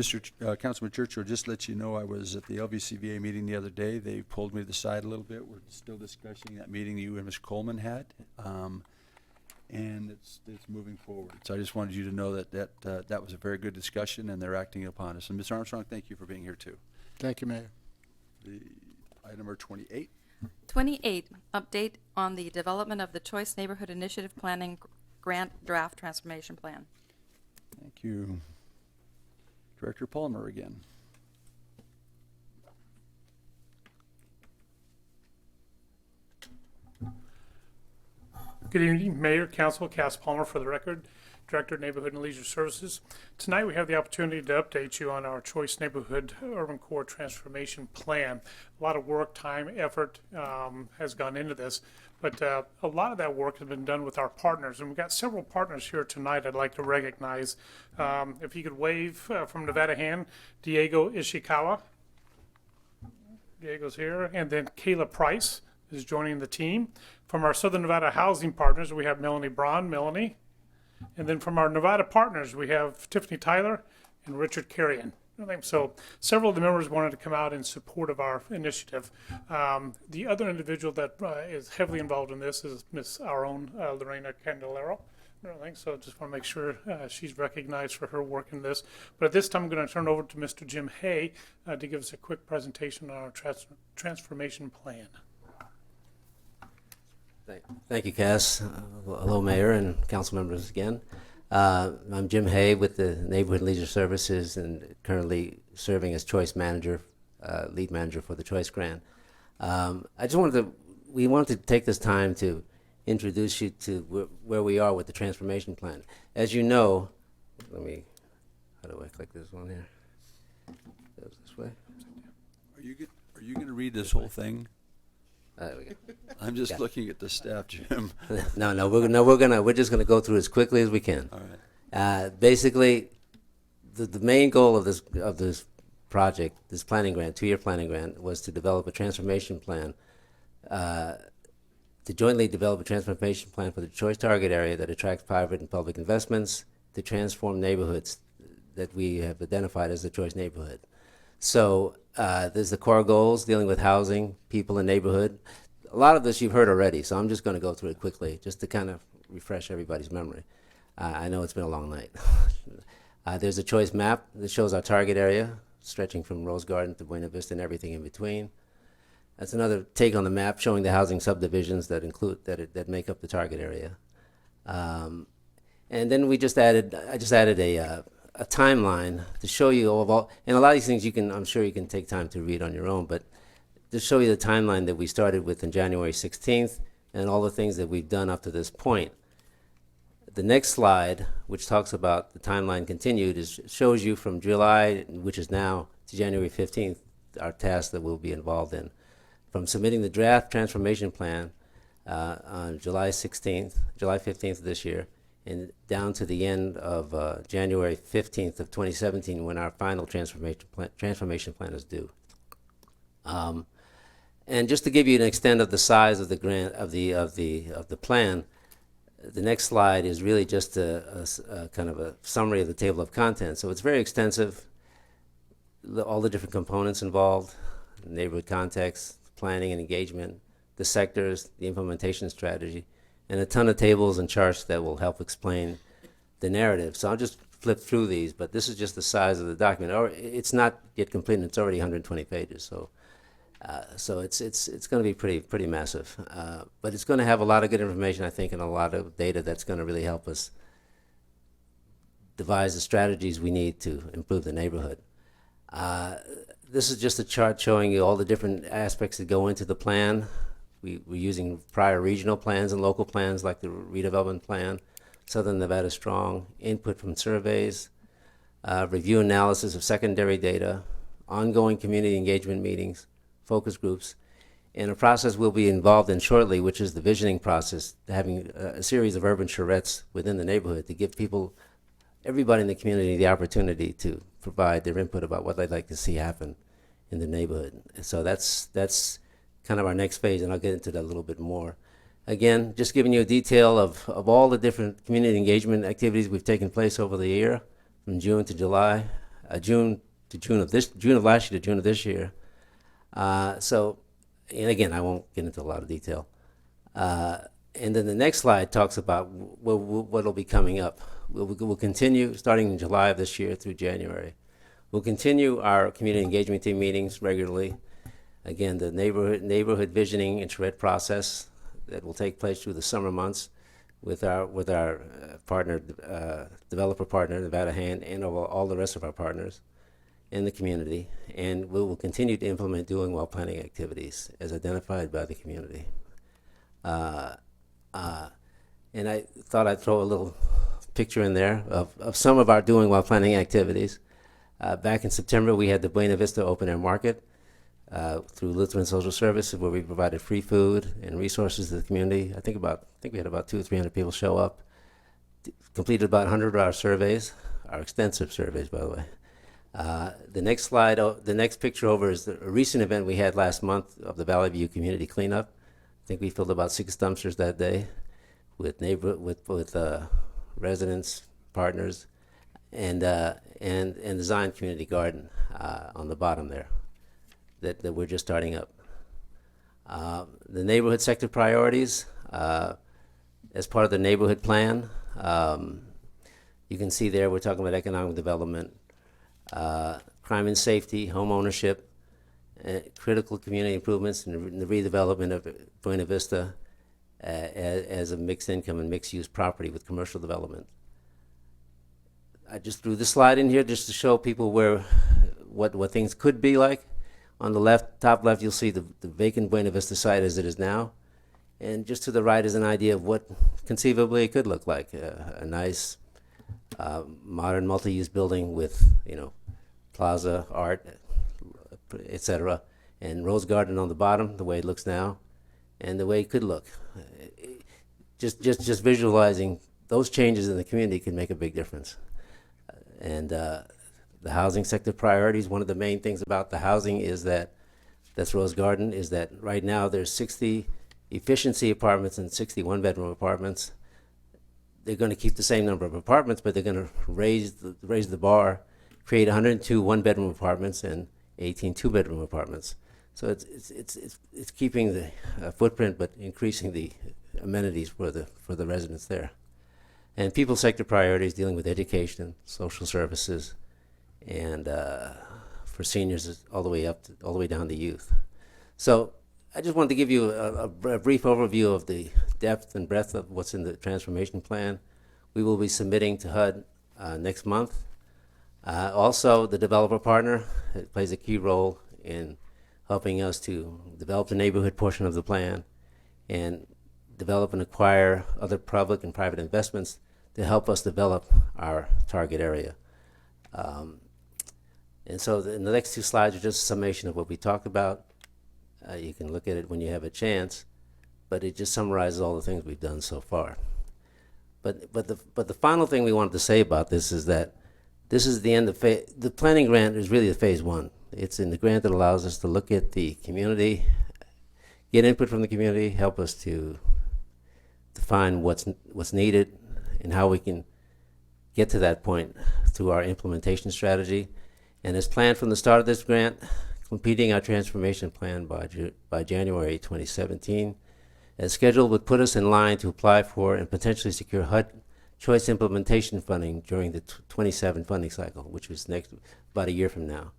Councilman Churchill. Just to let you know, I was at the LVCVA meeting the other day. They pulled me to the side a little bit. We're still discussing that meeting you and Ms. Coleman had, and it's moving forward. So I just wanted you to know that was a very good discussion, and they're acting upon us. And Ms. Armstrong, thank you for being here too. Thank you, Mayor. Item number 28. 28, update on the development of the Choice Neighborhood Initiative Planning Grant Draft Transformation Plan. Thank you. Director Palmer again. Good evening, Mayor, Council, Cass Palmer for the record, Director of Neighborhood and Leisure Services. Tonight we have the opportunity to update you on our Choice Neighborhood Urban Core Transformation Plan. A lot of work, time, effort has gone into this, but a lot of that work has been done with our partners, and we've got several partners here tonight I'd like to recognize. If you could wave from Nevada hand, Diego Ishikawa. Diego's here, and then Kayla Price is joining the team. From our Southern Nevada housing partners, we have Melanie Braun. Melanie. And then from our Nevada partners, we have Tiffany Tyler and Richard Carrion. So several of the members wanted to come out in support of our initiative. The other individual that is heavily involved in this is our own Lorena Candelero. So just want to make sure she's recognized for her work in this. But at this time, I'm going to turn it over to Mr. Jim Hay to give us a quick presentation on our transformation plan. Thank you, Cass. Hello, Mayor and council members again. I'm Jim Hay with the Neighborhood Leisure Services and currently serving as Choice Manager, lead manager for the Choice Grant. We wanted to take this time to introduce you to where we are with the transformation plan. As you know, how do I click this one here? Goes this way. Are you going to read this whole thing? There we go. I'm just Got it. looking at the staff, Jim. We're just gonna go through as quickly as we can. All right. Basically, the main goal of this project, this planning grant, 2-year planning grant, was to develop a transformation plan, to jointly develop a transformation plan for the choice target area that attracts private and public investments to transform neighborhoods that we have identified as the choice neighborhood. So there's the core goals dealing with housing, people, and neighborhood. A lot of this you've heard already, so I'm just going to go through it quickly just to kind of refresh everybody's memory. I know it's been a long night. There's a choice map that shows our target area, stretching from Rose Garden to Buena Vista and everything in between. That's another take on the map showing the housing subdivisions that that make up the target area. And then I just added a timeline to show you all, and a lot of these things I'm sure you can take time to read on your own, but to show you the timeline that we started with on January 16th and all the things that we've done up to this point. The next slide, which talks about the timeline continued, shows you from July, which is now, to January 15th, our task that we'll be involved in. From submitting the draft transformation plan on July 15th of this year, and down to the end of January 15th of 2017, when our final transformation plan is due. And just to give you an extent of the size of the grant of the plan, the next slide is really just a kind of a summary of the table of contents. So it's very extensive. All the different components involved: neighborhood context, planning and engagement, the sectors, the implementation strategy, and a ton of tables and charts that will help explain the narrative. So I'll just flip through these, but this is just the size of the document. Or it's not yet complete, and it's already 120 pages. So it's going to be pretty massive. But it's going to have a lot of good information, I think, and a lot of data that's going to really help us devise the strategies we need to improve the neighborhood. This is just a chart showing you all the different aspects that go into the plan. We're using prior regional plans and local plans like the redevelopment plan, Southern Nevada Strong, input from surveys, review analysis of secondary data, ongoing community engagement meetings, focus groups, and a process we'll be involved in shortly, which is the visioning process, having a series of urban charrettes within the neighborhood to give everybody in the community, the opportunity to provide their input about what they'd like to see happen in the neighborhood. So that's kind of our next phase, and I'll get into that a little bit more. Again, just giving you a detail of all the different community engagement activities we've taken place over the year, from June to July, June of last year to June of this year. And again, I won't get into a lot of detail. And then the next slide talks about what will be coming up. We'll continue starting in July of this year through January. We'll continue our community engagement team meetings regularly. Again, the neighborhood visioning and charrette process that will take place through the summer months with our partner, developer partner, Nevada Hand, and all the rest of our partners in the community. And we will continue to implement doing while planning activities as identified by the community. And I thought I'd throw a little picture in there of some of our doing while planning activities. Back in September, we had the Buena Vista Open Air Market through Lutheran Social Services, where we provided free food and resources to the community. I think we had about 200 or 300 people show up. Completed about 100 of our surveys, our extensive surveys, by the way. The next slide, the next picture over is a recent event we had last month of the Valley View Community Cleanup. I think we filled about 6 dumpsters that day with residents, partners, and Design Community Garden on the bottom there that we're just starting up. The neighborhood sector priorities as part of the neighborhood plan. You can see there we're talking about economic development, crime and safety, home ownership, critical community improvements, and the redevelopment of Buena Vista as a mixed income and mixed use property with commercial development. I just threw this slide in here just to show people what things could be like. On the top left, you'll see the vacant Buena Vista site as it is now. And just to the right is an idea of what conceivably it could look like. A nice modern multi-use building with, plaza, art, etc. And Rose Garden on the bottom, the way it looks now. and the way it could look. Just visualizing those changes in the community can make a big difference. And the housing sector priorities, one of the main things about the housing is that's Rose Garden, is that right now there's 60 efficiency apartments and 60 one-bedroom apartments. They're going to keep the same number of apartments, but they're going to raise the bar, create 102 one-bedroom apartments and 18 two-bedroom apartments. So it's keeping the footprint, but increasing the amenities for the residents there. And people sector priorities dealing with education, social services, and for seniors all the way down to youth. So I just wanted to give you a brief overview of the depth and breadth of what's in the transformation plan. We will be submitting to HUD next month. Also, the developer partner plays a key role in helping us to develop the neighborhood portion of the plan and develop and acquire other public and private investments to help us develop our target area. And so in the next two slides are just a summation of what we talked about. You can look at it when you have a chance, but it just summarizes all the things we've done so far. But the final thing we wanted to say about this is that this is the end of the planning grant is really the phase one. It's in the grant that allows us to look at the community, get input from the community, help us to define what's needed and how we can get to that point through our implementation strategy. And as planned from the start of this grant, completing our transformation plan by January 2017, as scheduled, would put us in line to apply for and potentially secure HUD choice implementation funding during the 27 funding cycle, which is about a year from now.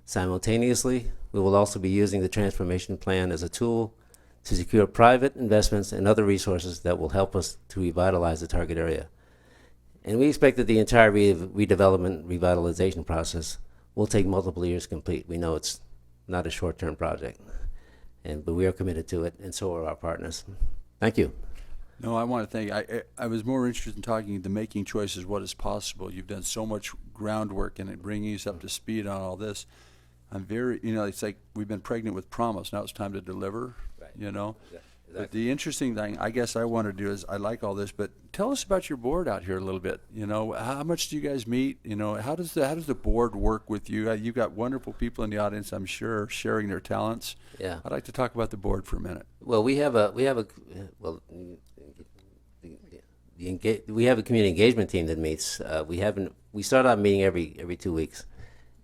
Simultaneously, we will also be using the transformation plan as a tool to secure private investments and other resources that will help us to revitalize the target area. And we expect that the entire redevelopment revitalization process will take multiple years to complete. We know it's not a short-term project, but we are committed to it, and so are our partners. Thank you. No, I want to thank. I was more interested in talking the making choices, what is possible. You've done so much groundwork in it, bringing us up to speed on all this. I'm very, it's like we've been pregnant with promise. Now it's time to deliver. Right. Exactly. But the interesting thing, I guess, I want to do is I like all this, but tell us about your board out here a little bit. How much do you guys meet? How does the board work with you? You've got wonderful people in the audience, I'm sure, sharing their talents. Yeah. I'd like to talk about the board for a minute. Well, we have a community engagement team that meets. We start out meeting every 2 weeks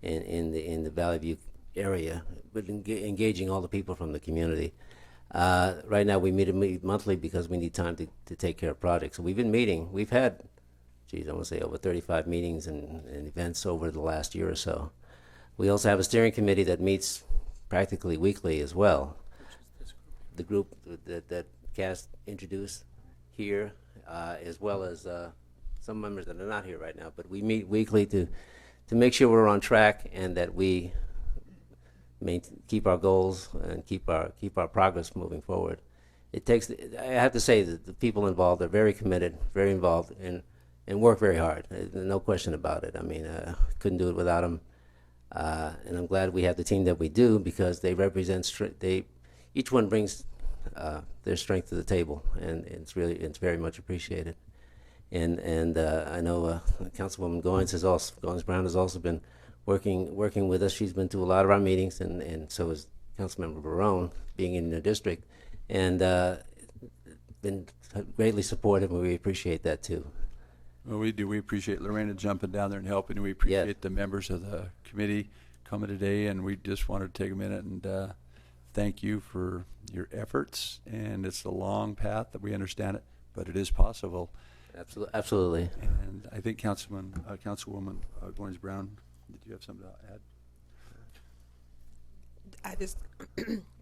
in the Valley View area, but engaging all the people from the community. Right now we meet monthly because we need time to take care of projects. So we've been meeting. We've had, I want to say over 35 meetings and events over the last year or so. We also have a steering committee that meets practically weekly as well. The group that Cass introduced here, as well as some members that are not here right now. But we meet weekly to make sure we're on track and that we keep our goals and keep our progress moving forward. I have to say that the people involved are very committed, very involved, and work very hard. No question about it. I mean, couldn't do it without them. And I'm glad we have the team that we do because they represent. Each one brings their strength to the table, and it's very much appreciated. And I know Councilwoman Goins Brown has also been working with us. She's been to a lot of our meetings, and so has Councilmember Barone, being in the district, and been greatly supportive, and we appreciate that too. Well, we do. We appreciate Lorena jumping down there and helping. We appreciate the members of the committee coming today, and we just wanted to take a minute and thank you for your efforts. And it's a long path, that we understand it, but it is possible. Absolutely. And I think Councilwoman Goins Brown, did you have something to add? I just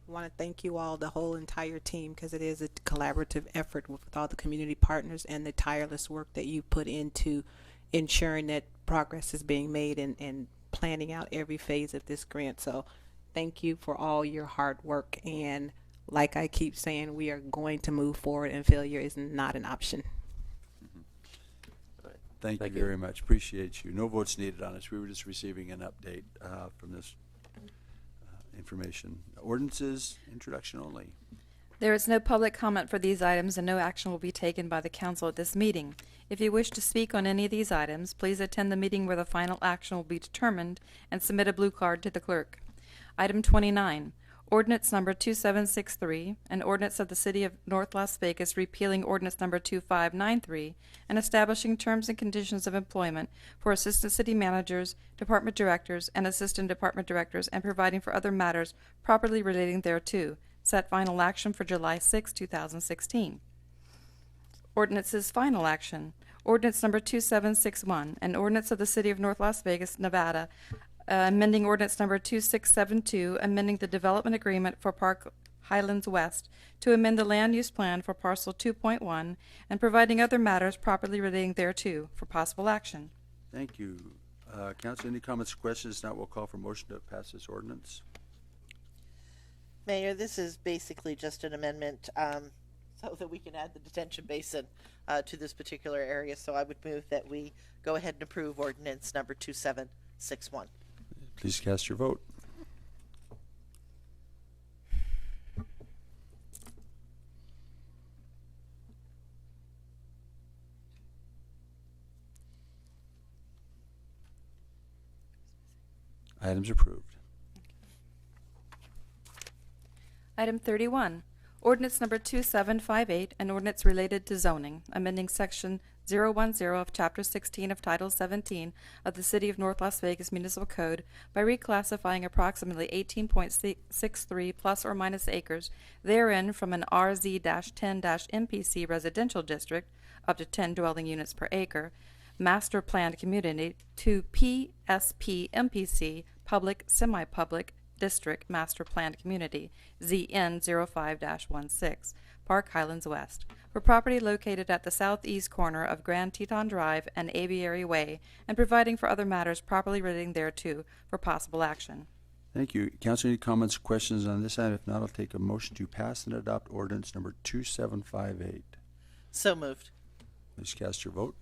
want to thank you all, the whole entire team, because it is a collaborative effort with all the community partners and the tireless work that you put into ensuring that progress is being made and planning out every phase of this grant. So thank you for all your hard work. And like I keep saying, we are going to move forward, and failure is not an option. Thank you very much. Appreciate you. No votes needed on this. We were just receiving an update from this information. Ordinances, introduction only. There is no public comment for these items and no action will be taken by the council at this meeting. If you wish to speak on any of these items, please attend the meeting where the final action will be determined and submit a blue card to the clerk. Item 29, ordinance number 2763, an ordinance of the City of North Las Vegas repealing ordinance number 2593 and establishing terms and conditions of employment for assistant city managers, department directors, and assistant department directors, and providing for other matters properly relating thereto. Set final action for July 6, 2016. Ordinance's final action. Ordinance number 2761, an ordinance of the City of North Las Vegas, Nevada, amending ordinance number 2672, amending the development agreement for Park Highlands West to amend the land use plan for parcel 2.1 and providing other matters properly relating thereto for possible action. Thank you. Council, any comments or questions? Now we'll call for motion to pass this ordinance. Mayor, this is basically just an amendment so that we can add the detention basin to this particular area. So I would move that we go ahead and approve ordinance number 2761. Please cast your vote. Items approved. Item 31, ordinance number 2758, an ordinance related to zoning, amending section 010 of Chapter 16 of Title 17 of the City of North Las Vegas Municipal Code by reclassifying approximately 18.63 plus or minus acres therein from an RZ-10-MPC residential district, up to 10 dwelling units per acre, master planned community, to PSP MPC, public, semi-public, District Master Planned Community, ZN 05-16, Park Highlands West, for property located at the southeast corner of Grand Teton Drive and Aviary Way, and providing for other matters properly relating thereto for possible action. Thank you. Council, any comments or questions on this item? If not, I'll take a motion to pass and adopt ordinance number 2758. So moved. Please cast your vote.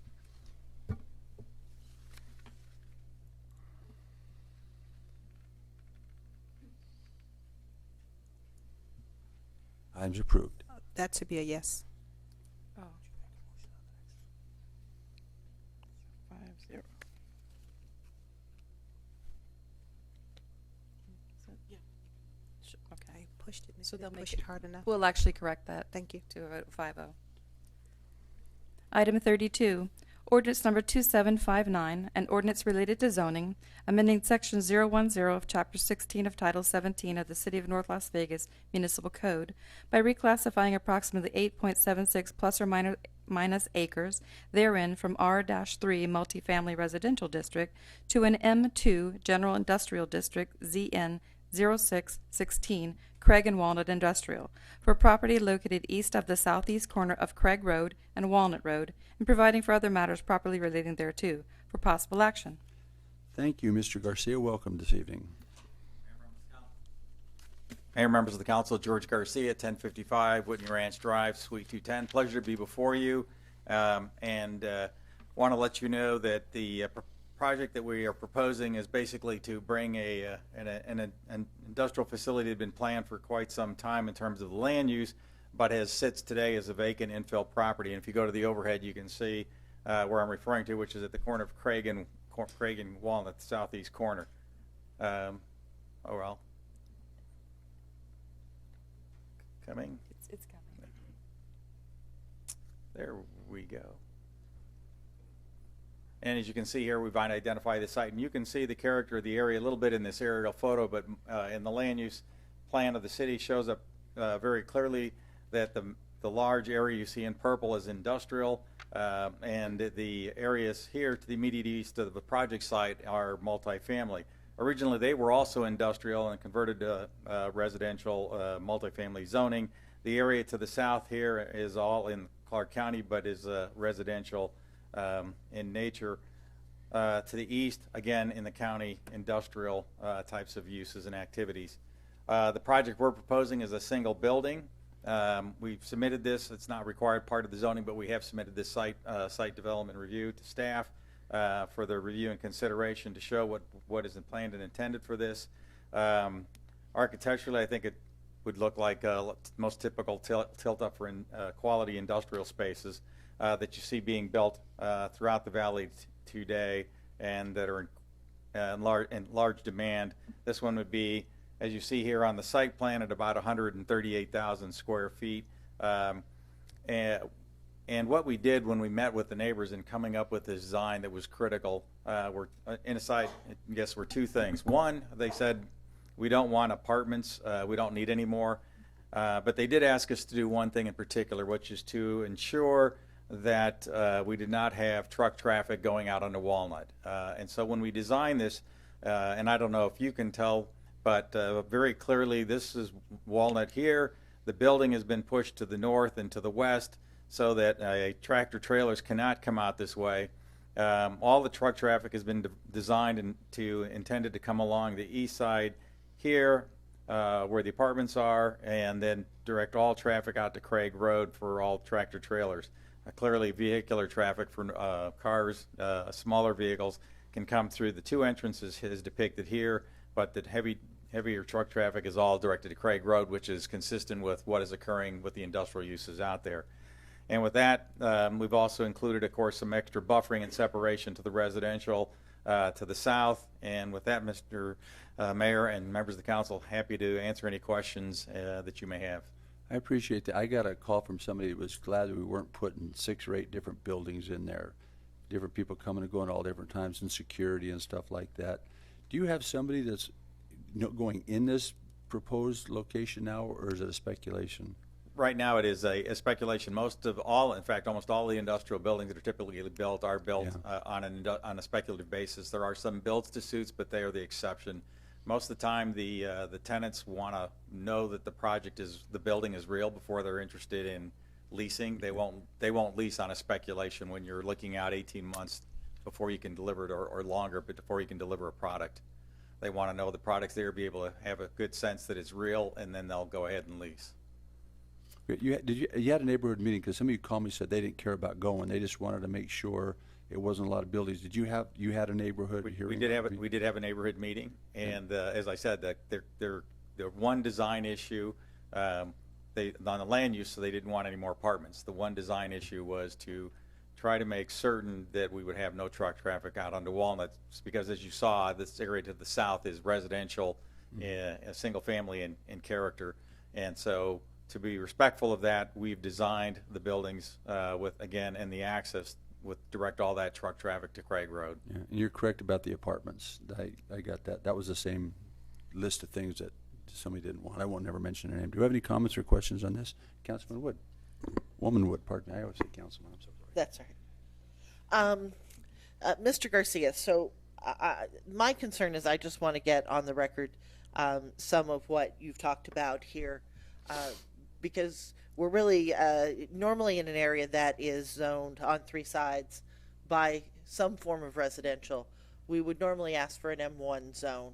Items approved. That should be a yes. Oh. 5-0. Okay. I pushed it. So they'll push make it hard enough. We'll actually correct that. Thank you. To a vote 5-0. Item 32, ordinance number 2759, an ordinance related to zoning, amending section 010 of Chapter 16 of Title 17 of the City of North Las Vegas Municipal Code by reclassifying approximately 8.76 plus or minus acres therein from R-3 multifamily residential district to an M2 general industrial district, ZN 0616, Craig and Walnut Industrial, for property located east of the southeast corner of Craig Road and Walnut Road, and providing for other matters properly relating thereto for possible action. Thank you, Mr. Garcia. Welcome this evening. Mayor, members of the council, George Garcia, 1055 Whitney Ranch Drive, Suite 210. Pleasure to be before you, and want to let you know that the project that we are proposing is basically to bring an industrial facility that had been planned for quite some time in terms of the land use, but sits today as a vacant infill property. And if you go to the overhead, you can see where I'm referring to, which is at the corner of Craig and Walnut, the southeast corner. Coming. It's coming. There we go. And as you can see here, we've identified the site, and you can see the character of the area a little bit in this aerial photo, but in the land use plan of the city shows up very clearly that the large area you see in purple is industrial, and the areas here to the immediate east of the project site are multifamily. Originally, they were also industrial and converted to residential multifamily zoning. The area to the south here is all in Clark County, but is residential in nature. To the east, again, in the county, industrial types of uses and activities. The project we're proposing is a single building. We've submitted this. It's not required part of the zoning, but we have submitted this site development review to staff for their review and consideration to show what is planned and intended for this. Architecturally, I think would look like most typical tilt-up for quality industrial spaces that you see being built throughout the valley today and that are in large demand. This one would be, as you see here on the site plan, at about 138,000 square feet. And what we did when we met with the neighbors in coming up with this design that was critical were two things. One, they said, we don't want apartments, we don't need any more. But they did ask us to do one thing in particular, which is to ensure that we did not have truck traffic going out onto Walnut. And so when we designed this, and I don't know if you can tell, but very clearly this is Walnut here. The building has been pushed to the north and to the west so that tractor trailers cannot come out this way. All the truck traffic has been designed and intended to come along the east side here, where the apartments are, and then direct all traffic out to Craig Road for all tractor trailers. Clearly, vehicular traffic for cars, smaller vehicles, can come through the two entrances as depicted here, but that heavier truck traffic is all directed to Craig Road, which is consistent with what is occurring with the industrial uses out there. And with that, we've also included, of course, some extra buffering and separation to the residential to the south. And with that, Mr. Mayor and members of the council, happy to answer any questions that you may have. I appreciate that. I got a call from somebody that was glad that we weren't putting 6 or 8 different buildings in there. Different people coming and going all different times, and security and stuff like that. Do you have somebody that's going in this proposed location now, or is it a speculation? Right now it is a speculation. In fact, almost all the industrial buildings that are typically built are built on a speculative basis. There are some builds to suits, but they are the exception. Most of the time, the tenants want to know that the building is real before they're interested in leasing. They won't lease on a speculation when you're looking out 18 months before you can deliver it, or longer, but before you can deliver a product. They want to know the product's there, be able to have a good sense that it's real, and then they'll go ahead and lease. You had a neighborhood meeting, because some of you called me and said they didn't care about going. They just wanted to make sure it wasn't a lot of buildings. You had a neighborhood hearing? We did have a neighborhood meeting, and as I said, they're one design issue. On the land use, so they didn't want any more apartments. The one design issue was to try to make certain that we would have no truck traffic out onto Walnut, because as you saw, this area to the south is residential, a single family in character, and so to be respectful of that, we've designed the buildings and the access direct all that truck traffic to Craig Road. Yeah, and you're correct about the apartments. I got that. That was the same list of things that somebody didn't want. I won't never mention their name. Do you have any comments or questions on this? Councilman Wood. Woman Wood, pardon me. I always say Councilman. I'm so sorry. That's right. Mr. Garcia, so my concern is I just want to get on the record some of what you've talked about here, because we're really normally in an area that is zoned on 3 sides by some form of residential. We would normally ask for an M1 zone.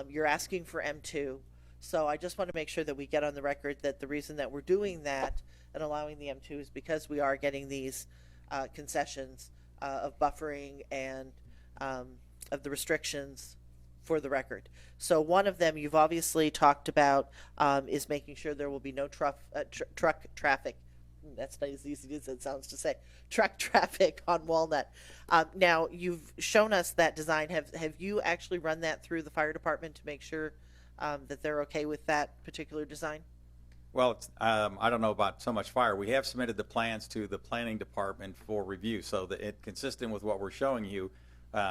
You're asking for M2. So I just want to make sure that we get on the record that the reason that we're doing that and allowing the M2 is because we are getting these concessions of buffering and of the restrictions for the record. So one of them you've obviously talked about is making sure there will be no truck traffic. That's not as easy as it sounds to say. Truck traffic on Walnut. Now you've shown us that design. Have you actually run that through the fire department to make sure that they're okay with that particular design? Well, I don't know about so much fire. We have submitted the plans to the planning department for review, so that it's consistent with what we're showing you,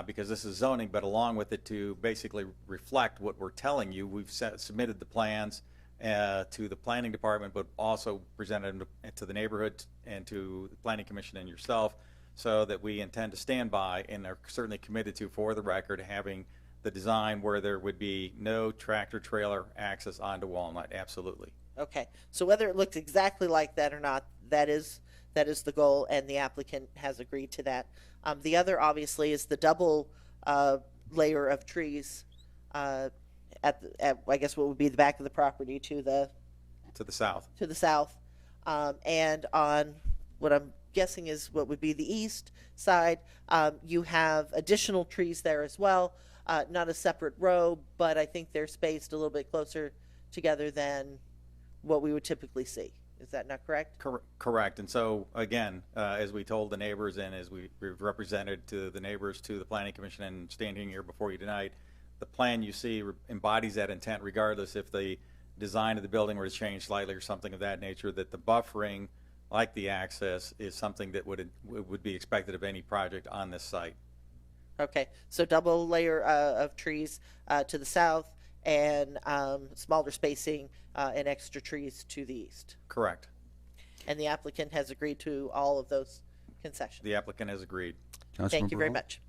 because this is zoning, but along with it to basically reflect what we're telling you, we've submitted the plans to the planning department, but also presented them to the neighborhood and to the planning commission and yourself, so that we intend to stand by and are certainly committed to, for the record, having the design where there would be no tractor trailer access onto Walnut. Absolutely. Okay, so whether it looks exactly like that or not, that is the goal, and the applicant has agreed to that. The other, obviously, is the double layer of trees at I guess what would be the back of the property to the south. To the south, and on what I'm guessing is what would be the east side, you have additional trees there as well. Not a separate row, but I think they're spaced a little bit closer together than what we would typically see. Is that not correct? Correct. And so, again, as we told the neighbors and as we've represented to the neighbors, to the Planning Commission, and standing here before you tonight, the plan you see embodies that intent regardless if the design of the building were to change slightly or something of that nature, that the buffering, like the access, is something that would be expected of any project on this site. Okay, so double layer of trees to the south and smaller spacing and extra trees to the east. Correct. And the applicant has agreed to all of those concessions. The applicant has agreed. Thank you very much.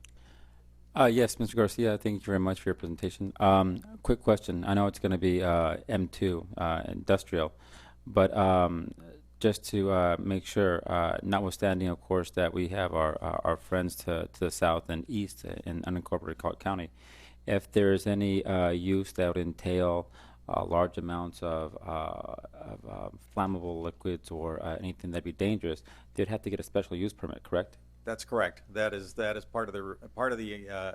Yes, Mr. Garcia, thank you very much for your presentation. Quick question. I know it's going to be M2, industrial, but just to make sure, notwithstanding, of course, that we have our friends to the south and east in unincorporated Clark County, if there's any use that would entail large amounts of flammable liquids or anything that'd be dangerous, they'd have to get a special use permit, correct? That's correct. That is part of the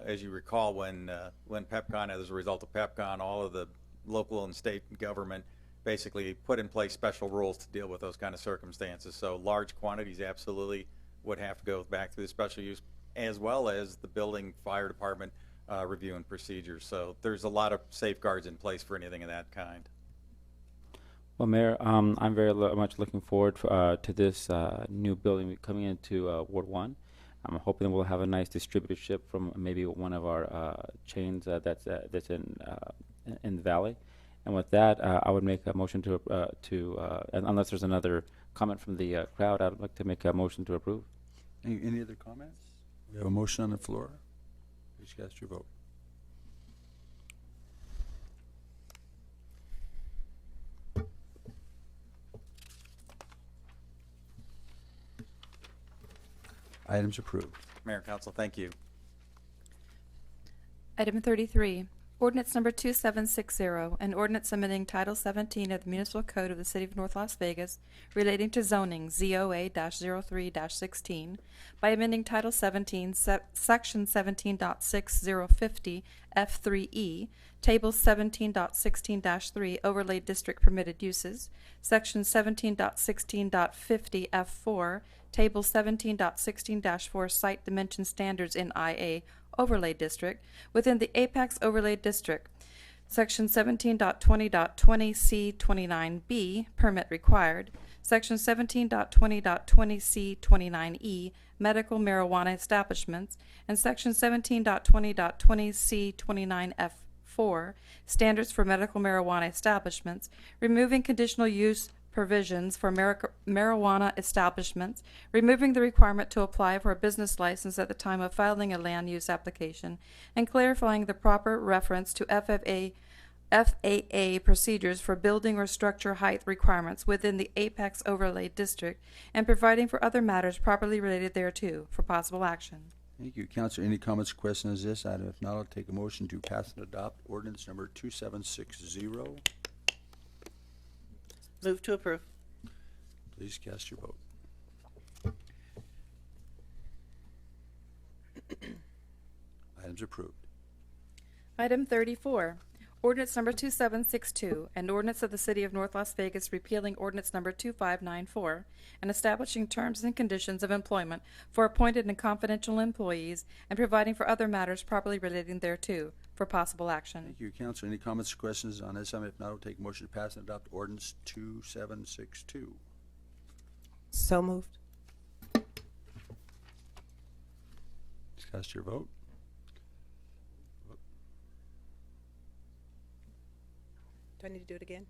as you recall, when PEPCON, as a result of PEPCON, all of the local and state government basically put in place special rules to deal with those kind of circumstances. So large quantities absolutely would have to go back through the special use, as well as the building fire department review and procedures. So there's a lot of safeguards in place for anything of that kind. Well, Mayor, I'm very much looking forward to this new building coming into Ward 1. I'm hoping we'll have a nice distributorship from maybe one of our chains that's in the valley. And with that, I would make a motion to unless there's another comment from the crowd, I'd like to make a motion to approve. Any other comments? We have a motion on the floor. Please cast your vote. Items approved. Mayor and Council, thank you. Item 33, ordinance number 2760, an ordinance amending Title 17 of the Municipal Code of the City of North Las Vegas relating to zoning ZOA-03-16 by amending Title 17, Section 17.6050 F3E, Table 17.16-3 Overlay District Permitted Uses, Section 17.16.50 F4, Table 17.16-4 Site Dimension Standards in IA Overlay District within the Apex Overlay District. Section 17.20.20C29B Permit Required. Section 17.20.20C29E Medical Marijuana Establishments. And Section 17.20.20C29F4 Standards for Medical Marijuana Establishments, removing conditional use provisions for marijuana establishments, removing the requirement to apply for a business license at the time of filing a land use application, and clarifying the proper reference to FAA procedures for building or structure height requirements within the Apex Overlay District, and providing for other matters properly related thereto for possible action. Thank you. Councilor, any comments or questions on this item? If not, I'll take a motion to pass and adopt ordinance number 2760. Move to approve. Please cast your vote. Items approved. Item 34, ordinance number 2762, an ordinance of the City of North Las Vegas repealing ordinance number 2594 and establishing terms and conditions of employment for appointed and confidential employees and providing for other matters properly relating thereto for possible action. Thank you, Councilor. Any comments or questions on this item? If not, I'll take a motion to pass and adopt ordinance 2762. So moved. Please cast your vote. Do I need to do it again?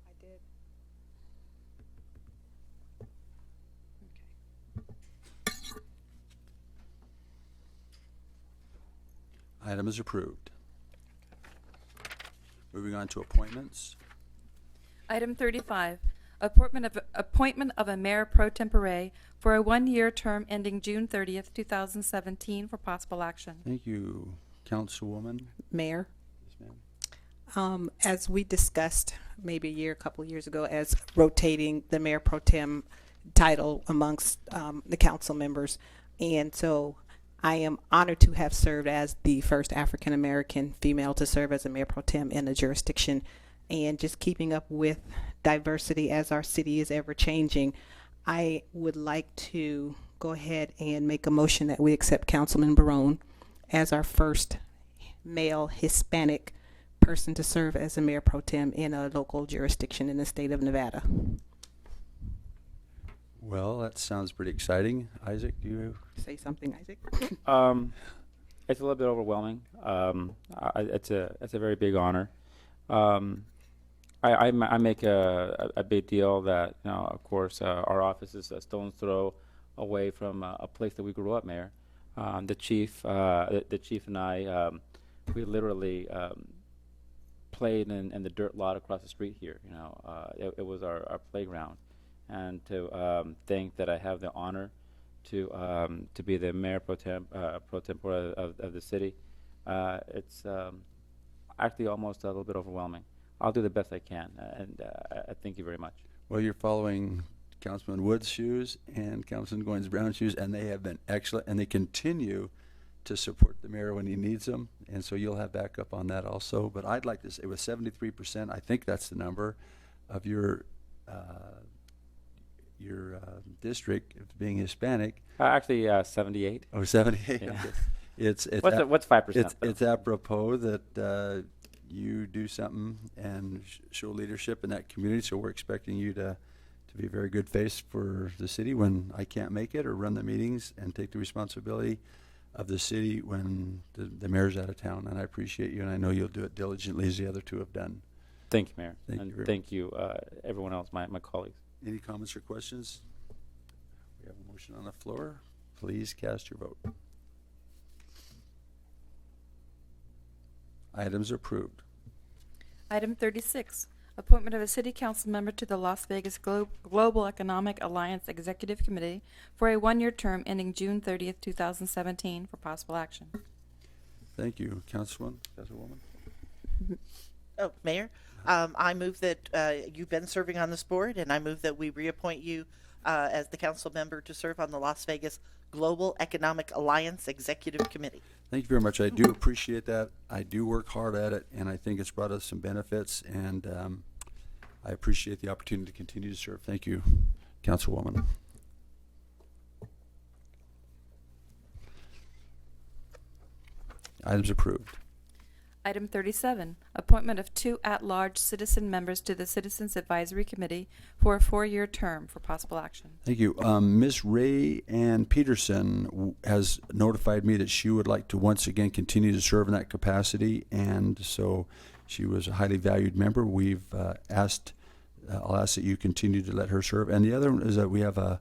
I did. Item is approved. Moving on to appointments. Item 35, appointment of a mayor pro tempore for a one-year term ending June 30th, 2017 for possible action. Thank you, Councilwoman. Mayor, Yes, ma'am. as we discussed maybe a couple of years ago, as rotating the mayor pro tem title amongst the council members, and so I am honored to have served as the first African American female to serve as a mayor pro tem in the jurisdiction, and just keeping up with diversity as our city is ever changing. I would like to go ahead and make a motion that we accept Councilman Barone as our first male Hispanic person to serve as a mayor pro tem in a local jurisdiction in the state of Nevada. Well, that sounds pretty exciting. Isaac, do you? Say something, Isaac. It's a little bit overwhelming. It's a very big honor. I make a big deal that, you know, of course, our office is a stone's throw away from a place that we grew up, Mayor. The chief and I, we literally played in the dirt lot across the street here. You know, it was our playground. And to think that I have the honor to be the mayor pro tempore of the city, it's actually almost a little bit overwhelming. I'll do the best I can, and I thank you very much. Well, you're following Councilman Wood's shoes and Councilman Goins Brown's shoes, and they have been excellent, and they continue to support the mayor when he needs them, and so you'll have backup on that also. But I'd like to say, with 73%, I think that's the number of your district being Hispanic. Actually, 78. Oh, 78. Yeah. Okay. It's what's 5%? It's apropos that you do something and show leadership in that community. So we're expecting you to be a very good face for the city when I can't make it, or run the meetings and take the responsibility of the city when the mayor's out of town. And I appreciate you, and I know you'll do it diligently as the other two have done. Thank you, Mayor. Thank and you very thank you, everyone else, my colleagues. Any comments or questions? We have a motion on the floor. Please cast your vote. Items approved. Item 36, appointment of a city council member to the Las Vegas Global Economic Alliance Executive Committee for a one-year term ending June 30th, 2017 for possible action. Thank you. Councilwoman? Oh, Mayor, I move that you've been serving on this board, and I move that we reappoint you as the council member to serve on the Las Vegas Global Economic Alliance Executive Committee. Thank you very much. I do appreciate that. I do work hard at it, and I think it's brought us some benefits, and I appreciate the opportunity to continue to serve. Thank you, Councilwoman. Items approved. Item 37, appointment of 2 at-large citizen members to the Citizens Advisory Committee for a 4-year term for possible action. Thank you. Ms. Ray Ann Peterson has notified me that she would like to once again continue to serve in that capacity, and so she was a highly valued member. We've I'll ask that you continue to let her serve. And the other one is that we have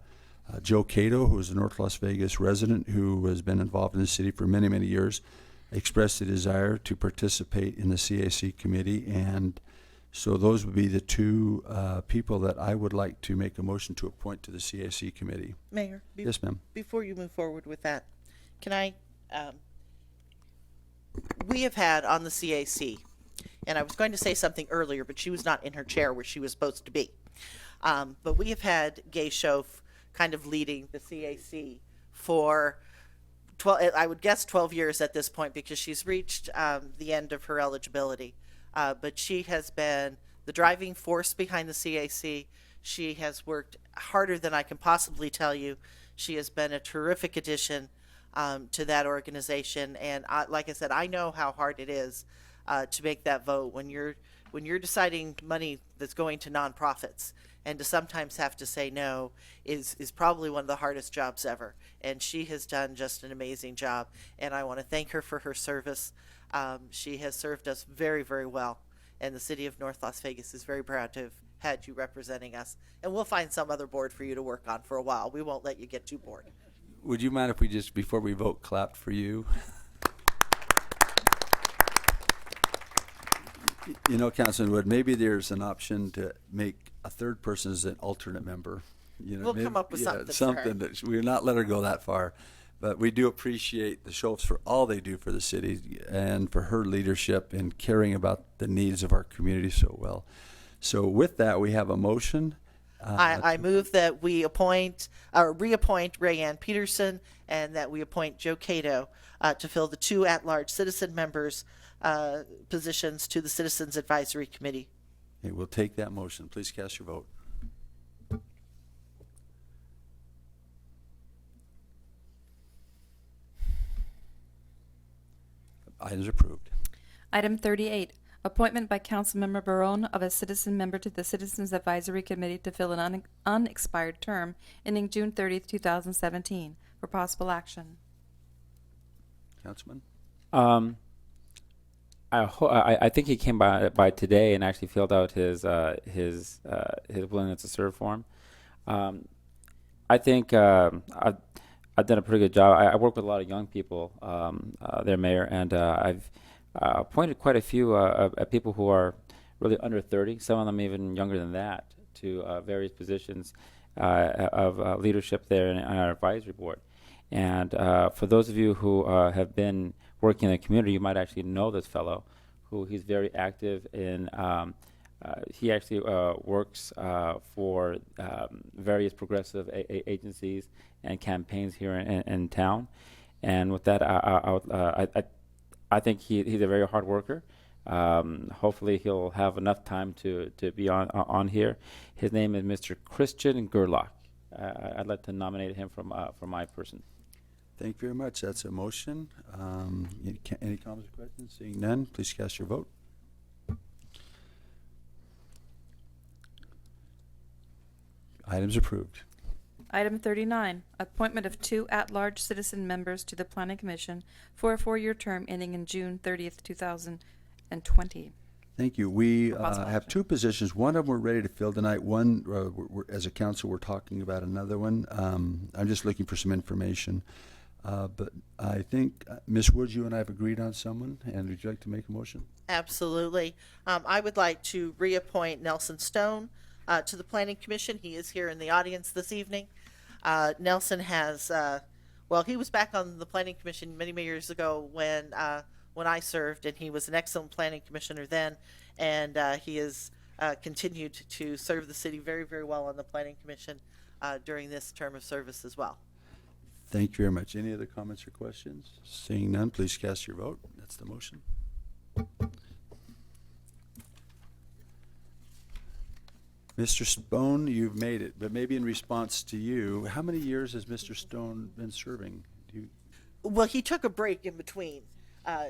Joe Cato, who is a North Las Vegas resident who has been involved in the city for many, many years, expressed a desire to participate in the CAC committee, and so those would be the 2 people that I would like to make a motion to appoint to the CAC committee. Mayor? Yes, ma'am. Before you move forward with that, can I, we have had on the CAC, and I was going to say something earlier, but she was not in her chair where she was supposed to be. But we have had Gay Schoaf kind of leading the CAC for 12, I would guess 12 years at this point, because she's reached the end of her eligibility. But she has been the driving force behind the CAC. She has worked harder than I can possibly tell you. She has been a terrific addition to that organization. And like I said, I know how hard it is to make that vote when you're deciding money that's going to nonprofits. And to sometimes have to say no is probably one of the hardest jobs ever. And she has done just an amazing job. And I want to thank her for her service. She has served us very, very well. And the city of North Las Vegas is very proud to have had you representing us. And we'll find some other board for you to work on for a while. We won't let you get too bored. Would you mind if we just, before we vote, clapped for you? You know, Councilman Wood, maybe there's an option to make a third person as an alternate member. You know, We'll maybe, come up with something for her. Something that we'll not let her go that far. But we do appreciate the Schoafs for all they do for the city and for her leadership in caring about the needs of our community so well. So with that, we have a motion I move that we appoint or reappoint Rayanne Peterson and that we appoint Joe Cato to fill the 2 at-large citizen members positions to the Citizens Advisory Committee. Okay, we'll take that motion. Please cast your vote. Items approved. Item 38, appointment by Councilmember Barone of a citizen member to the Citizens Advisory Committee to fill an unexpired term ending June 30th, 2017, for possible action. Councilman? I think he came by today and actually filled out his willingness to serve form. I think I've done a pretty good job. I work with a lot of young people there, Mayor, and I've appointed quite a few people who are really under 30, some of them even younger than that, to various positions of leadership there in our advisory board. And for those of you who have been working in the community, you might actually know this fellow, who he's very active in. He actually works for various progressive agencies and campaigns here in town. And with that, I think he's a very hard worker. Hopefully he'll have enough time to be on here. His name is Mr. Christian Gerlach. I'd like to nominate him for my person. Thank you very much. That's a motion. Any comments or questions? Seeing none, please cast your vote. Items approved. Item 39, appointment of 2 at-large citizen members to the Planning Commission for a 4-year term ending in June 30th, 2020. Thank you. We For possible have 2 positions. One of them we're ready to fill tonight. One, as a council, we're talking about another one. I'm just looking for some information. But I think, Ms. Woods, you and I have agreed on someone, and would you like to make a motion? Absolutely. I would like to reappoint Nelson Stone to the Planning Commission. He is here in the audience this evening. Nelson has, he was back on the Planning Commission many years ago when I served, and he was an excellent Planning Commissioner then, and he has continued to serve the city very, very well on the Planning Commission during this term of service as well. Thank you very much. Any other comments or questions? Seeing none, please cast your vote. That's the motion. Mr. Stone, you've made it, but maybe in response to you, how many years has Mr. Stone been serving? Well, he took a break in between.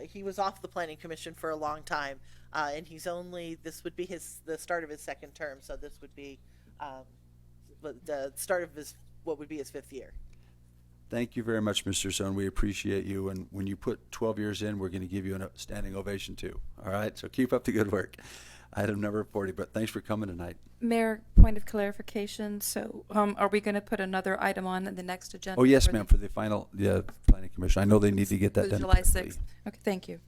He was off the Planning Commission for a long time, and this would be the start of his 2nd term, so this would be the start of what would be his 5th year. Thank you very much, Mr. Stone. We appreciate you, and when you put 12 years in, we're going to give you a standing ovation too. All right, so keep up the good work. Item number 40, but thanks for coming tonight. Mayor, point of clarification. So are we going to put another item on the next agenda? Oh, yes, ma'am, for the final Planning Commission. I know they need to get that done July quickly. 6th. Okay, thank you.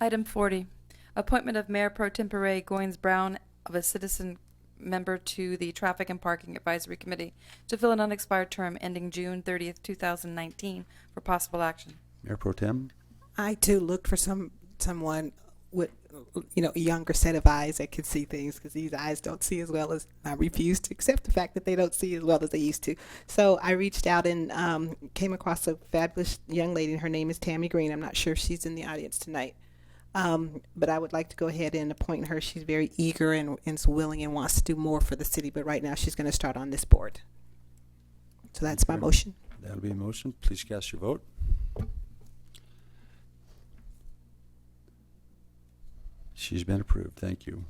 Item 40, appointment of Mayor Pro Tempore Goins Brown of a citizen member to the Traffic and Parking Advisory Committee to fill an unexpired term ending June 30th, 2019 for possible action. Mayor Pro Tem? I too looked for someone with a younger set of eyes that can see things, because these eyes don't see as well as I refuse to accept the fact that they don't see as well as they used to. So I reached out and came across a fabulous young lady. Her name is Tammy Green. I'm not sure if she's in the audience tonight. But I would like to go ahead and appoint her. She's very eager and is willing and wants to do more for the city, but right now she's going to start on this board. So that's my motion. That'll be a motion. Please cast your vote. She's been approved. Thank you.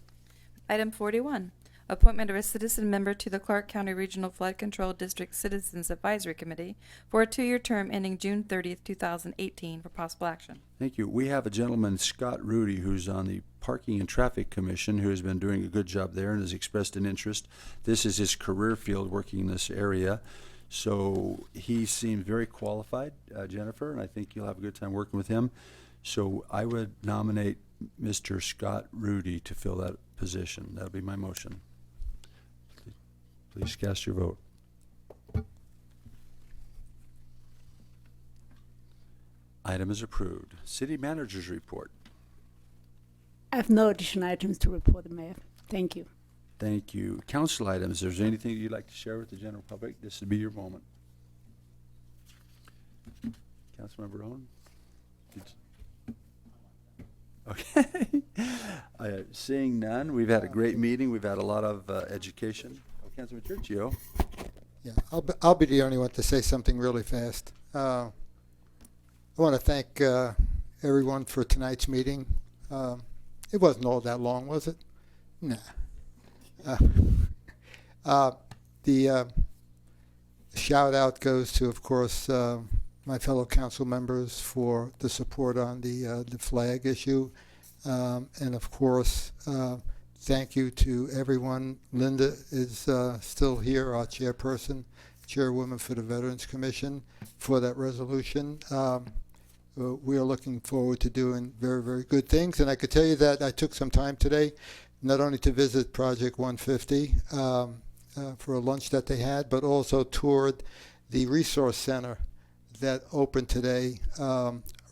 Item 41, appointment of a citizen member to the Clark County Regional Flood Control District Citizens Advisory Committee for a 2-year term ending June 30th, 2018 for possible action. Thank you. We have a gentleman, Scott Rudy, who's on the Parking and Traffic Commission, who has been doing a good job there and has expressed an interest. This is his career field, working in this area. So he seems very qualified, Jennifer, and I think you'll have a good time working with him. So I would nominate Mr. Scott Rudy to fill that position. That'll be my motion. Please cast your vote. Item is approved. City Manager's Report. I have no additional items to report, Mayor. Thank you. Thank you. Council items, is there anything you'd like to share with the general public? This would be your moment. Councilmember Owen? Okay. Seeing none, we've had a great meeting. We've had a lot of education. Oh, Councilman Churchio. Yeah, I'll be the only one to say something really fast. I want to thank everyone for tonight's meeting. It wasn't all that long, was it? Nah. The shout out goes to, of course, my fellow council members for the support on the flag issue. And of course, thank you to everyone. Linda is still here, our chairperson, chairwoman for the Veterans Commission, for that resolution. We are looking forward to doing very, very good things. And I could tell you that I took some time today, not only to visit Project 150 for a lunch that they had, but also toured the resource center that opened today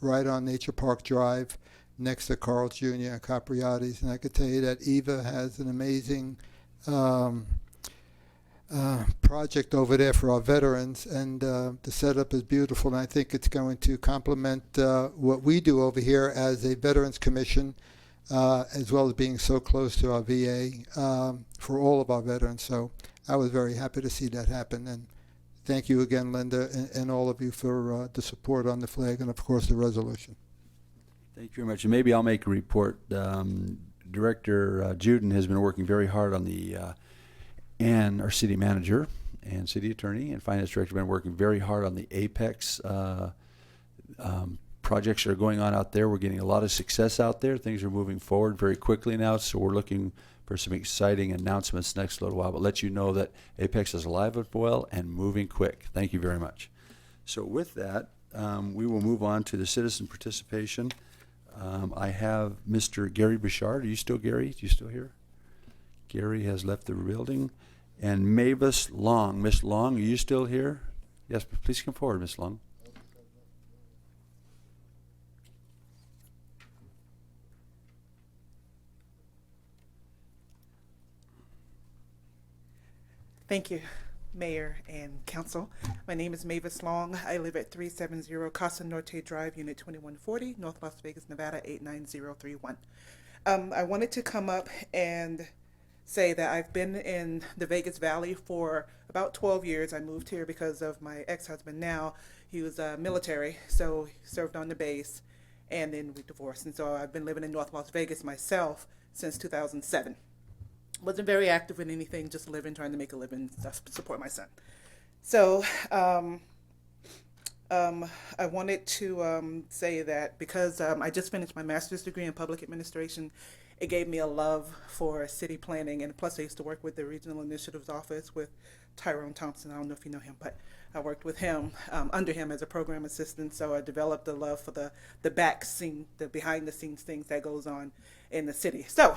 right on Nature Park Drive next to Carl's Jr. and Capriati's. And I could tell you that Eva has an amazing project over there for our veterans, and the setup is beautiful, and I think it's going to complement what we do over here as a Veterans Commission, as well as being so close to our VA for all of our veterans. So I was very happy to see that happen, and thank you again, Linda, and all of you for the support on the flag and, of course, the resolution. Thank you very much. And maybe I'll make a report. Director Juden has been working very hard on the and our city manager and city attorney and finance director have been working very hard on the Apex projects that are going on out there. We're getting a lot of success out there. Things are moving forward very quickly now, so we're looking for some exciting announcements next little while. But let you know that Apex is alive and well and moving quick. Thank you very much. So with that, we will move on to the citizen participation. I have Mr. Gary Bouchard. Are you still Gary? Are you still here? Gary has left the building. And Mavis Long. Miss Long, are you still here? Yes, please come forward, Miss Long. Thank you, Mayor and Council. My name is Mavis Long. I live at 370 Casa Norte Drive, Unit 2140, North Las Vegas, Nevada, 89031. I wanted to come up and say that I've been in the Vegas Valley for about 12 years. I moved here because of my ex-husband now. He was military, so he served on the base, and then we divorced. And so I've been living in North Las Vegas myself since 2007. Wasn't very active in anything, just living, trying to make a living, stuff, support my son. So I wanted to say that because I just finished my master's degree in public administration, it gave me a love for city planning, and plus I used to work with the Regional Initiatives Office with Tyrone Thompson. I don't know if you know him, but I worked with him, under him as a program assistant, so I developed a love for the back scene, the behind the scenes things that goes on in the city. So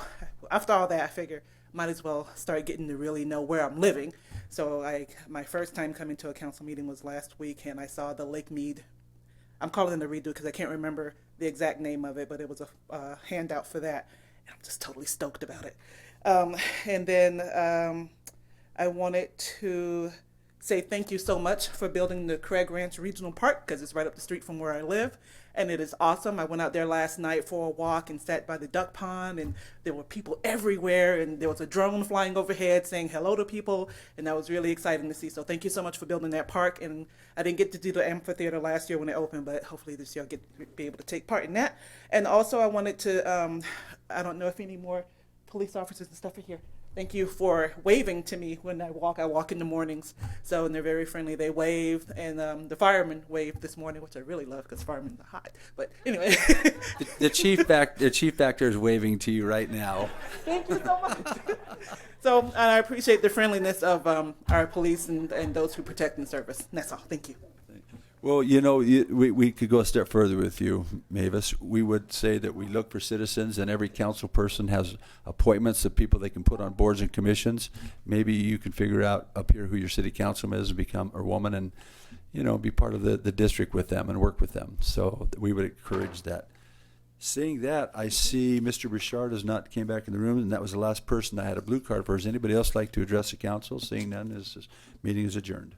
after all that, I figured might as well start getting to really know where I'm living. So my first time coming to a council meeting was last week, and I saw the Lake Mead, I'm calling it a redo because I can't remember the exact name of it, but it was a handout for that. I'm just totally stoked about it. And then I wanted to say thank you so much for building the Craig Ranch Regional Park, because it's right up the street from where I live, and it is awesome. I went out there last night for a walk and sat by the duck pond, and there were people everywhere, and there was a drone flying overhead saying hello to people, and that was really exciting to see. So thank you so much for building that park. And I didn't get to do the amphitheater last year when it opened, but hopefully this year I'll be able to take part in that. And also I wanted to, I don't know if any more police officers and stuff are here. Thank you for waving to me when I walk. I walk in the mornings, so, and they're very friendly. They wave, and the firemen waved this morning, which I really love because firemen are hot. But anyway, the chief actor is waving to you right now. Thank you so much. So I appreciate the friendliness of our police and those who protect and serve us. And that's all. Thank you. Well, you know, we could go a step further with you, Mavis. We would say that we look for citizens, and every council person has appointments of people they can put on boards and commissions. Maybe you can figure out up here who your city councilman is and become a woman, and be part of the district with them and work with them. So we would encourage that. Seeing that, I see Mr. Bouchard has not came back in the room, and that was the last person I had a blue card for. Does anybody else like to address the council? Seeing none, this meeting is adjourned.